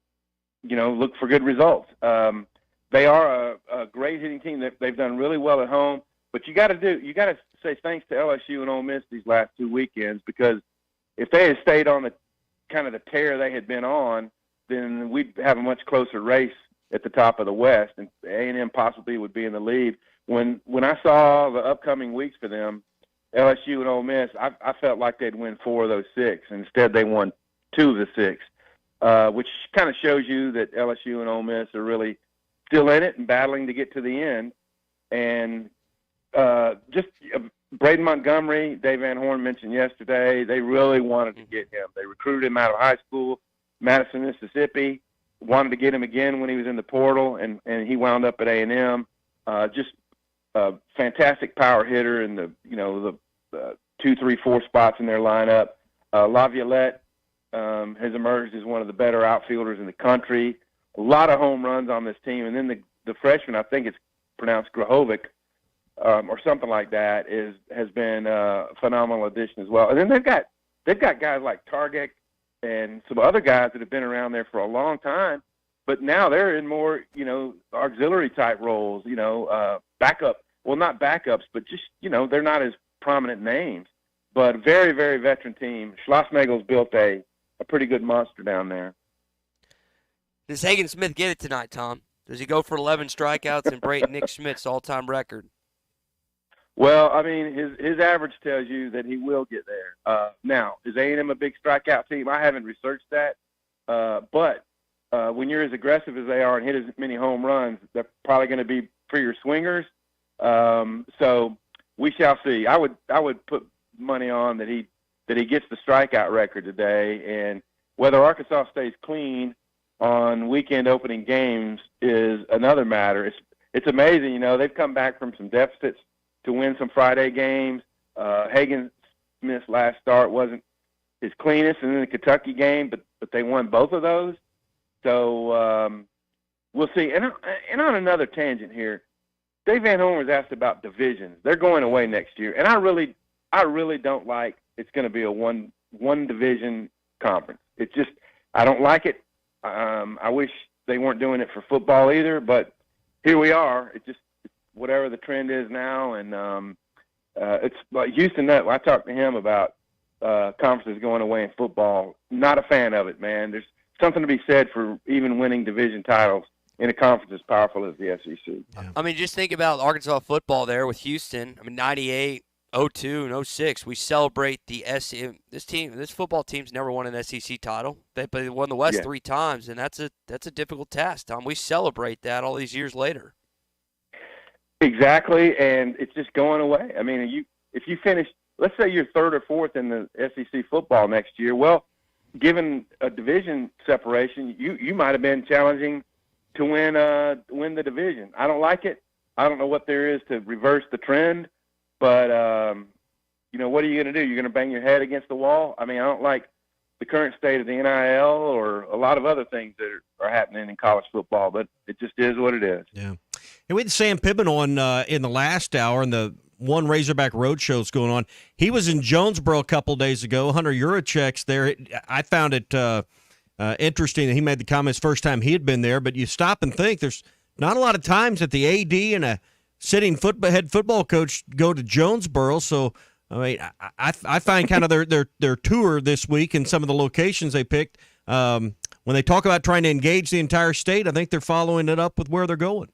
look for good results. They are a great hitting team. They've done really well at home, but you got to say thanks to LSU and Ole Miss these last 2 weekends, because if they had stayed on the kind of the tear they had been on, then we'd have a much closer race at the top of the West, and A&M possibly would be in the lead. When I saw the upcoming weeks for them, LSU and Ole Miss, I felt like they'd win 4 of those 6. Instead, they won 2 of the 6, which kind of shows you that LSU and Ole Miss are still in it and battling to get to the end. And just Braden Montgomery, Dave Van Horn mentioned yesterday, they really wanted to get him. They recruited him out of high school, Madison, Mississippi, wanted to get him again when he was in the portal, and he wound up at A&M. Just a fantastic power hitter in the 2, 3, 4 spots in their lineup. Laviolette has emerged as one of the better outfielders in the country. A lot of home runs on this team, and then the freshman, I think it's pronounced Grahovic, or something like that, has been a phenomenal addition as well. And then they've got guys like Targek and some other guys that have been around there for a long time, but now they're in more auxiliary type roles, backup. Well, not backups, but just they're not as prominent names, but very, very veteran team. Schlossnagel's built a pretty good monster down there. Does Hagen Smith get it tonight, Tom? Does he go for 11 strikeouts and break Nick Schmidt's all-time record? Well, I mean, his average tells you that he will get there. Now, is A&M a big strikeout team? I haven't researched that. But when you're as aggressive as they are and hit as many home runs, they're probably going to be for your swingers. So we shall see. I would put money on that he gets the strikeout record today, and whether Arkansas stays clean on weekend opening games is another matter. It's amazing, they've come back from some deficits to win some Friday games. Hagen Smith's last start wasn't his cleanest, and then the Kentucky game, but they won both of those. So we'll see. And on another tangent here, Dave Van Horn was asked about divisions. They're going away next year, and I really don't like it's going to be a one division conference. It's just I don't like it. I wish they weren't doing it for football either, but here we are. It's just whatever the trend is now, and it's like Houston Nutt. I talked to him about conferences going away in football. Not a fan of it, man. There's something to be said for even winning division titles in a conference as powerful as the SEC. Yeah. I mean, just think about Arkansas football there with Houston. I mean, 98, 02, and 06. We celebrate the SEC. This football team's never won an SEC title. They won the West 3 times, and that's a difficult task, Tom. We celebrate that all these years later. Exactly, and it's just going away. I mean, if you finish, let's say you're third or fourth in the SEC football next year, well, given a division separation, you might have been challenging to win the division. I don't like it. I don't know what there is to reverse the trend, but what are you going to do? You're going to bang your head against the wall? I mean, I don't like the current state of the NIL or a lot of other things that are happening in college football, but it just is what it is. Yeah. And we had Sam Pittman on in the last hour, and the one Razorback Roadshow is going on. He was in Jonesboro a couple days ago. Hunter Yurichek's there. I found it interesting that he made the comments first time he had been there, but you stop and think there's not a lot of times that the AD and a sitting head football coach go to Jonesboro. So, I mean, I find kind of their tour this week and some of the locations they picked. When they talk about trying to engage the entire state, I think they're following it up with where they're going.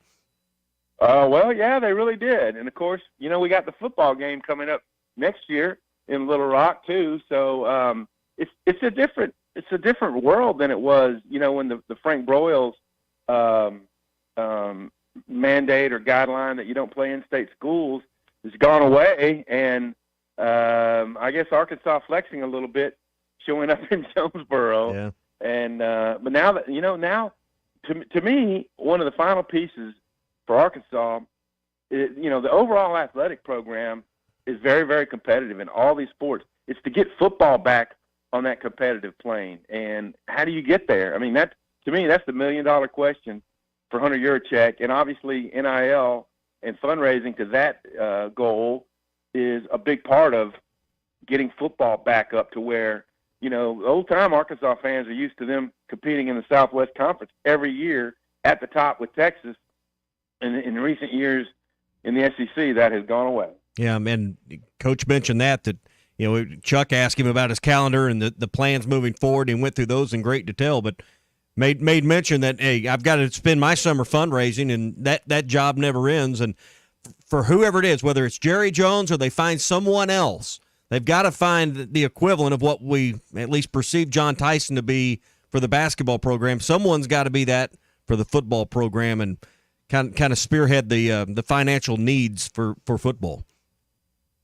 Well, yeah, they really did. And, of course, we got the football game coming up next year in Little Rock, too. So it's a different world than it was, when the Frank Broyles mandate or guideline that you don't play in-state schools has gone away. And I guess Arkansas flexing a little bit, showing up in Jonesboro. Yeah. And but now that now to me, one of the final pieces for Arkansas, the overall athletic program is very, very competitive in all these sports. It's to get football back on that competitive plane. And how do you get there? I mean, to me, that's the $1 million question for Hunter Yurichek. And obviously NIL and fundraising to that goal is a big part of getting football back up to where, old-time Arkansas fans are used to them competing in the Southwest Conference every year at the top with Texas. And in recent years in the SEC, that has gone away. Yeah, and Coach mentioned that Chuck asked him about his calendar and the plans moving forward, and went through those in great detail, but made mention that, hey, I've got to spend my summer fundraising, and that job never ends. And for whoever it is, whether it's Jerry Jones or they find someone else, they've got to find the equivalent of what we at least perceive John Tyson to be for the basketball program. Someone's got to be that for the football program, and kind of spearhead the financial needs for football.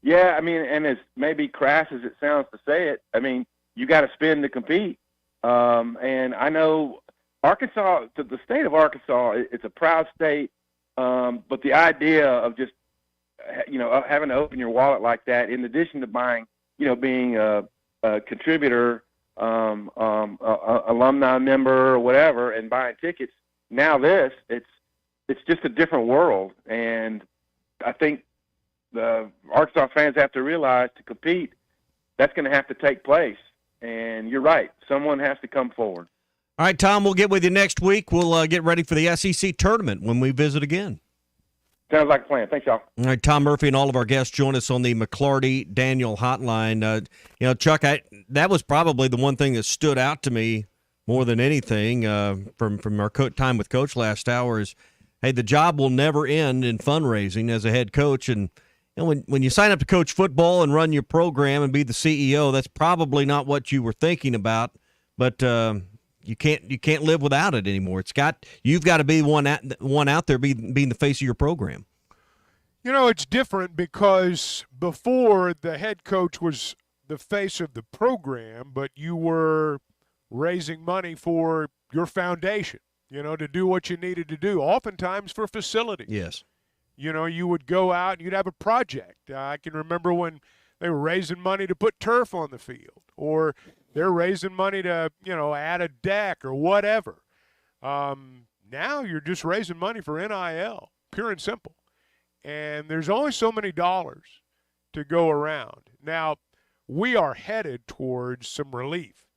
Yeah, I mean, and as maybe crass as it sounds to say it, I mean, you got to spend to compete. And I know Arkansas, the state of Arkansas, it's a proud state, but the idea of just, having to open your wallet like that, in addition to buying, being a contributor, alumni member or whatever, and buying tickets, now it's just a different world. And I think the Arkansas fans have to realize to compete, that's going to have to take place. And you're right. Someone has to come forward. All right, Tom, we'll get with you next week. We'll get ready for the SEC tournament when we visit again. Sounds like a plan. Thanks, y'all. All right, Tom Murphy and all of our guests join us on the McClarty-Daniel hotline. Chuck, that was probably the one thing that stood out to me more than anything from our time with Coach last hour is, hey, the job will never end in fundraising as a head coach. And when you sign up to coach football and run your program and be the CEO, that's probably not what you were thinking about. But you can't live without it anymore. You've got to be one out there being the face of your program. You know, it's different because before the head coach was the face of the program, but you were raising money for your foundation, to do what you needed to do, oftentimes for facilities. Yes. You would go out and you'd have a project. I can remember when they were raising money to put turf on the field, or they're raising money to, add a deck or whatever. Now you're just raising money for NIL, pure and simple. And there's only so many dollars to go around. Now, we are headed towards some relief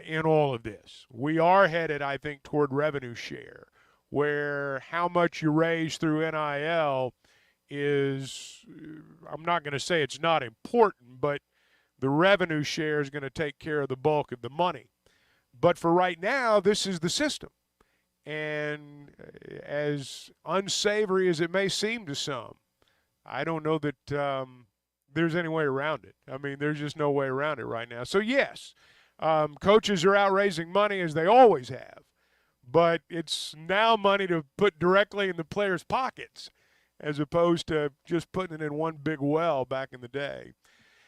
in all of this. We are headed, I think, toward revenue share, where how much you raise through NIL is, I'm not going to say it's not important, but the revenue share is going to take care of the bulk of the money. But for right now, this is the system. And as unsavory as it may seem to some, I don't know that there's any way around it. I mean, there's just no way around it right now. So, yes, coaches are out raising money as they always have, but it's now money to put directly in the players' pockets as opposed to just putting it in one big well back in the day.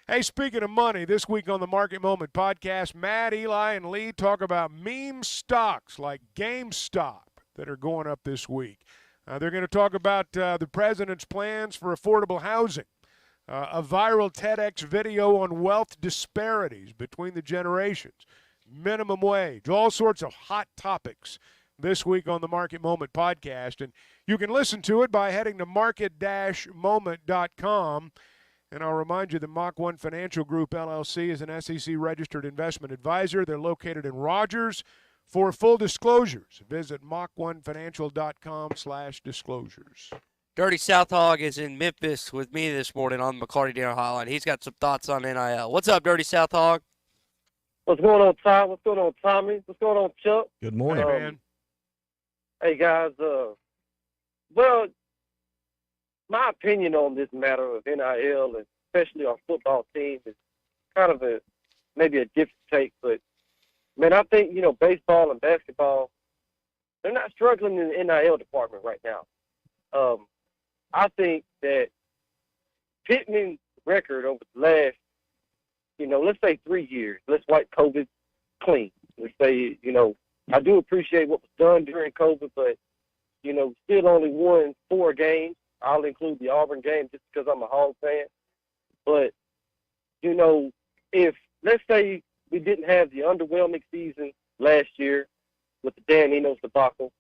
Hey, speaking of money, this week on the Market Moment podcast, Matt, Eli, and Lee talk about meme stocks like GameStop that are going up this week. They're going to talk about the president's plans for affordable housing, a viral TEDx video on wealth disparities between the generations, minimum wage, all sorts of hot topics this week on the Market Moment podcast. And you can listen to it by heading to market-moment.com. And I'll remind you that Mach 1 Financial Group, LLC, is an SEC-registered investment advisor. They're located in Rogers. For full disclosures, visit mach1financial.com/disclosures. Dirty South Hog is in Memphis with me this morning on the McCarty Dinner Hotline. He's got some thoughts on NIL. What's up, Dirty South Hog? What's going on, Tom? What's going on, Tommy? What's going on, Chuck? Good morning, man. Hey, guys. Well, my opinion on this matter of NIL, and especially our football team, is kind of maybe a different take. But, man, I think, baseball and basketball, they're not struggling in the NIL department right now. I think that Pittman's record over the last, let's say 3 years, let's wipe COVID clean. Let's say, I do appreciate what was done during COVID, but, still only won 4 games. I'll include the Auburn game just because I'm a Hog fan. But, if, let's say we didn't have the underwhelming season last year with the Dan Enos debacle,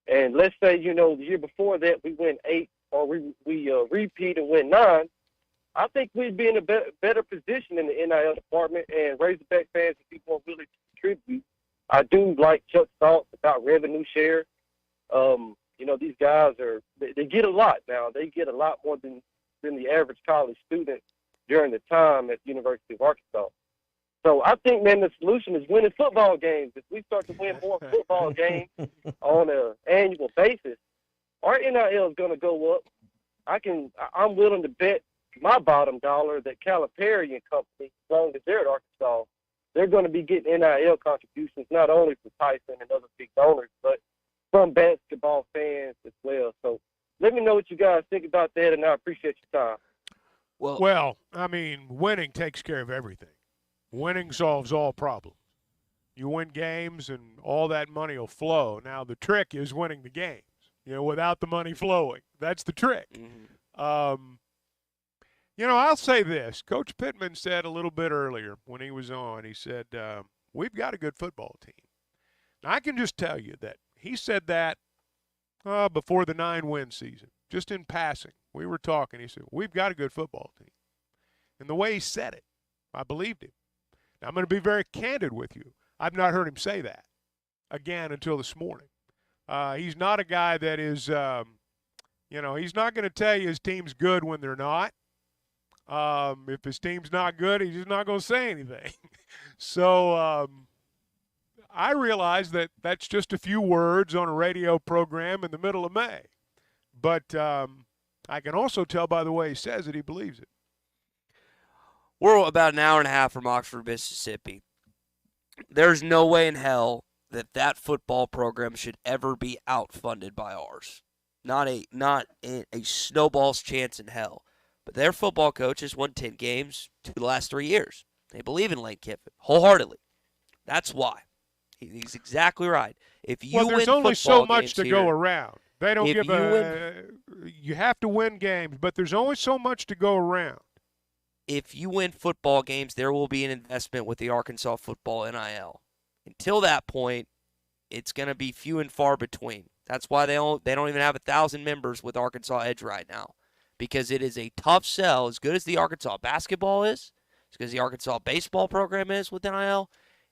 and let's say, the year before that we win 8 or we repeat and win 9, I think we'd be in a better position in the NIL department, and Razorback fans and people are willing to contribute. I do like Chuck's thoughts about revenue share. These guys they get a lot now. They get a lot more than the average college student during the time at the University of Arkansas. So I think, man, the solution is winning football games. If we start to win more football games on an annual basis, our NIL is going to go up. I'm willing to bet my bottom dollar that Calipari and company, as long as they're at Arkansas, they're going to be getting NIL contributions not only from Tyson and other big donors, but from basketball fans as well. So let me know what you guys think about that, and I appreciate your time. Well, I mean, winning takes care of everything. Winning solves all problems. You win games, and all that money will flow. Now, the trick is winning the games, without the money flowing. That's the trick. Mm-hmm. I'll say this. Coach Pittman said a little bit earlier when he was on, he said, we've got a good football team. Now, I can just tell you that he said that before the 9-win season, just in passing. We were talking. He said, we've got a good football team. And the way he said it, I believed him. Now, I'm going to be very candid with you. I've not heard him say that again until this morning. He's not a guy that is, he's not going to tell you his team's good when they're not. If his team's not good, he's just not going to say anything. So I realize that that's just a few words on a radio program in the middle of May. But I can also tell by the way he says it, he believes it. We're about an hour and a half from Oxford, Mississippi. There's no way in hell that football program should ever be outfunded by ours. Not a snowball's chance in hell. But their football coach has won 10 games the last 3 years. They believe in Lane Kiffin wholheartedly. That's why. He's exactly right. If you well, there's win only so much to here, go around. They don't give you have to win games, but there's only so much to go around. If you win football games, there will be an investment with the Arkansas football NIL. Until that point, it's going to be few and far between. That's why they don't even have 1,000 members with Arkansas Edge right now, because it is a tough sell. As good as the Arkansas basketball is, as good as the Arkansas baseball program is with NIL,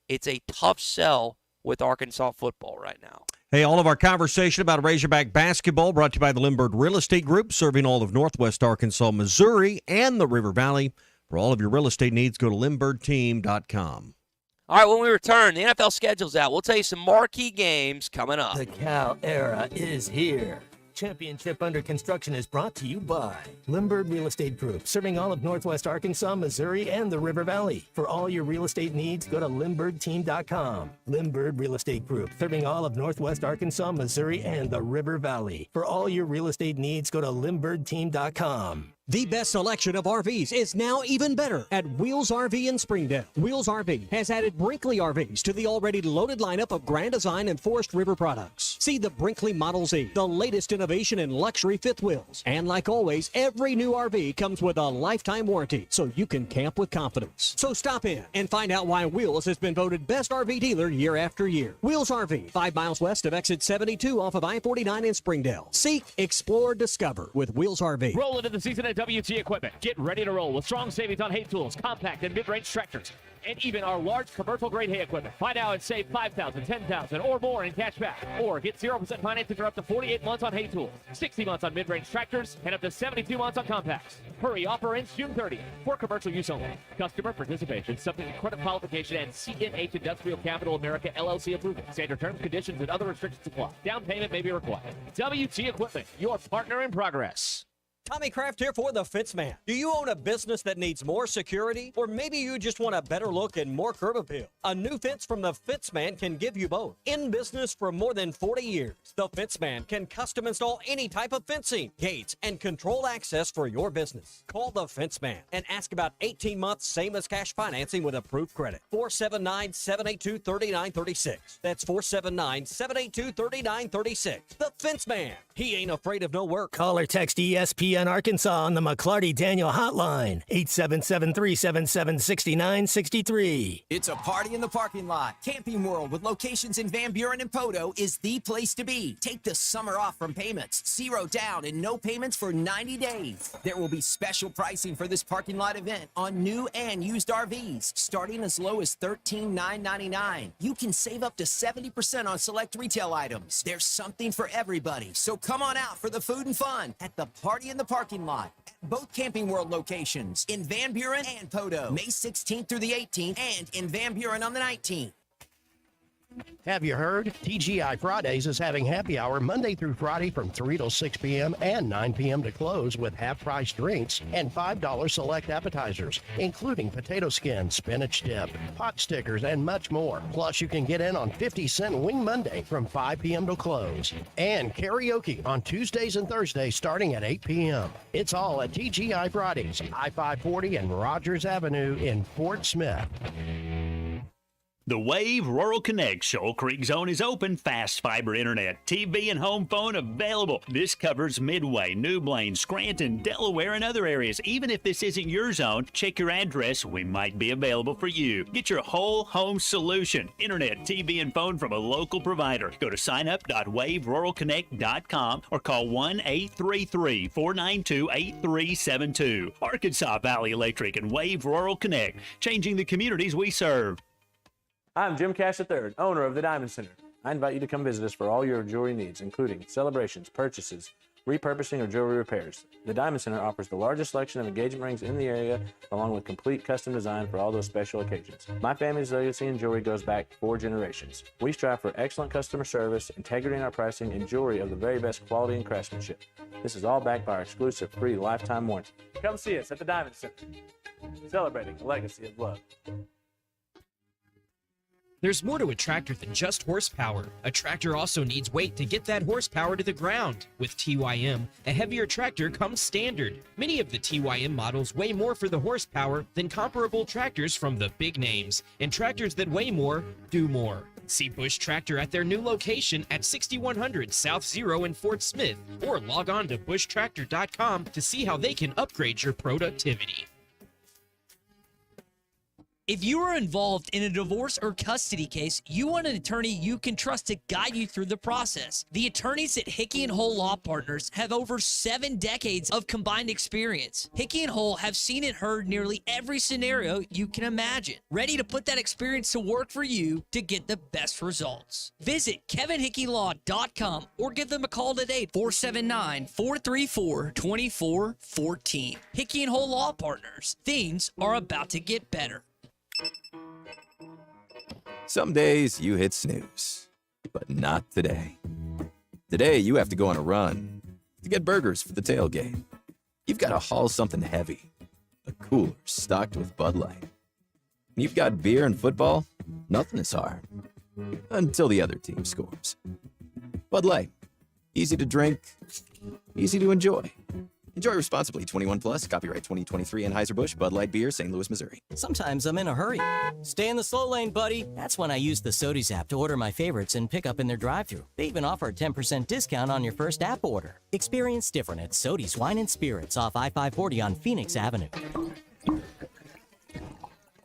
it's a tough sell with Arkansas football right now. Hey, all of our conversation about Razorback basketball brought to you by the Limbird Real Estate Group, serving all of Northwest Arkansas, Missouri, and the River Valley. For all of your real estate needs, go to LimbirdTeam.com. All right, when we return, the NFL schedule's out. We'll tell you some marquee games coming up. The Cal era is here. Championship Under Construction is brought to you by Limbird Real Estate Group, serving all of Northwest Arkansas, Missouri, and the River Valley. For all your real estate needs, go to LimbirdTeam.com. Limbird Real Estate Group, serving all of Northwest Arkansas, Missouri, and the River Valley. For all your real estate needs, go to LimbirdTeam.com. The best selection of RVs is now even better at Wheels RV in Springdale. Wheels RV has added Brinkley RVs to the already loaded lineup of Grand Design and Forest River products. See the Brinkley Model Z, the latest innovation in luxury fifth wheels. And like always, every new RV comes with a lifetime warranty, so you can camp with confidence. So stop in and find out why Wheels has been voted best RV dealer year after year. Wheels RV, 5 miles west of exit 72 off of I-49 in Springdale. Seek, explore, discover with Wheels RV. Roll into the season at WT Equipment. Get ready to roll with strong savings on hay tools, compact and mid-range tractors, and even our large commercial-grade hay equipment. Find out and save $5,000, $10,000, or more in cash back. Or get 0% financing for up to 48 months on hay tools, 60 months on mid-range tractors, and up to 72 months on compacts. Hurry, offer ends June 30th for commercial use only. Customer participation subject to credit qualification and CNH Industrial Capital America LLC approval. Standard terms, conditions, and other restrictions apply. Down payment may be required. WT Equipment, your partner in progress. Tommy Kraft here for the Fitzman. Do you own a business that needs more security? Or maybe you just want a better look and more curb appeal? A new fence from the Fitzman can give you both. In business for more than 40 years, the Fitzman can custom install any type of fencing, gates, and control access for your business. Call the Fitzman and ask about 18 months same as cash financing with approved credit. 479-782-3936. That's 479-782-3936. The Fitzman. He ain't afraid of no work. Call or text ESPN Arkansas on the McClarty Daniel hotline, 877-377-6963. It's a party in the parking lot. Camping World with locations in Van Buren and Podo is the place to be. Take the summer off from payments, 0 down and no payments for 90 days. There will be special pricing for this parking lot event on new and used RVs, starting as low as $13,999. You can save up to 70% on select retail items. There's something for everybody, so come on out for the food and fun at the party in the parking lot at both Camping World locations in Van Buren and Podo, May 16th through the 18th, and in Van Buren on the 19th. Have you heard? TGI Fridays is having happy hour Monday through Friday from 3 till 6 p.m. and 9 p.m. to close with half-price drinks and $5 select appetizers, including potato skin, spinach dip, pot stickers, and much more. Plus, you can get in on 50-cent Wing Monday from 5 p.m. to close. And karaoke on Tuesdays and Thursdays starting at 8 p.m. It's all at TGI Fridays, I-540 and Rogers Avenue in Fort Smith. The Wave Rural Connect Shoal Creek Zone is open. Fast fiber internet, TV, and home phone available. This covers Midway, New Blaine, Scranton, Delaware, and other areas. Even if this isn't your zone, check your address. We might be available for you. Get your whole home solution. Internet, TV, and phone from a local provider. Go to signup.waveruralconnect.com or call 1-833-492-8372. Arkansas Valley Electric and Wave Rural Connect, changing the communities we serve. I'm Jim Cash III, owner of the Diamond Center. I invite you to come visit us for all your jewelry needs, including celebrations, purchases, repurposing, or jewelry repairs. The Diamond Center offers the largest selection of engagement rings in the area, along with complete custom design for all those special occasions. My family's legacy in jewelry goes back 4 generations. We strive for excellent customer service, integrity in our pricing, and jewelry of the very best quality and craftsmanship. This is all backed by our exclusive free lifetime warranty. Come see us at the Diamond Center, celebrating a legacy of love. There's more to a tractor than just horsepower. A tractor also needs weight to get that horsepower to the ground. With TYM, a heavier tractor comes standard. Many of the TYM models weigh more for the horsepower than comparable tractors from the big names, and tractors that weigh more do more. See Bush Tractor at their new location at 6100 South Zero in Fort Smith, or log on to bushtractor.com to see how they can upgrade your productivity. If you are involved in a divorce or custody case, you want an attorney you can trust to guide you through the process. The attorneys at Hickey and Hole Law Partners have over 7 decades of combined experience. Hickey and Hole have seen and heard nearly every scenario you can imagine, ready to put that experience to work for you to get the best results. Visit kevinhickeylaw.com or give them a call today, 479-434-2414. Hickey and Hole Law Partners. Things are about to get better. Some days you hit snooze, but not today. Today you have to go on a run to get burgers for the tailgate. You've got to haul something heavy, a cooler stocked with Bud Light. And you've got beer and football, nothing is hard, until the other team scores. Bud Light, easy to drink, easy to enjoy. Enjoy responsibly. 21 plus. Copyright 2023 Anheuser-Busch Bud Light Beer, St. Louis, Missouri. Sometimes I'm in a hurry. Stay in the slow lane, buddy. That's when I use the Sodies app to order my favorites and pick up in their drive-thru. They even offer a 10% discount on your first app order. Experience different at Sodies Wine and Spirits off I-540 on Phoenix Avenue.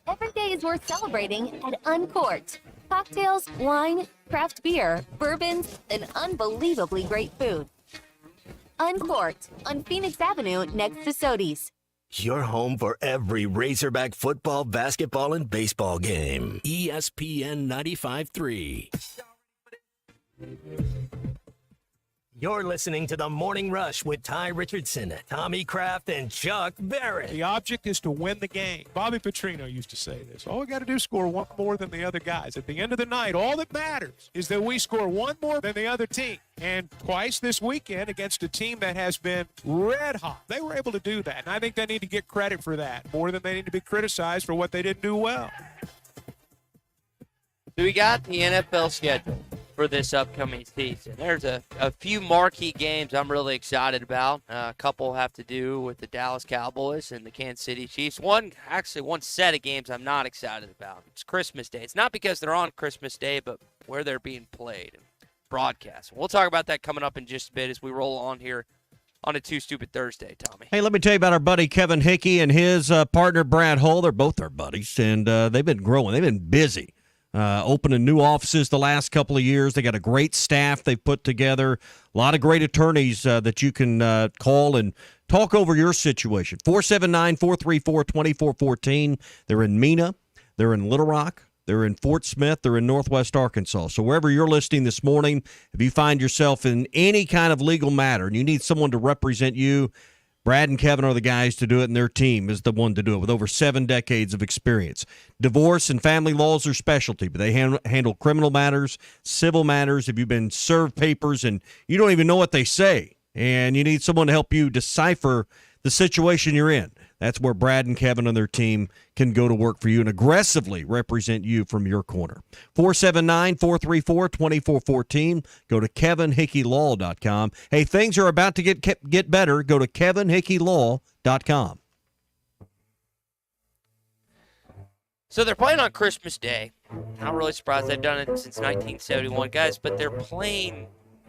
Every day is worth celebrating at Uncorked. Cocktails, wine, craft beer, bourbons, and unbelievably great food. Uncorked on Phoenix Avenue next to Sodies. Your home for every Razorback football, basketball, and baseball game. ESPN 95.3. You're listening to The Morning Rush with Ty Richardson, Tommy Kraft, and Chuck Barrett. The object is to win the game. Bobby Petrino used to say this. All we got to do is score one more than the other guys. At the end of the night, all that matters is that we score one more than the other team. And twice this weekend against a team that has been red hot, they were able to do that. And I think they need to get credit for that more than they need to be criticized for what they didn't do well. So we got the NFL schedule for this upcoming season. There's a few marquee games I'm really excited about. A couple have to do with the Dallas Cowboys and the Kansas City Chiefs. One set of games I'm not excited about. It's Christmas Day. It's not because they're on Christmas Day, but where they're being played and broadcast. We'll talk about that coming up in just a bit as we roll on here on a Too Stupid Thursday, Tommy. Hey, let me tell you about our buddy Kevin Hickey and his partner Brad Hull. They're both our buddies, and they've been growing. They've been busy. Opening new offices the last couple of years. They got a great staff they've put together. A lot of great attorneys that you can call and talk over your situation. 479-434-2414. They're in Mena. They're in Little Rock. They're in Fort Smith. They're in Northwest Arkansas. So wherever you're listening this morning, if you find yourself in any kind of legal matter and you need someone to represent you, Brad and Kevin are the guys to do it, and their team is the one to do it with over 7 decades of experience. Divorce and family law is their specialty, but they handle criminal matters, civil matters. If you've been served papers and you don't even know what they say, and you need someone to help you decipher the situation you're in, that's where Brad and Kevin and their team can go to work for you and aggressively represent you from your corner. 479-434-2414. Go to kevinhickeylaw.com. Hey, things are about to get better. Go to kevinhickeylaw.com. So they're playing on Christmas Day. Not really surprised. They've done it since 1971, guys, but they're playing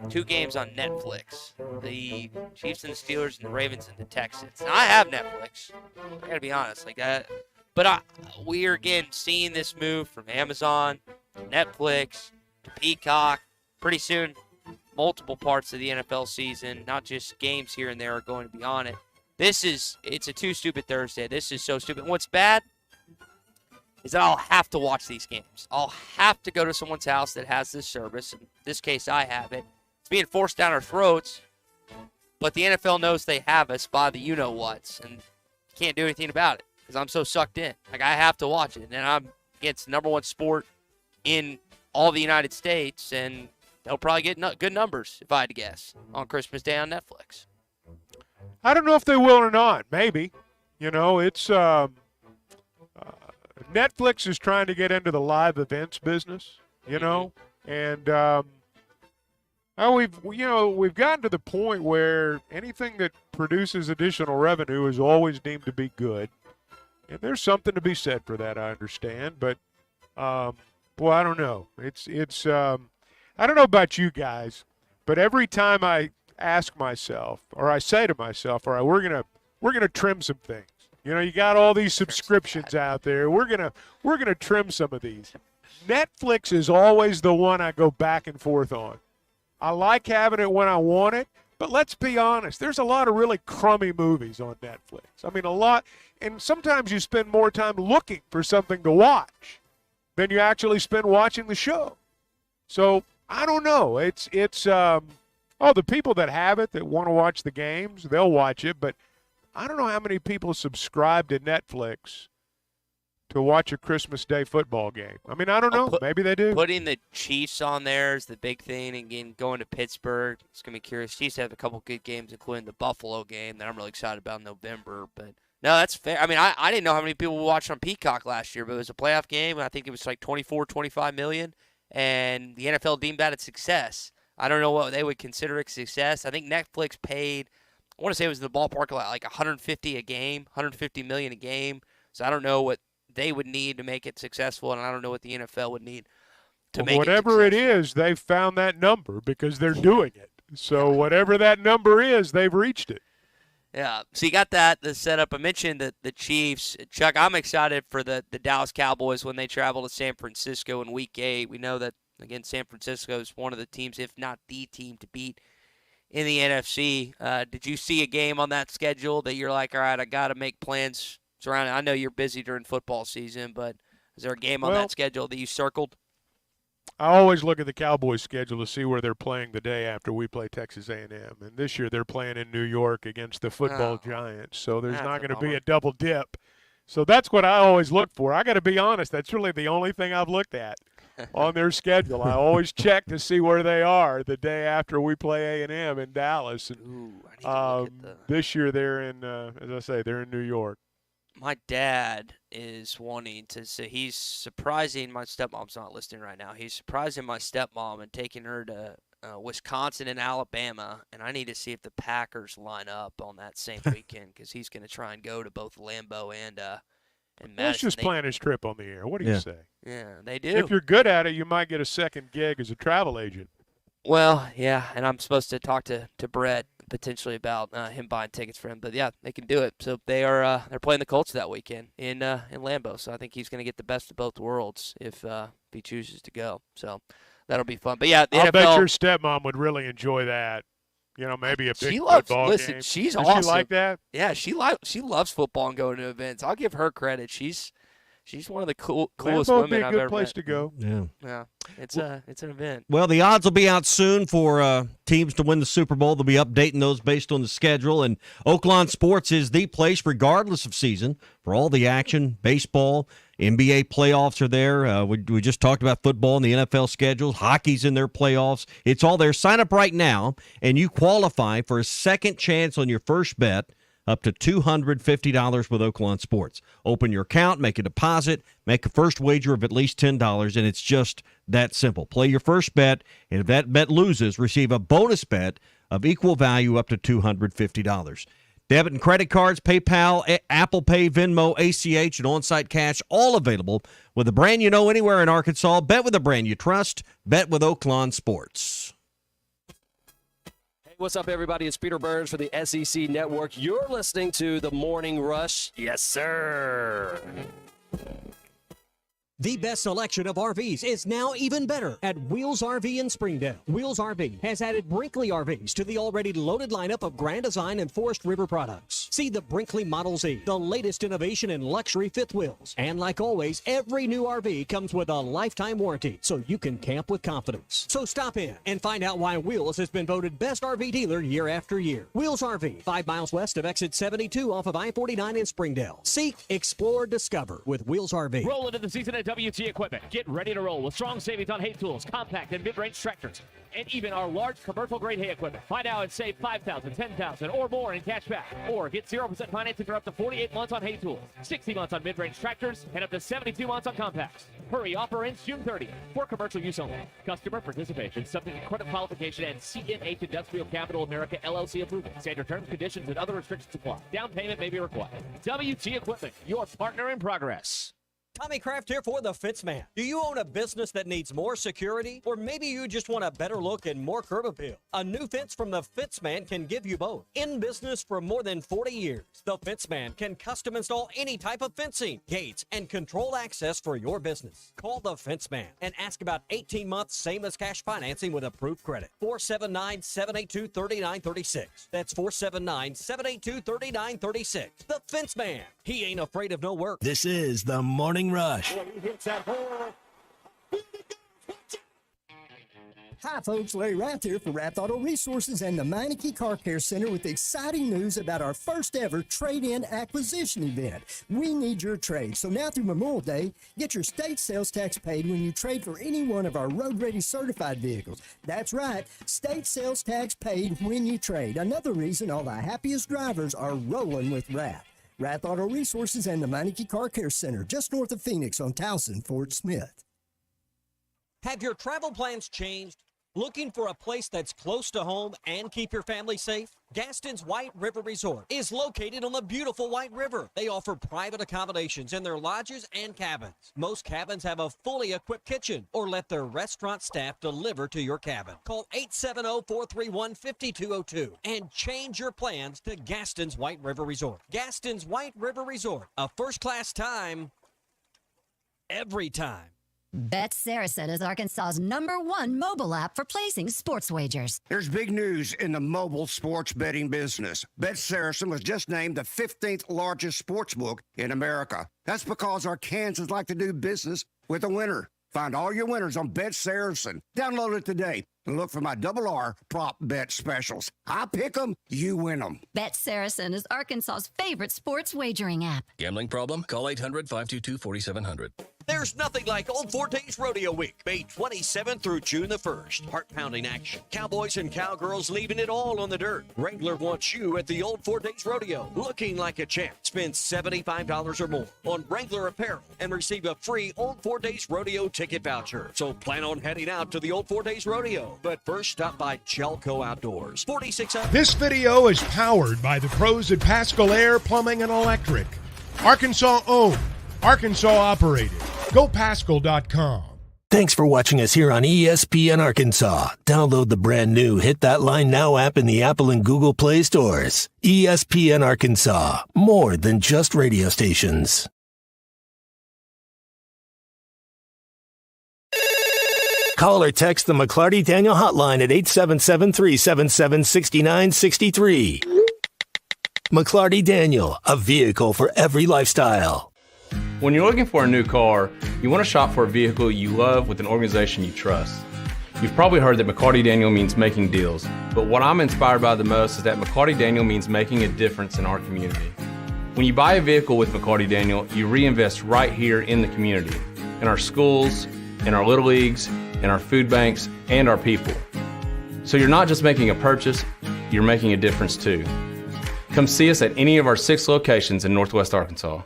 2 games on Netflix. The Chiefs and the Steelers and the Ravens and the Texans. Now, I have Netflix. I gotta be honest, like that. But we are again seeing this move from Amazon to Netflix to Peacock. Pretty soon, multiple parts of the NFL season, not just games here and there, are going to be on it. It's a Too Stupid Thursday. This is so stupid. What's bad is that I'll have to watch these games. I'll have to go to someone's house that has this service. In this case, I have it. It's being forced down our throats. But the NFL knows they have us by the you-know-whats, and can't do anything about it because I'm so sucked in. Like, I have to watch it, and I'm against the number one sport in all the United States, and they'll probably get good numbers, if I had to guess, on Christmas Day on Netflix. I don't know if they will or not. Maybe. It's Netflix is trying to get into the live events business, and we've gotten to the point where anything that produces additional revenue is always deemed to be good, and there's something to be said for that. I understand, but boy, I don't know. It's I don't know about you guys, but every time I ask myself, or I say to myself, all right, we're gonna trim some things. You got all these subscriptions out there. We're gonna trim some of these. Netflix is always the one I go back and forth on. I like having it when I want it, but let's be honest. There's a lot of really crummy movies on Netflix. I mean, a lot, and sometimes you spend more time looking for something to watch than you actually spend watching the show. So I don't know. It's the people that have it that want to watch the games, they'll watch it, but I don't know how many people subscribe to Netflix to watch a Christmas Day football game. I mean, I don't know. Maybe they do. Putting the Chiefs on there is the big thing, and again, going to Pittsburgh, it's going to be curious. Chiefs have a couple good games, including the Buffalo game that I'm really excited about in November. But, no, that's fair. I mean, I didn't know how many people watched on Peacock last year, but it was a playoff game, and I think it was like 24, 25 million, and the NFL deemed that a success. I don't know what they would consider a success. I think Netflix paid, I want to say it was in the ballpark like 150 a game, 150 million a game. So I don't know what they would need to make it successful, and I don't know what the NFL would need to make whatever it it is, they've found that number because they're doing it. So whatever that number is, they've reached it. Yeah, so you got the setup. I mentioned the Chiefs. Chuck, I'm excited for the Dallas Cowboys when they travel to San Francisco in Week 8. We know that, again, San Francisco is one of the teams, if not the team, to beat in the NFC. Did you see a game on that schedule that you're like, all right, I got to make plans surrounding? I know you're busy during football season, but is there a game on that schedule that you circled? I always look at the Cowboys' schedule to see where they're playing the day after we play Texas A&M. And this year they're playing in New York against the football Giants. So there's not going to be a double dip. So that's what I always look for. I got to be honest, that's really the only thing I've looked at on their schedule. I always check to see where they are the day after we play A&M in Dallas. And, this year they're in, as I say, they're in New York. My dad is wanting to say he's surprising. My stepmom's not listening right now. He's surprising my stepmom and taking her to Wisconsin and Alabama, and I need to see if the Packers line up on that same weekend because he's going to try and go to both Lambeau and Madison. Let's just plan his trip on the air. What do you say? Yeah, they do. If you're good at it, you might get a second gig as a travel agent. Well, yeah, and I'm supposed to talk to Brett potentially about him buying tickets for him. But, yeah, they can do it. So they're playing the Colts that weekend in Lambeau. So I think he's going to get the best of both worlds if he chooses to go. So that'll be fun. But, yeah, the NFL. I bet your stepmom would really enjoy that. Maybe a big football listen, game. She's Does awesome. she like that? Yeah, she loves football and going to events. I'll give her credit. She's one of the coolest Lambeau would women be a I've good ever place met. to go. Yeah, it's an event. Well, the odds will be out soon for teams to win the Super Bowl. They'll be updating those based on the schedule. And Oaklawn Sports is the place, regardless of season, for all the action. Baseball, NBA playoffs are there. We just talked about football and the NFL schedules. Hockey's in their playoffs. It's all there. Sign up right now, and you qualify for a second chance on your first bet, up to $250 with Oaklawn Sports. Open your account, make a deposit, make a first wager of at least $10, and it's just that simple. Play your first bet, and if that bet loses, receive a bonus bet of equal value up to $250. Debit and credit cards, PayPal, Apple Pay, Venmo, ACH, and on-site cash, all available with a brand you know anywhere in Arkansas. Bet with a brand you trust. Bet with Oaklawn Sports. What's up, everybody? It's Peter Burns for the SEC Network. You're listening to The Morning Rush. Yes, sir. The best selection of RVs is now even better at Wheels RV in Springdale. Wheels RV has added Brinkley RVs to the already loaded lineup of Grand Design and Forest River products. See the Brinkley Model Z, the latest innovation in luxury fifth wheels. And like always, every new RV comes with a lifetime warranty, so you can camp with confidence. So stop in and find out why Wheels has been voted best RV dealer year after year. Wheels RV, 5 miles west of exit 72 off of I-49 in Springdale. Seek, explore, discover with Wheels RV. Roll into the season at WT Equipment. Get ready to roll with strong savings on hay tools, compact and mid-range tractors, and even our large commercial-grade hay equipment. Find out and save $5,000, $10,000, or more in cash back. Or get 0% financing for up to 48 months on hay tools, 60 months on mid-range tractors, and up to 72 months on compacts. Hurry, offer ends June 30th for commercial use only. Customer participation subject to credit qualification and CNH Industrial Capital America LLC approval. Standard terms, conditions, and other restrictions apply. Down payment may be required. WT Equipment, your partner in progress. Tommy Kraft here for the Pitman. Do you own a business that needs more security? Or maybe you just want a better look and more curb appeal? A new fence from the Pitman can give you both. In business for more than 40 years, the Pitman can custom install any type of fencing, gates, and control access for your business. Call the Pitman and ask about 18 months same as cash financing with approved credit. 479-782-3936. That's 479-782-3936. The Pitman. He ain't afraid of no work. This is the Morning Rush. Hi folks, Larry Rath here for Rath Auto Resources and the Meineke Car Care Center with exciting news about our first ever trade-in acquisition event. We need your trade, so now through Memorial Day, get your state sales tax paid when you trade for any one of our road-ready certified vehicles. That's right, state sales tax paid when you trade. Another reason all the happiest drivers are rolling with Rath. Rath Auto Resources and the Meineke Car Care Center, just north of Phoenix on Towson, Fort Smith. Have your travel plans changed? Looking for a place that's close to home and keep your family safe? Gaston's White River Resort is located on the beautiful White River. They offer private accommodations in their lodges and cabins. Most cabins have a fully equipped kitchen or let their restaurant staff deliver to your cabin. Call 870-431-5202 and change your plans to Gaston's White River Resort. Gaston's White River Resort, a first-class time, every time. Bet Saracen is Arkansas's #1 mobile app for placing sports wagers. There's big news in the mobile sports betting business. Bet Saracen was just named the 15th largest sports book in America. That's because Arkansans like to do business with a winner. Find all your winners on Bet Saracen. Download it today and look for my R prop bet specials. I pick them, you win them. Bet Saracen is Arkansas's favorite sports wagering app. Gambling problem? Call 800-522-4700. There's nothing like Old Fort Days Rodeo Week, May 27th through June the 1st. Heart-pounding action. Cowboys and cowgirls leaving it all on the dirt. Wrangler wants you at the Old Fort Days Rodeo, looking like a champ. Spend $75 or more on Wrangler apparel and receive a free Old Fort Days Rodeo ticket voucher. So plan on heading out to the Old Fort Days Rodeo. But first, stop by Jelco Outdoors. 4600. This video is powered by the pros at Pascal Air Plumbing and Electric. Arkansas owned. Arkansas operated. GoPascal.com. Thanks for watching us here on ESPN Arkansas. Download the brand new Hit That Line Now app in the Apple and Google Play stores. ESPN Arkansas. More than just radio stations. Call or text the McClarty Daniel hotline at 877-377-6963. McClarty Daniel, a vehicle for every lifestyle. When you're looking for a new car, you want to shop for a vehicle you love with an organization you trust. You've probably heard that McClarty Daniel means making deals, but what I'm inspired by the most is that McClarty Daniel means making a difference in our community. When you buy a vehicle with McClarty Daniel, you reinvest right here in the community, in our schools, in our little leagues, in our food banks, and our people. So you're not just making a purchase, you're making a difference too. Come see us at any of our 6 locations in Northwest Arkansas.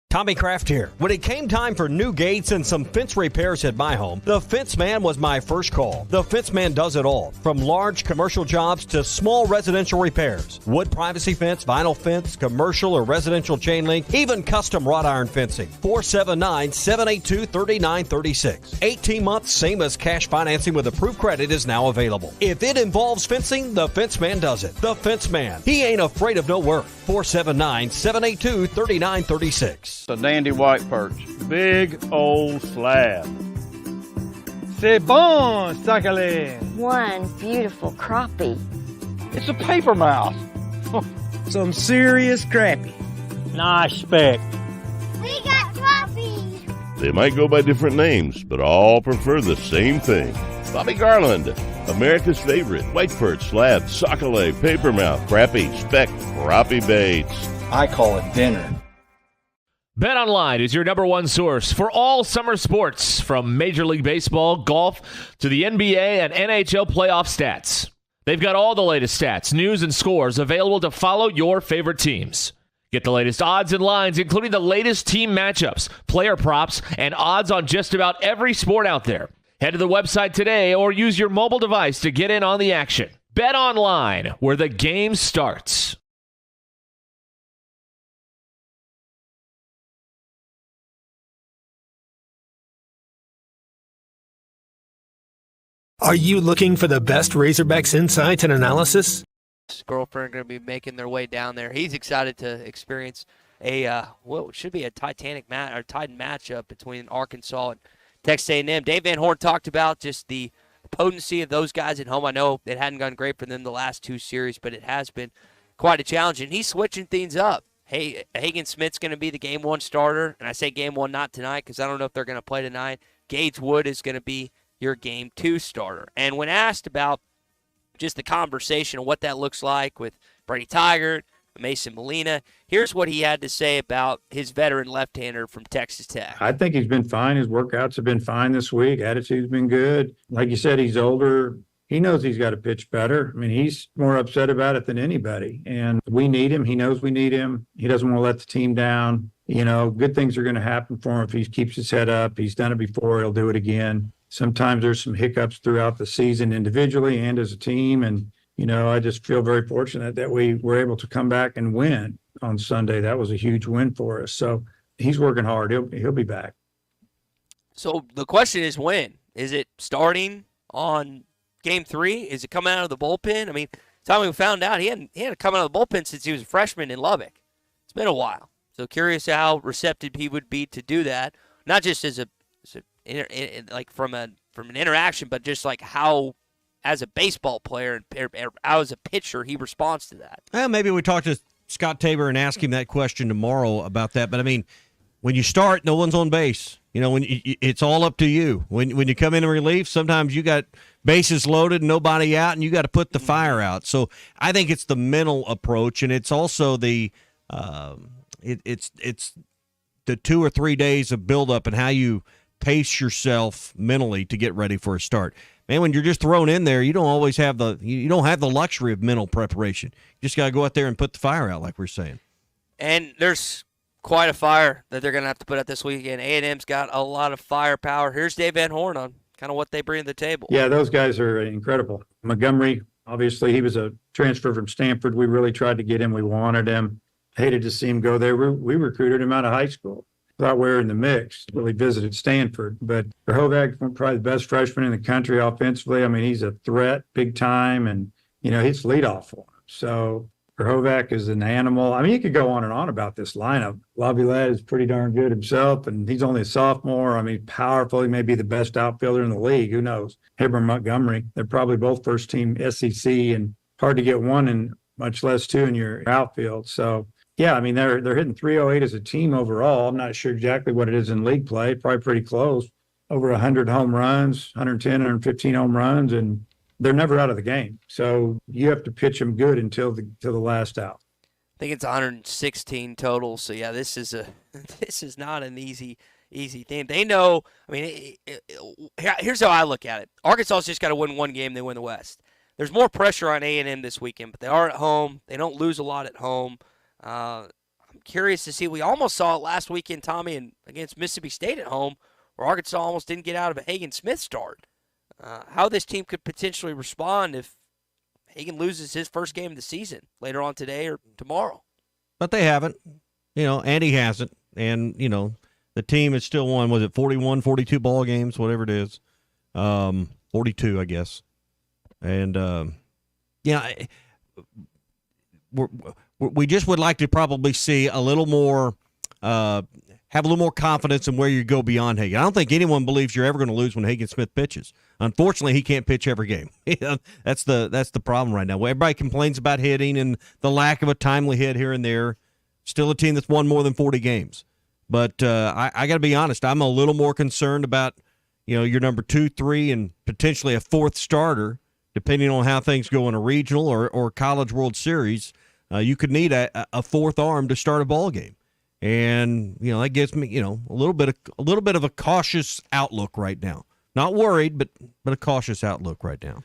Tommy Kraft here. When it came time for new gates and some fence repairs at my home, the Fence Man was my first call. The Fence Man does it all, from large commercial jobs to small residential repairs. Wood privacy fence, vinyl fence, commercial or residential chain link, even custom wrought iron fencing. 479-782-3936. 18 months, same as cash financing with approved credit is now available. If it involves fencing, the Fence Man does it. The Fence Man. He ain't afraid of no work. 479-782-3936. A dandy white perch. big old slab. C'est bon, sacale. One beautiful crappie. It's a paper mouse. Some serious crappie. Nice speck. We got crappie. They might go by different names, but all prefer the same thing. Bobby Garland, America's favorite, white perch, slab, sockeye, papermouth, crappie, speck, crappie baits. I call it dinner. BetOnline is your number one source for all summer sports, from Major League Baseball, golf, to the NBA and NHL playoff stats. They've got all the latest stats, news, and scores available to follow your favorite teams. Get the latest odds and lines, including the latest team matchups, player props, and odds on just about every sport out there. Head to the website today or use your mobile device to get in on the action. BetOnline, where the game starts. Are you looking for the best Razorbacks insights and analysis? His girlfriend going to be making their way down there. He's excited to experience a what should be a Titan matchup between Arkansas and Texas A&M. Dave Van Horn talked about just the potency of those guys at home. I know it hadn't gone great for them the last two series, but it has been quite a challenge, and he's switching things up. Hey, Hagen Smith's going to be the game one starter, and I say game one not tonight because I don't know if they're going to play tonight. Gage Wood is going to be your game two starter. And when asked about just the conversation of what that looks like with Brady Tigert, Mason Molina, here's what he had to say about his veteran left-hander from Texas Tech. I think he's been fine. His workouts have been fine this week. Attitude's been good. Like you said, he's older. He knows he's got to pitch better. I mean, he's more upset about it than anybody. And we need him. He knows we need him. He doesn't want to let the team down. You know, good things are going to happen for him if he keeps his head up. He's done it before. He'll do it again. Sometimes there's some hiccups throughout the season individually and as a team. And, you know, I just feel very fortunate that we were able to come back and win on Sunday. That was a huge win for us. So he's working hard. He'll be back. So the question is when? Is it starting on game 3? Is it coming out of the bullpen? I mean, Tommy, we found out he hadn't come out of the bullpen since he was a freshman in Lubbock. It's been a while. So curious how receptive he would be to do that, not just as like from an interaction, but just like how, as a baseball player and as a pitcher, he responds to that. Well, maybe we talk to Scott Tabor and ask him that question tomorrow about that. But I mean, when you start, no one's on base. You know, when it's all up to you. When you come in relief, sometimes you got bases loaded, nobody out, and you got to put the fire out. So I think it's the mental approach, and it's also the it's the 2 or 3 days of buildup and how you pace yourself mentally to get ready for a start. Man, when you're just thrown in there, you don't always have the luxury of mental preparation. You just got to go out there and put the fire out, like we're saying. And there's quite a fire that they're going to have to put out this weekend. A&M's got a lot of firepower. Here's Dave Van Horn on kind of what they bring to the table. Yeah, those guys are incredible. Montgomery, obviously, he was a transfer from Stanford. We really tried to get him. We wanted him. Hated to see him go there. We recruited him out of high school. Thought we were in the mix. Really visited Stanford. But Verhoeven, probably the best freshman in the country offensively. I mean, he's a threat big time, and, you know, he's leadoff for him. So Verhoeven is an animal. I mean, you could go on and on about this lineup. Laviolette is pretty darn good himself, and he's only a sophomore. I mean, powerful. He may be the best outfielder in the league. Who knows? Him or Montgomery. They're probably both first-team SEC, and hard to get one and much less two in your outfield. So, yeah, I mean, they're hitting 308 as a team overall. I'm not sure exactly what it is in league play. Probably pretty close. Over 100 home runs, 110, 115 home runs, and they're never out of the game. So you have to pitch them good until the last out. I think it's 116 total. So yeah, this is not an easy thing. They know. I mean, here's how I look at it. Arkansas's just got to win one game. They win the West. There's more pressure on A&M this weekend, but they are at home. They don't lose a lot at home. I'm curious to see. We almost saw it last weekend, Tommy, and against Mississippi State at home, where Arkansas almost didn't get out of a Hagen Smith start. How this team could potentially respond if Hagen loses his first game of the season later on today or tomorrow. But they haven't. You know, Andy hasn't. And, you know, the team has still won, was it 41, 42 ball games, whatever it is. 42, I guess. And, you know, we just would like to probably see a little more have a little more confidence in where you go beyond Hagen. I don't think anyone believes you're ever going to lose when Hagen Smith pitches. Unfortunately, he can't pitch every game. That's the problem right now. Everybody complains about hitting and the lack of a timely hit here and there. Still a team that's won more than 40 games. But I got to be honest, I'm a little more concerned about your number 2, 3, and potentially a fourth starter, depending on how things go in a regional or college World Series. You could need a fourth arm to start a ball game. And, that gives me, a little bit of a cautious outlook right now. Not worried, but a cautious outlook right now.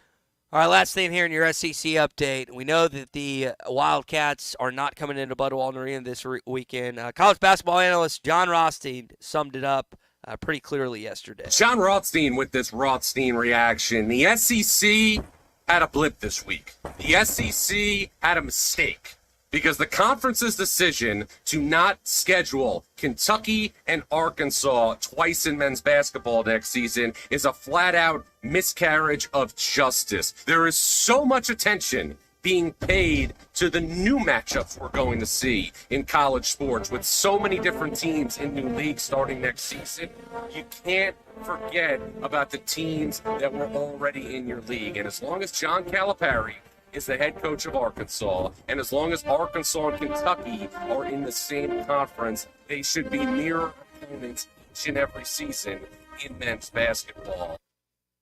All right, last thing here in your SEC update. We know that the Wildcats are not coming into Bud Walton Arena this weekend. College basketball analyst John Rothstein summed it up pretty clearly yesterday. John Rothstein with this Rothstein reaction. The SEC had a blip this week. The SEC had a mistake. Because the conference's decision to not schedule Kentucky and Arkansas twice in men's basketball next season is a flat-out miscarriage of justice. There is so much attention being paid to the new matchups we're going to see in college sports with so many different teams in new leagues starting next season. You can't forget about the teams that were already in your league. And as long as John Calipari is the head coach of Arkansas, and as long as Arkansas and Kentucky are in the same conference, they should be mirror opponents each and every season in men's basketball.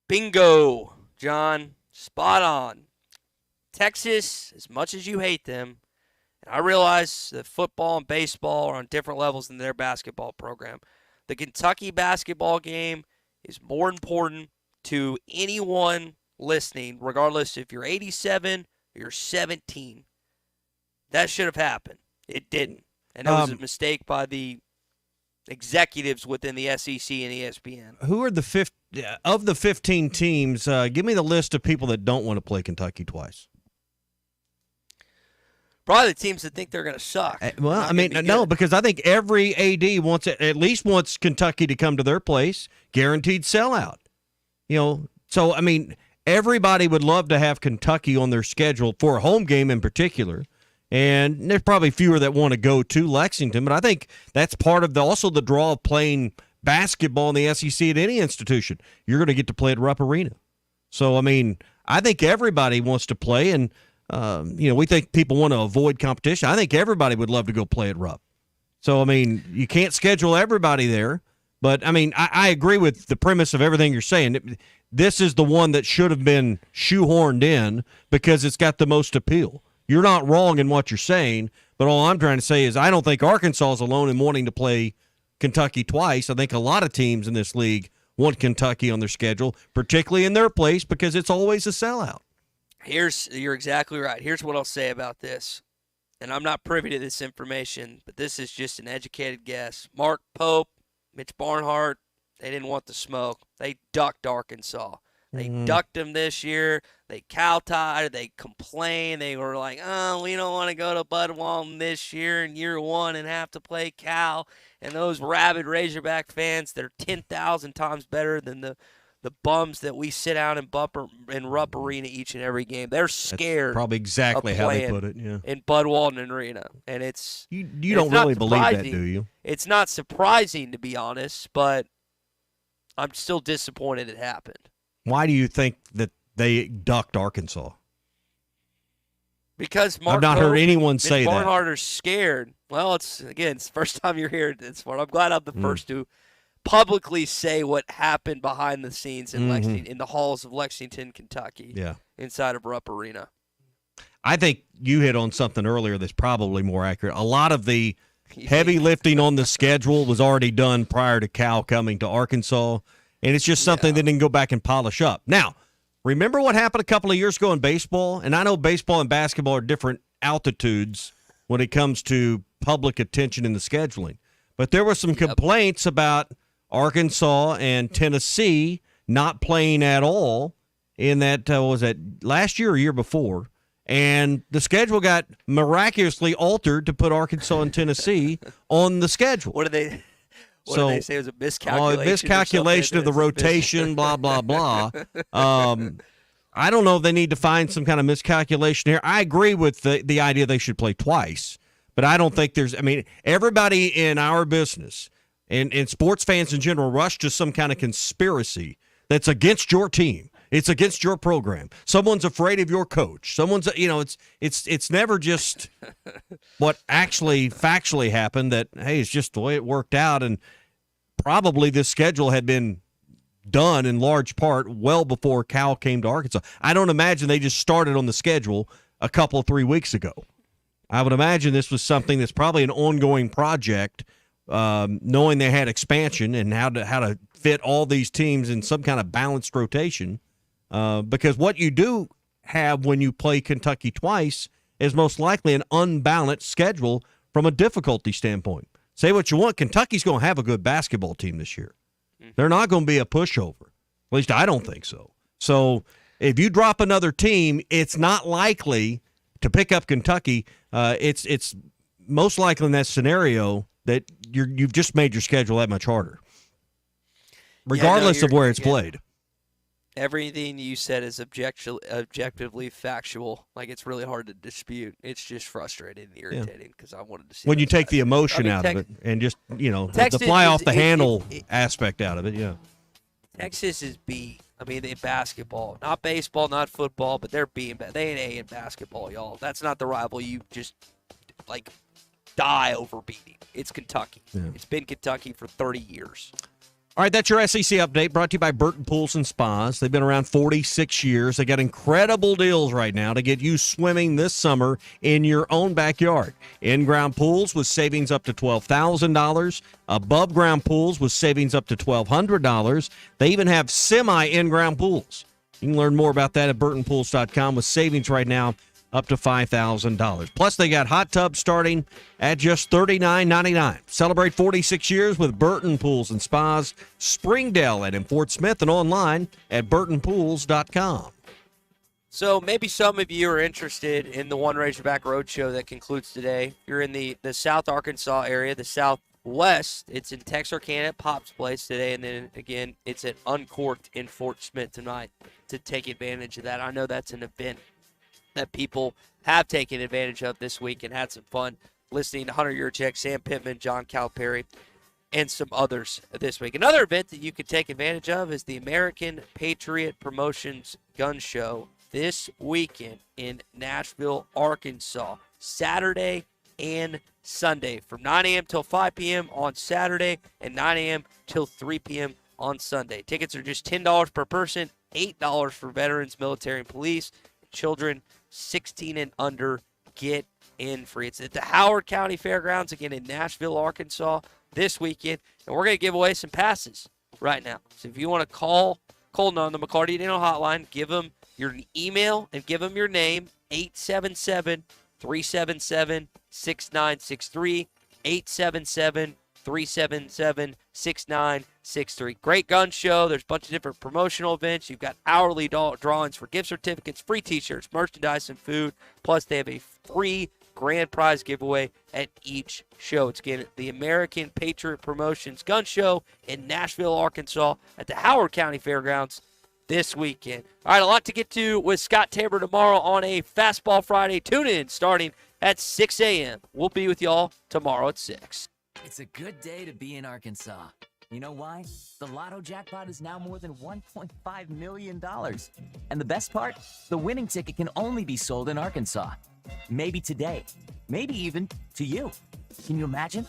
Bingo, John. Spot on. Texas, as much as you hate them, and I realize that football and baseball are on different levels than their basketball program, the Kentucky basketball game is more important to anyone listening, regardless if you're 87 or you're 17. That should have happened. It didn't. And that was a mistake by the executives within the SEC and ESPN. Who are the 15 teams? Give me the list of people that don't want to play Kentucky twice. Probably the teams that think they're going to suck. Well, no, because I think every AD at least wants Kentucky to come to their place, guaranteed sellout. So everybody would love to have Kentucky on their schedule for a home game in particular, and there's probably fewer that want to go to Lexington, but I think that's part of also the draw of playing basketball in the SEC at any institution. You're going to get to play at Rupp Arena. So, I think everybody wants to play, and, we think people want to avoid competition. I think everybody would love to go play at Rupp. So, you can't schedule everybody there, but, I agree with the premise of everything you're saying. This is the one that should have been shoehorned in because it's got the most appeal. You're not wrong in what you're saying, but all I'm trying to say is I don't think Arkansas is alone in wanting to play Kentucky twice. I think a lot of teams in this league want Kentucky on their schedule, particularly in their place, because it's always a sellout. You're exactly right. Here's what I'll say about this, and I'm not privy to this information, but this is just an educated guess. Mark Pope, Mitch Barnhart, they didn't want the smoke. They ducked Arkansas. They ducked them this year. They kowtowed. They complained. They were like, we don't want to go to Bud Walton this year in year one and have to play Cal. And those rabid Razorback fans, they're 10,000 times better than the bums that we sit down in Rupp Arena each and every game. They're scared. That's probably exactly how they put it. Yeah. In Bud Walton Arena, and it's you don't really believe that, do you? It's not surprising, to be honest, but I'm still disappointed it happened. Why do you think that they ducked Arkansas? Because I've not heard anyone say that. Barnhart are scared. Well, it's the first time you're hearing this one. I'm glad I'm the first to publicly say what happened behind the scenes in Lexington, in the halls of Lexington, Kentucky. Yeah. Inside of Rupp Arena. I think you hit on something earlier that's probably more accurate. A lot of the heavy lifting on the schedule was already done prior to Cal coming to Arkansas, and it's just something they didn't go back and polish up. Now, remember what happened a couple of years ago in baseball? And I know baseball and basketball are different altitudes when it comes to public attention in the scheduling, but there were some complaints about Arkansas and Tennessee not playing at all in that, was that last year or year before? And the schedule got miraculously altered to put Arkansas and Tennessee on the schedule. What did they say? It was a miscalculation. Miscalculation of the rotation, blah, blah, blah. I don't know if they need to find some kind of miscalculation here. I agree with the idea they should play twice, but I don't think everybody in our business And sports fans in general rush to some kind of conspiracy that's against your team. It's against your program. Someone's afraid of your coach. Someone's, it's never just what actually factually happened that, hey, it's just the way it worked out. And probably this schedule had been done in large part well before Cal came to Arkansas. I don't imagine they just started on the schedule a couple 3 weeks ago. I would imagine this was something that's probably an ongoing project, knowing they had expansion and how to fit all these teams in some kind of balanced rotation. Because what you do have when you play Kentucky twice is most likely an unbalanced schedule from a difficulty standpoint. Say what you want, Kentucky's going to have a good basketball team this year. They're not going to be a pushover. At least I don't think so. So if you drop another team, it's not likely to pick up Kentucky. It's most likely in that scenario that you've just made your schedule that much harder, regardless of where it's played. Everything you said is objectively factual. Like, it's really hard to dispute. It's just frustrating and irritating because I wanted to see when you take the emotion out of it and just, the fly off the handle aspect out of it, yeah. Texas is B. I mean, in basketball. Not baseball, not football, but they're B. They ain't A in basketball, y'all. That's not the rival you just, die over beating. It's Kentucky. Yeah. It's been Kentucky for 30 years. All right, that's your SEC update brought to you by Burton Pools and Spas. They've been around 46 years. They got incredible deals right now to get you swimming this summer in your own backyard. In-ground pools with savings up to $12,000. Above-ground pools with savings up to $1,200. They even have semi-in-ground pools. You can learn more about that at burtonpools.com with savings right now up to $5,000. Plus, they got hot tubs starting at just $39.99. Celebrate 46 years with Burton Pools and Spas, Springdale and in Fort Smith, and online at burtonpools.com. So maybe some of you are interested in the One Razorback Roadshow that concludes today. You're in the South Arkansas area, the Southwest. It's in Texarkana at Pop's Place today, and then again, it's at Uncorked in Fort Smith tonight to take advantage of that. I know that's an event that people have taken advantage of this week and had some fun listening to Hunter Yurchek, Sam Pittman, John Calipari, and some others this week. Another event that you could take advantage of is the American Patriot Promotions Gun Show this weekend in Nashville, Arkansas, Saturday and Sunday from 9 a.m. till 5 p.m. on Saturday and 9 a.m. till 3 p.m. on Sunday. Tickets are just $10 per person, $8 for veterans, military, and police. Children 16 and under get in free. It's at the Howard County Fairgrounds, again in Nashville, Arkansas this weekend. And we're going to give away some passes right now. So if you want to call Colton on the McCarty Daniel hotline, give them your email and give them your name, 877-377-6963, 877-377-6963. Great gun show. There's a bunch of different promotional events. You've got hourly drawings for gift certificates, free t-shirts, merchandise, and food. Plus, they have a free grand prize giveaway at each show. It's again the American Patriot Promotions Gun Show in Nashville, Arkansas at the Howard County Fairgrounds this weekend. All right, a lot to get to with Scott Tabor tomorrow on a Fastball Friday. Tune in starting at 6 a.m. We'll be with y'all tomorrow at 6. It's a good day to be in Arkansas. You know why? The Lotto jackpot is now more than $1.5 million. And the best part? The winning ticket can only be sold in Arkansas. Maybe today. Maybe even to you. Can you imagine?